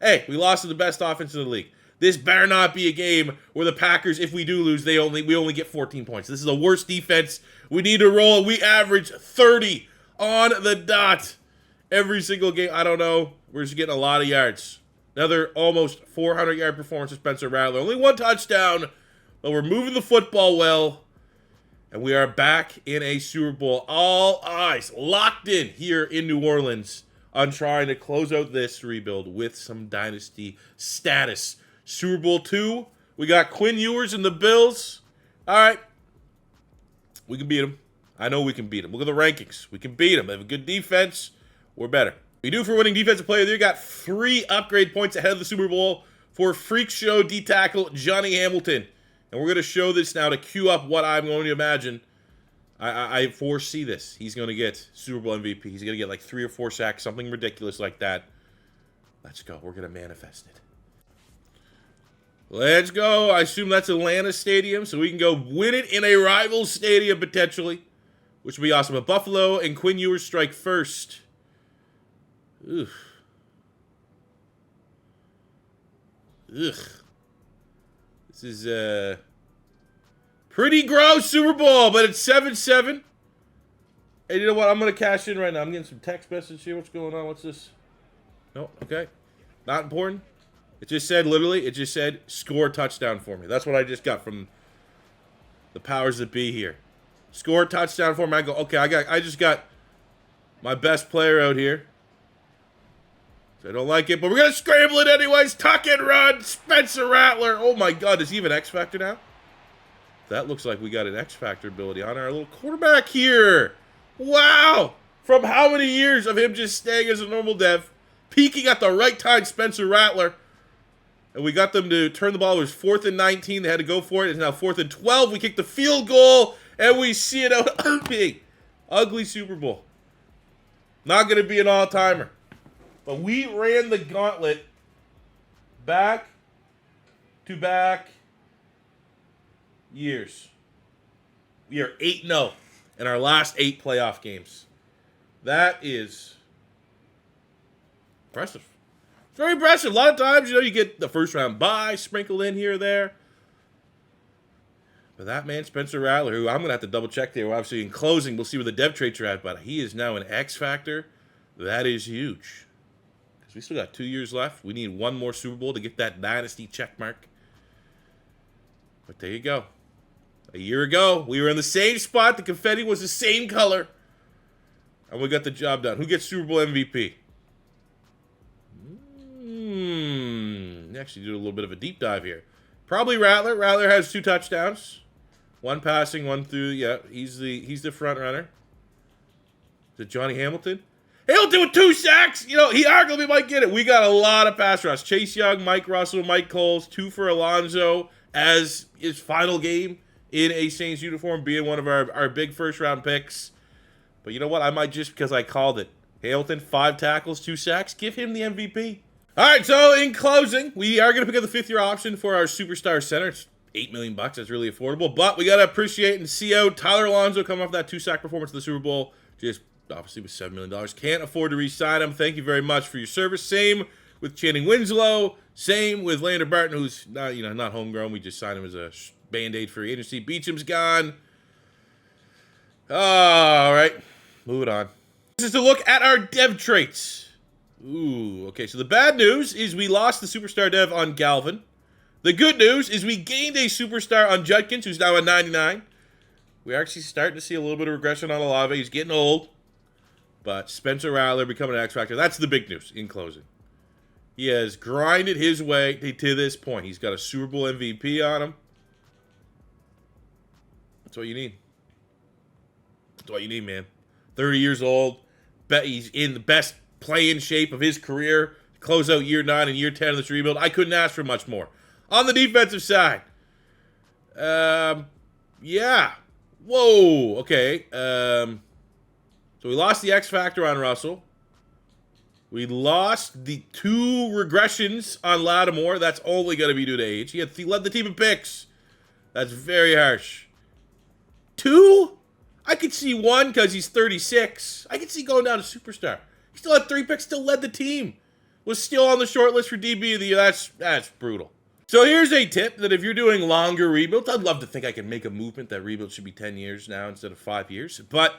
hey, we lost to the best offense in the league. This better not be a game where the Packers, if we do lose, we only get 14 points. This is the worst defense. We need to roll. We average 30 on the dot every single game. I don't know. We're just getting a lot of yards. Another almost 400-yard performance of Spencer Rattler. Only one touchdown, but we're moving the football well. And we are back in a Super Bowl. All eyes locked in here in New Orleans on trying to close out this rebuild with some dynasty status. Super Bowl II, we got Quinn Ewers and the Bills. All right. We can beat them. I know we can beat them. Look at the rankings. We can beat them. They have a good defense. We're better. We do for winning defensive player of the year. Got 3 upgrade points ahead of the Super Bowl for freak show D-tackle Johnny Hamilton. And we're going to show this now to cue up what I'm going to imagine. I foresee this. He's going to get Super Bowl MVP. He's going to get like 3 or 4 sacks, something ridiculous like that. Let's go. We're going to manifest it. Let's go. I assume that's Atlanta Stadium, so we can go win it in a rival stadium potentially, which would be awesome. But Buffalo and Quinn Ewers strike first. Ugh. Ugh. This is pretty gross Super Bowl, but it's 7-7. Hey, you know what? I'm going to cash in right now. I'm getting some text message here. What's going on? What's this? No? Okay. Not important. It just said, literally, it just said, score touchdown for me. That's what I just got from the powers that be here. Score touchdown for me. I go, okay, I just got my best player out here. So I don't like it, but we're going to scramble it anyways. Tuck and run. Spencer Rattler. Oh, my God. Does he have an X Factor now? That looks like we got an X Factor ability on our little quarterback here. Wow. From how many years of him just staying as a normal dev, peaking at the right time, Spencer Rattler. And we got them to turn the ball. It was 4th and 19. They had to go for it. It's now 4th and 12. We kicked the field goal, and we see it out. Ugly Super Bowl. Not going to be an all-timer. But we ran the gauntlet back-to-back years. We are 8-0 in our last 8 playoff games. That is impressive. It's very impressive. A lot of times, you get the first round bye sprinkled in here or there. But that man, Spencer Rattler, who I'm going to have to double check there. Obviously, in closing, we'll see where the dev traits are at, but he is now an X Factor. That is huge. Because we still got 2 years left. We need one more Super Bowl to get that dynasty check mark. But there you go. A year ago, we were in the same spot. The confetti was the same color. And we got the job done. Who gets Super Bowl MVP? Actually do a little bit of a deep dive here. Probably Rattler. Rattler has 2 touchdowns. 1 passing, 1 through. Yeah, he's the front runner. Is it Johnny Hamilton? He'll do 2 sacks. He arguably might get it. We got a lot of pass rush. Chase Young, Mike Russell, Mike Coles, 2 for Alonzo as his final game in a Saints uniform, being one of our big first-round picks. But you know what? I might just, because I called it. Hamilton, 5 tackles, 2 sacks. Give him the MVP. All right, so in closing, we are going to pick up the 5th-year option for our superstar center. It's $8 million. That's really affordable. But we got to appreciate and see out Tyler Alonzo coming off that 2-sack performance in the Super Bowl. Just obviously with $7 million. Can't afford to re-sign him. Thank you very much for your service. Same with Channing Winslow. Same with Lander Barton, who's not homegrown. We just signed him as a Band-Aid free agency. Beacham's gone. All right, moving on. This is a look at our dev traits. Ooh, okay, so the bad news is we lost the superstar dev on Galvin. The good news is we gained a superstar on Judkins, who's now at 99. We're actually starting to see a little bit of regression on Olave. He's getting old. But Spencer Rattler becoming an X Factor. That's the big news in closing. He has grinded his way to this point. He's got a Super Bowl MVP on him. That's what you need. That's what you need, man. 30 years old. Bet he's in the best playing shape of his career. Close out year 9 and year 10 of this rebuild. I couldn't ask for much more. On the defensive side. Yeah. Whoa. Okay. So we lost the X Factor on Russell. We lost the 2 regressions on Lattimore. That's only going to be due to age. He led the team in picks. That's very harsh. 2? I could see 1 because he's 36. I could see going down to superstar. He still had 3 picks, still led the team. Was still on the short list for DB of the year. That's brutal. So here's a tip that if you're doing longer rebuilds, I'd love to think I can make a movement that rebuild should be 10 years now instead of 5 years. But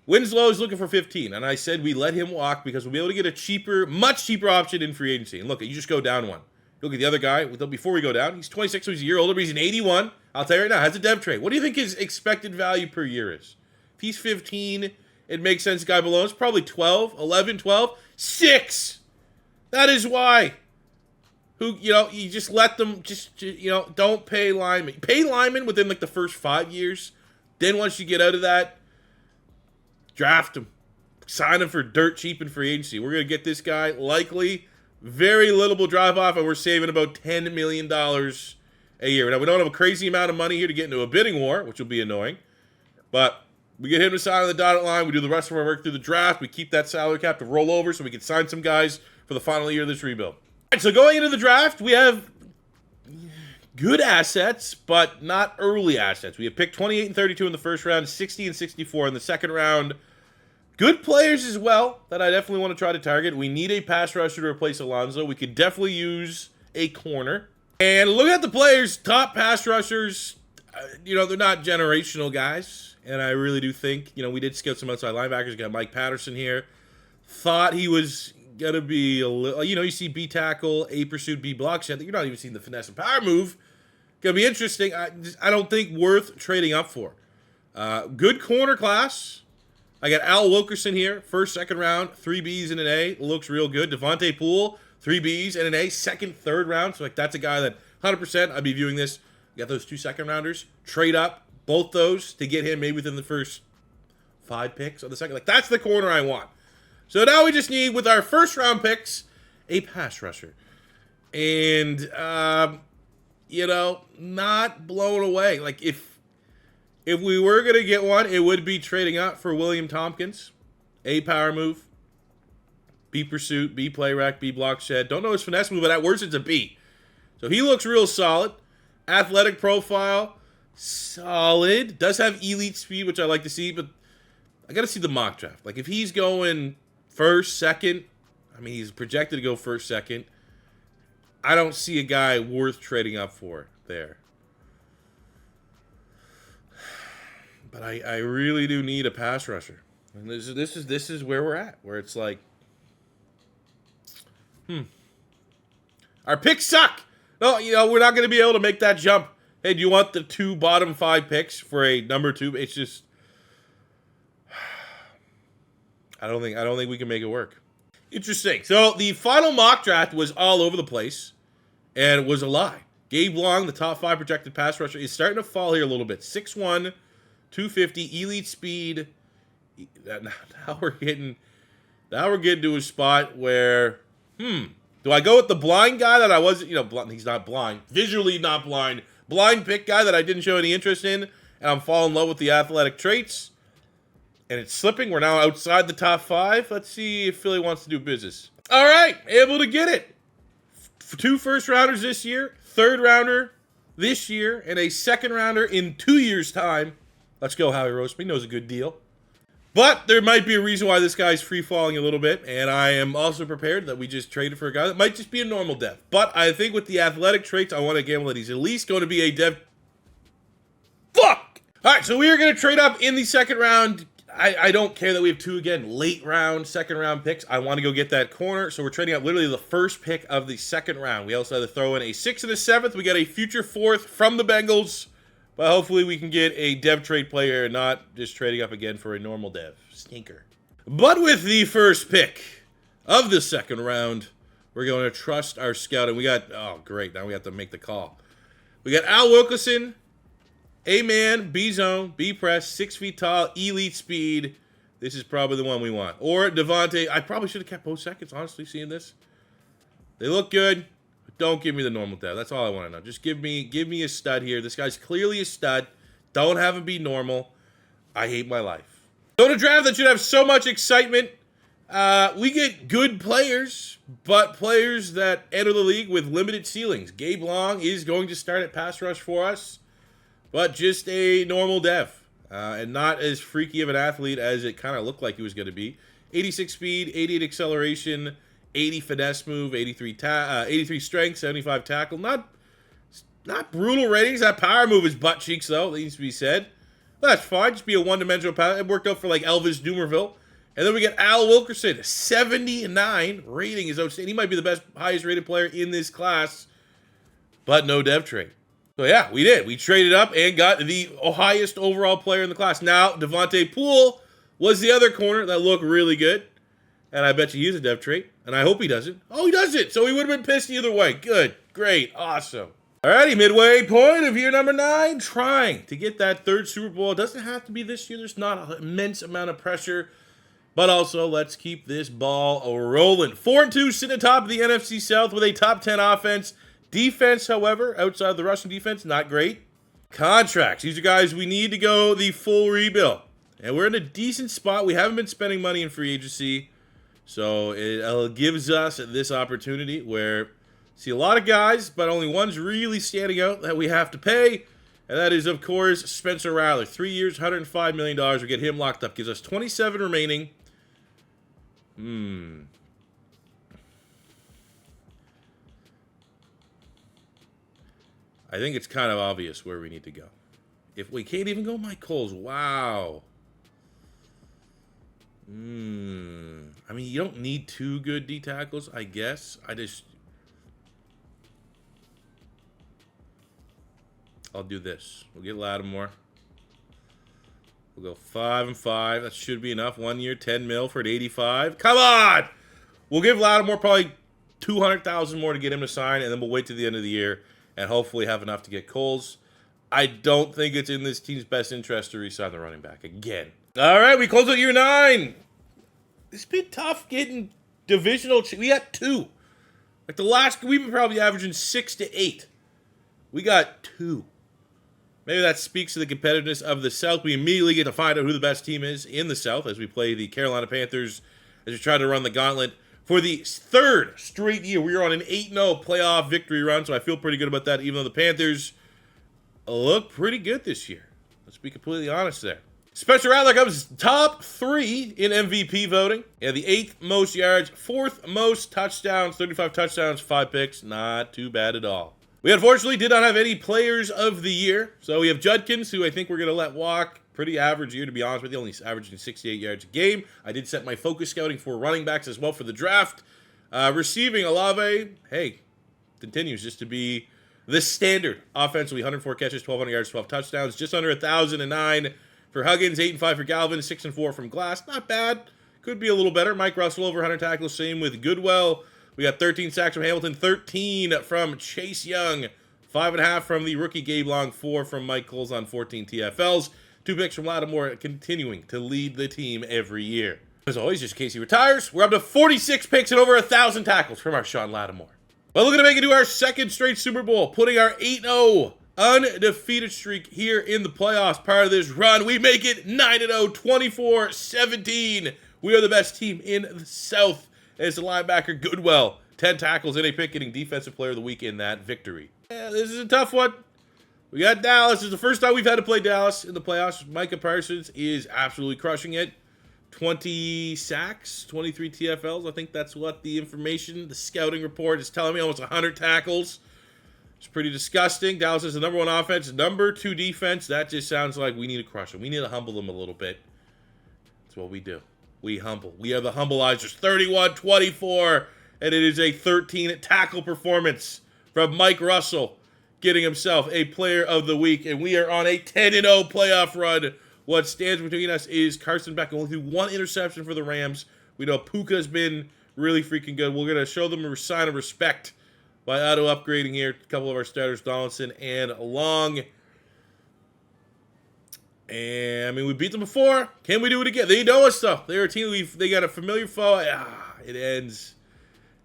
Winslow's looking for 15, and I said we let him walk because we'll be able to get a cheaper, much cheaper option in free agency. And look, you just go down one. Look at the other guy. Before we go down, he's 26, so he's a year older, but he's an 81. I'll tell you right now, has a dev trade. What do you think his expected value per year is? If he's 15, it makes sense. The guy below is probably 12, 11, 12, 6. That is why. You just let them, don't pay linemen. Pay linemen within like the first 5 years. Then once you get out of that, draft him. Sign him for dirt cheap in free agency. We're going to get this guy likely very little will drive off, and we're saving about $10 million a year. Now, we don't have a crazy amount of money here to get into a bidding war, which will be annoying. But we get him to sign on the dotted line. We do the rest of our work through the draft. We keep that salary cap to roll over so we can sign some guys for the final year of this rebuild. All right, so going into the draft, we have good assets, but not early assets. We have picked 28 and 32 in the first round, 60 and 64 in the second round. Good players as well that I definitely want to try to target. We need a pass rusher to replace Alonso. We could definitely use a corner. And look at the players, top pass rushers. They're not generational guys. And I really do think, we did scout some outside linebackers. We got Mike Patterson here. Thought he was going to be a little, you see B tackle, A pursuit, B block set. You're not even seeing the finesse and power move. Going to be interesting. I don't think worth trading up for. Good corner class. I got Al Wilkerson here, first, second round, 3 Bs and an A. Looks real good. Devontae Poole, 3 Bs and an A, second, third round. So, that's a guy that 100% I'd be viewing this. You got those 2 second rounders. Trade up, both those, to get him maybe within the first 5 picks of the second. That's the corner I want. So, now we just need, with our first round picks, a pass rusher. And, not blown away. If we were going to get one, it would be trading up for William Tompkins. A power move. B pursuit. B play rack. B block shed. Don't know his finesse move, but at worst it's a B. So he looks real solid. Athletic profile. Solid. Does have elite speed, which I like to see, but I got to see the mock draft. If he's going first, second, he's projected to go first, second. I don't see a guy worth trading up for there. But I really do need a pass rusher. And this is where we're at, where it's our picks suck. No, we're not going to be able to make that jump. Hey, do you want the 2 bottom 5 picks for a number 2? It's just I don't think we can make it work. Interesting. So the final mock draft was all over the place, and it was a lie. Gabe Long, the top 5 projected pass rusher, is starting to fall here a little bit. 6'1", 250, elite speed. Now we're getting to a spot where, do I go with the blind guy that I wasn't, he's not blind, visually not blind, blind pick guy that I didn't show any interest in, and I'm falling in love with the athletic traits, and it's slipping. We're now outside the top 5. Let's see if Philly wants to do business. All right, able to get it. 2 first rounders this year, 3rd rounder this year, and a 2nd rounder in 2 years' time. Let's go, Howie Roseman. Knows a good deal. But there might be a reason why this guy's free-falling a little bit, and I am also prepared that we just traded for a guy that might just be a normal dev. But I think with the athletic traits, I want to gamble that he's at least going to be a dev. Fuck! All right, so we are going to trade up in the 2nd round. I don't care that we have 2, again, late round, 2nd round picks. I want to go get that corner, so we're trading up literally the first pick of the 2nd round. We also had to throw in a 6th and a 7th. We got a future 4th from the Bengals. But hopefully we can get a dev trade player and not just trading up again for a normal dev. Stinker. But with the first pick of the 2nd round, we're going to trust our scout. And we got, oh, great. Now we have to make the call. We got Al Wilkerson, A-man, B-zone, B-press, 6 feet tall, elite speed. This is probably the one we want. Or Devontae. I probably should have kept both seconds, honestly, seeing this. They look good. Don't give me the normal dev. That's all I want to know. Just give me a stud here. This guy's clearly a stud. Don't have him be normal. I hate my life. So in a draft that should have so much excitement, we get good players, but players that enter the league with limited ceilings. Gabe Long is going to start at pass rush for us, but just a normal dev. And not as freaky of an athlete as it kind of looked like he was going to be. 86 speed, 88 acceleration, 80 finesse move, 83 strength, 75 tackle. Not brutal ratings. That power move is butt cheeks, though. That needs to be said. That's fine. Just be a one-dimensional pass. It worked out for like Elvis Dumerville. And then we get Al Wilkerson, 79 rating is outstanding. He might be the best, highest rated player in this class, but no dev trade. So yeah, we did. We traded up and got the highest overall player in the class. Now, Devontae Poole was the other corner that looked really good. And I bet you he's a dev trade. And I hope he doesn't. Oh, he doesn't. So he would have been pissed either way. Good. Great. Awesome. Alrighty, midway point of year number 9. Trying to get that third Super Bowl. It doesn't have to be this year. There's not an immense amount of pressure. But also, let's keep this ball rolling. 4-2 sitting atop of the NFC South with a top 10 offense. Defense, however, outside of the rushing defense, not great. Contracts. These are guys we need to go the full rebuild. And we're in a decent spot. We haven't been spending money in free agency. So it gives us this opportunity where see a lot of guys, but only one's really standing out that we have to pay. And that is, of course, Spencer Rattler. 3 years, $105 million. We get him locked up. Gives us 27 remaining. I think it's kind of obvious where we need to go. If we can't even go Mike Coles, wow. I mean, you don't need 2 good D tackles, I guess. I'll do this. We'll get Lattimore. We'll go 5-5. That should be enough. 1 year, 10 mil for an 85. Come on! We'll give Lattimore probably 200,000 more to get him to sign, and then we'll wait to the end of the year and hopefully have enough to get Coles. I don't think it's in this team's best interest to re-sign the running back again. All right, we close out year 9. It's been tough getting divisional. We got 2. Like the last, we've been probably averaging 6 to 8. We got 2. Maybe that speaks to the competitiveness of the South. We immediately get to find out who the best team is in the South as we play the Carolina Panthers as we try to run the gauntlet for the 3rd straight year. We are on an 8-0 playoff victory run, so I feel pretty good about that, even though the Panthers look pretty good this year. Let's be completely honest there. Spencer Rattler comes top 3 in MVP voting. Yeah, the 8th most yards, 4th most touchdowns, 35 touchdowns, 5 picks. Not too bad at all. We unfortunately did not have any players of the year. So we have Judkins, who I think we're going to let walk. Pretty average year, to be honest with you. Only averaging 68 yards a game. I did set my focus scouting for running backs as well for the draft. Receiving Olave, hey, continues just to be the standard. Offensively, 104 catches, 1,200 yards, 12 touchdowns. Just under 1,009 for Huggins, 8-5 for Galvin, 6-4 from Glass. Not bad. Could be a little better. Mike Russell over 100 tackles. Same with Goodwell. We got 13 sacks from Hamilton, 13 from Chase Young, 5.5 from the rookie Gabe Long, 4 from Mike Coles on 14 TFLs, 2 picks from Lattimore, continuing to lead the team every year. As always, just in case he retires, we're up to 46 picks and over 1,000 tackles from our Sean Lattimore. But looking to make it to our 2nd straight Super Bowl, putting our 8-0 undefeated streak here in the playoffs. Part of this run, we make it 9-0, 24-17. We are the best team in the South. And it's the linebacker Goodwell. 10 tackles and a pick, getting Defensive Player of the Week in that victory. Yeah, this is a tough one. We got Dallas. This is the first time we've had to play Dallas in the playoffs. Micah Parsons is absolutely crushing it. 20 sacks, 23 TFLs. I think that's what the information, the scouting report is telling me. Almost 100 tackles. It's pretty disgusting. Dallas is the number 1 offense, number 2 defense. That just sounds like we need to crush them. We need to humble them a little bit. That's what we do. We humble. We are the humbleizers. 31-24, and it is a 13 tackle performance from Mike Russell, getting himself a Player of the Week, and we are on a 10-0 playoff run. What stands between us is Carson Beck only threw 1 interception for the Rams. We know Puka's been really freaking good. We're going to show them a sign of respect by auto-upgrading here a couple of our starters, Donaldson and Long. And, I mean, we beat them before. Can we do it again? They know us, though. They're a team. They got a familiar foe. It ends.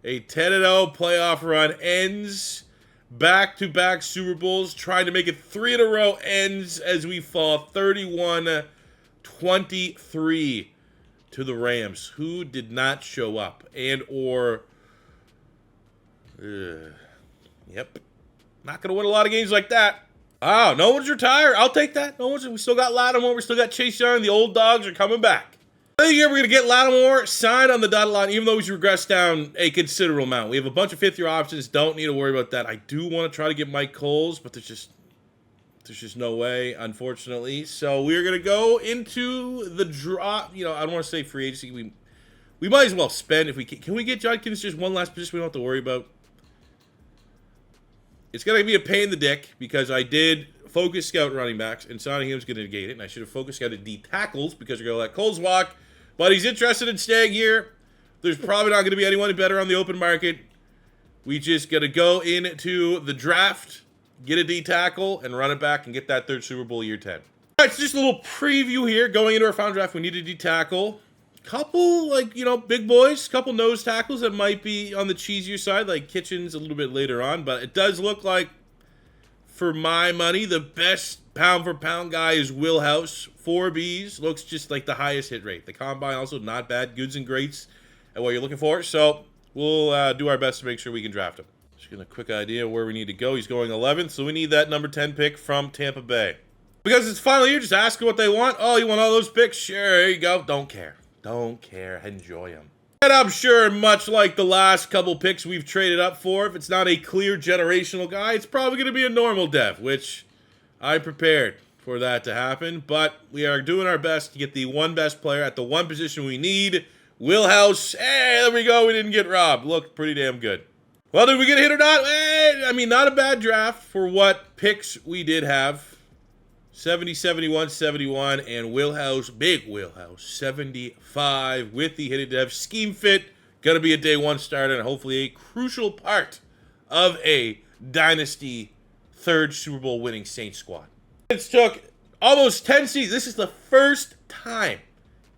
A 10-0 playoff run ends. Back-to-back Super Bowls. Trying to make it 3 in a row. Ends as we fall 31-23 to the Rams, who did not show up. And or... yep. Not going to win a lot of games like that. Oh, no one's retired. I'll take that. We still got Lattimore. We still got Chase Young. The old dogs are coming back. I think we're going to get Lattimore signed on the dotted line, even though he's regressed down a considerable amount. We have a bunch of 5th-year options. Don't need to worry about that. I do want to try to get Mike Coles, but there's There's just no way, unfortunately. So we're going to go into the drop. You know, I don't want to say free agency. We might as well spend if we can. Can we get Judkins just one last position we don't have to worry about? It's going to be a pain in the dick because I did focus scout running backs, and Sonnyham's going to negate it, and I should have focus scouted D tackles because we're going to let Coles walk. But he's interested in staying here. There's probably not going to be anyone better on the open market. We just got to go into the draft, get a D tackle, and run it back and get that third Super Bowl year 10. All right, it's just a little preview here. Going into our final draft, we need a D tackle. Couple, like, you know, big boys, couple nose tackles that might be on the cheesier side, like Kitchens a little bit later on. But it does look like, for my money, the best pound-for-pound guy is Will House. 4 Bs, looks just like the highest hit rate. The combine also not bad, goods and greats at what you're looking for. So we'll do our best to make sure we can draft him. Just getting a quick idea of where we need to go. He's going 11th, so we need that number 10 pick from Tampa Bay. Because it's final year, just ask what they want. Oh, you want all those picks? Sure, here you go. Don't care. Don't care. Enjoy them. And I'm sure, much like the last couple picks we've traded up for, if it's not a clear generational guy, it's probably going to be a normal dev, which I'm prepared for that to happen. But we are doing our best to get the one best player at the one position we need. Will House. Hey, there we go. We didn't get robbed. Looked pretty damn good. Well, did we get a hit or not? I mean, not a bad draft for what picks we did have. 70, 71, 71, and Will House, big Will House, 75 with the hidden dev. Scheme fit, going to be a day one starter and hopefully a crucial part of a dynasty third Super Bowl winning Saints squad. It took almost 10 seasons. This is the first time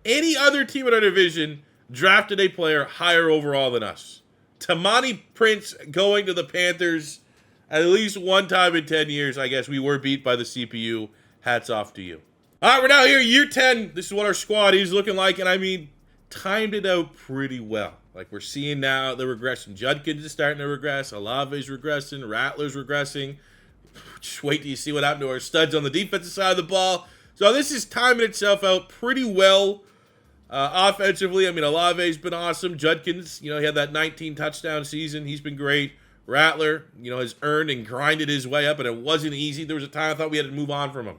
any other team in our division drafted a player higher overall than us. Tamani Prince going to the Panthers at least one time in 10 years. I guess we were beat by the CPU. Hats off to you. All right, we're now here, year 10. This is what our squad is looking like, and I mean, timed it out pretty well. Like, we're seeing now the regression. Judkins is starting to regress. Olave's regressing. Rattler's regressing. Just wait till you see what happened to our studs on the defensive side of the ball. So this is timing itself out pretty well offensively. I mean, Olave's been awesome. Judkins, you know, he had that 19 touchdown season. He's been great. Rattler, you know, has earned and grinded his way up, and it wasn't easy. There was a time I thought we had to move on from him,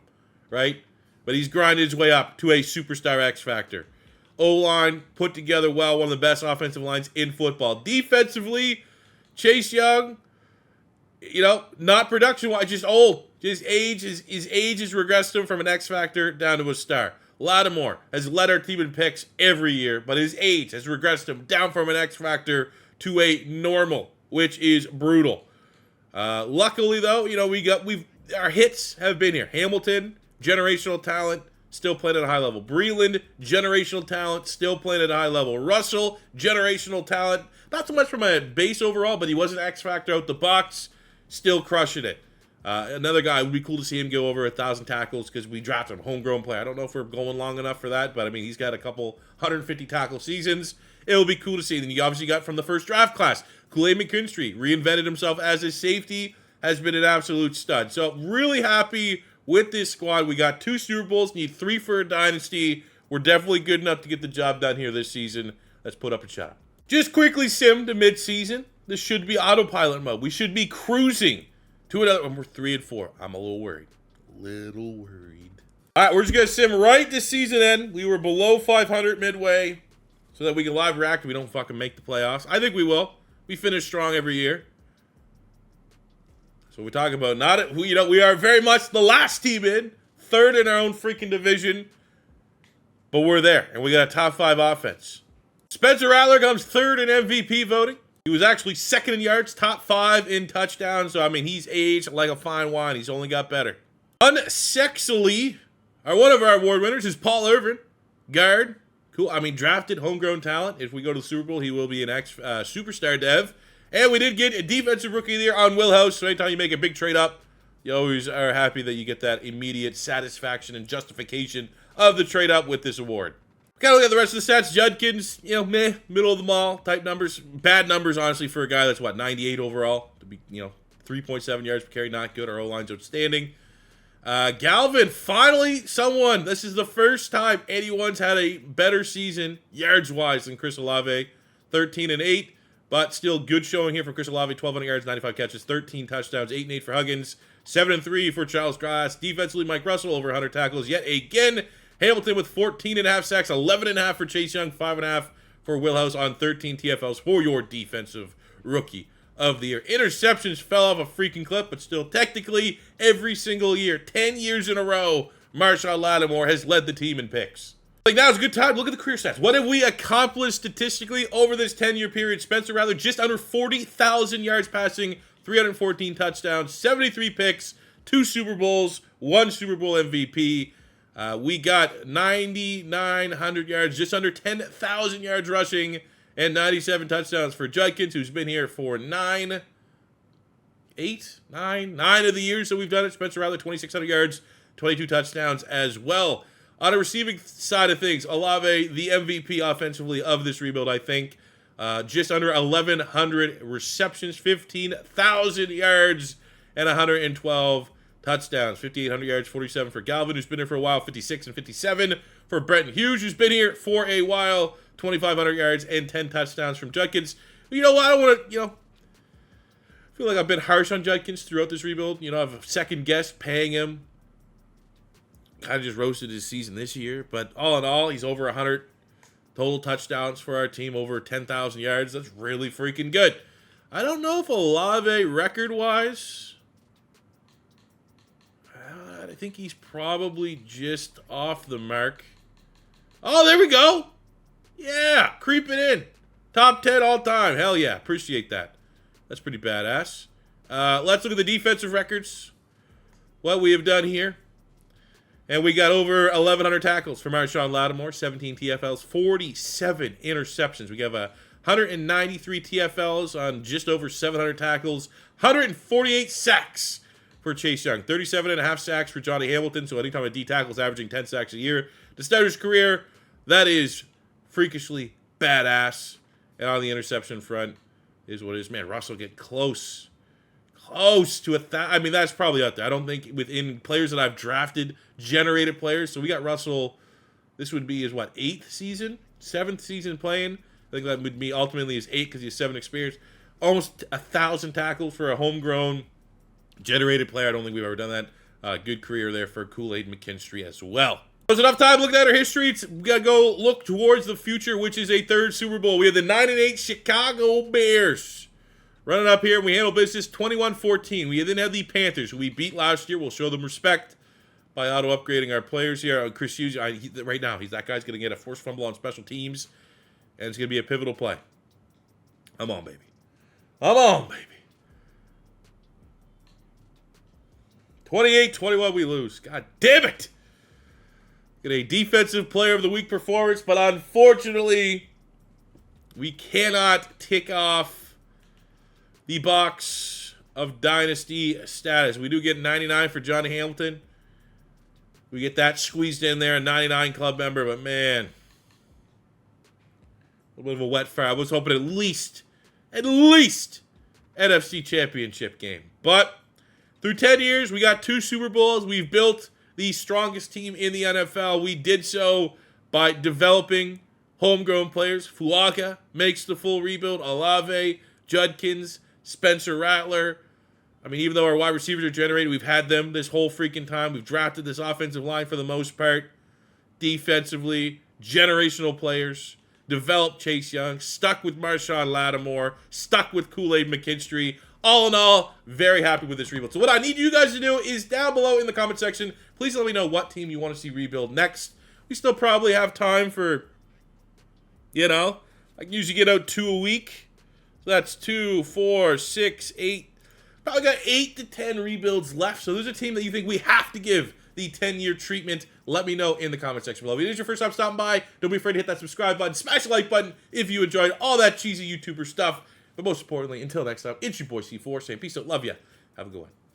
right? But he's grinded his way up to a superstar X factor. O-line put together well, one of the best offensive lines in football. Defensively, Chase Young, you know, not production-wise, just old. His age has regressed him from an X factor down to a star. Lattimore has led our team in picks every year, but his age has regressed him down from an X factor to a normal, which is brutal. Luckily, though, you know, our hits have been here. Hamilton, generational talent, still playing at a high level. Breland, generational talent, still playing at a high level. Russell, generational talent, not so much from a base overall, but he was an X factor out the box, still crushing it. Another guy, it would be cool to see him go over 1,000 tackles because we drafted him, homegrown player. I don't know if we're going long enough for that, but I mean, he's got a couple 150 tackle seasons. It'll be cool to see. Then you obviously got from the first draft class, Kool-Aid McKinstry reinvented himself as a safety, has been an absolute stud. So really happy with this squad. We got 2 Super Bowls, need 3 for a dynasty. We're definitely good enough to get the job done here this season. Let's put up a shot. Just quickly sim to mid-season. This should be autopilot mode. We should be cruising to another one. We're 3 and 4. I'm a little worried. All right, we're just going to sim right to season end. We were below 500 midway so that we can live react and we don't fucking make the playoffs. I think we will. We finish strong every year. So we're talking about we are very much the last team in, 3rd in our own freaking division, but we're there, and we got a top 5 offense. Spencer Rattler comes 3rd in MVP voting. He was actually 2nd in yards, top 5 in touchdowns. So, I mean, he's aged like a fine wine. He's only got better. Unsexily, one of our award winners is Paul Irvin, guard. Cool. I mean, drafted homegrown talent. If we go to the Super Bowl, he will be an superstar dev. And we did get a defensive rookie of the year on Will House. So anytime you make a big trade up, you always are happy that you get that immediate satisfaction and justification of the trade up with this award. Got to look at the rest of the stats. Judkins, you know, meh, middle of the mall type numbers. Bad numbers, honestly, for a guy that's, 98 overall. To be, 3.7 yards per carry, not good. Our O-line's outstanding. Galvin, finally someone. This is the first time anyone's had a better season, yards-wise, than Chris Olave. 13 and 8, but still good showing here for Chris Olave. 1,200 yards, 95 catches, 13 touchdowns, 8 and 8 for Huggins. 7-3 for Charles Cross. Defensively, Mike Russell over 100 tackles yet again. Hamilton with 14.5 sacks, 11.5 for Chase Young, 5.5 for Will House on 13 TFLs for your defensive rookie of the year. Interceptions fell off a freaking cliff, but still technically every single year, 10 years in a row, Marshon Lattimore has led the team in picks. Like, now's a good time. Look at the career stats. What have we accomplished statistically over this 10-year period? Spencer Rattler just under 40,000 yards passing, 314 touchdowns, 73 picks, 2 Super Bowls, 1 Super Bowl MVP. We got 9,900 yards, just under 10,000 yards rushing, and 97 touchdowns for Judkins, who's been here for 9 of the years that we've done it. Spencer Rattler, 2,600 yards, 22 touchdowns as well. On the receiving side of things, Olave, the MVP offensively of this rebuild, I think. Just under 1,100 receptions, 15,000 yards, and 112 touchdowns. 5,800 yards, 47 for Galvin, who's been here for a while, 56 and 57 for Brenton Hughes, who's been here for a while, 2,500 yards and 10 touchdowns from Judkins. You know what? I don't want to, I feel like I've been harsh on Judkins throughout this rebuild. I've second guessed paying him. Kind of just roasted his season this year, but all in all, he's over 100 total touchdowns for our team, over 10,000 yards. That's really freaking good. I don't know if Olave record-wise, I think he's probably just off the mark. Oh, there we go. Yeah, creeping in. Top 10 all time. Hell yeah, appreciate that. That's pretty badass. Let's look at the defensive records. What we have done here. And we got over 1,100 tackles for Marshon Lattimore, 17 TFLs, 47 interceptions. We have 193 TFLs on just over 700 tackles, 148 sacks for Chase Young, 37.5 sacks for Johnny Hamilton. So anytime a D tackle is averaging 10 sacks a year to start his career, that is freakishly badass. And on the interception front is what it is. Man, Russell get close to 1,000. I mean, that's probably out there. I don't think within players that I've drafted, generated players. So we got Russell. This would be his, 8th season? 7th season playing. I think that would be ultimately his 8 because he has 7 experience. Almost 1,000 tackles for a homegrown generated player. I don't think we've ever done that. Good career there for Kool-Aid McKinstry as well. There's enough time looking at our history. We got to go look towards the future, which is a 3rd Super Bowl. We have the 9-8 Chicago Bears running up here. We handle business 21-14. We then have the Panthers, who we beat last year. We'll show them respect by auto-upgrading our players here. Chris Hughes, right now, that guy's going to get a forced fumble on special teams, and it's going to be a pivotal play. Come on, baby. Come on, baby. 28-21, we lose. God damn it. Get a defensive player of the week performance, but unfortunately, we cannot tick off the box of dynasty status. We do get 99 for Johnny Hamilton. We get that squeezed in there, a 99 club member, but man, a little bit of a wet fire. I was hoping at least NFC Championship game. But through 10 years, we got 2 Super Bowls. We've built the strongest team in the NFL. We did so by developing homegrown players. Fuaka makes the full rebuild. Olave, Judkins, Spencer Rattler. I mean, even though our wide receivers are generated, we've had them this whole freaking time. We've drafted this offensive line for the most part. Defensively, generational players. Developed Chase Young. Stuck with Marshon Lattimore. Stuck with Kool-Aid McKinstry. All in all, very happy with this rebuild. So what I need you guys to do is down below in the comment section, please let me know what team you want to see rebuild next. We still probably have time for, I can usually get out 2 a week. So that's 2, 4, 6, 8. Probably got 8 to 10 rebuilds left. So there's a team that you think we have to give the 10-year treatment. Let me know in the comment section below. If it is your first time stopping by, don't be afraid to hit that subscribe button. Smash the like button if you enjoyed all that cheesy YouTuber stuff. But most importantly, until next time, it's your boy C4 saying peace out, love ya, have a good one.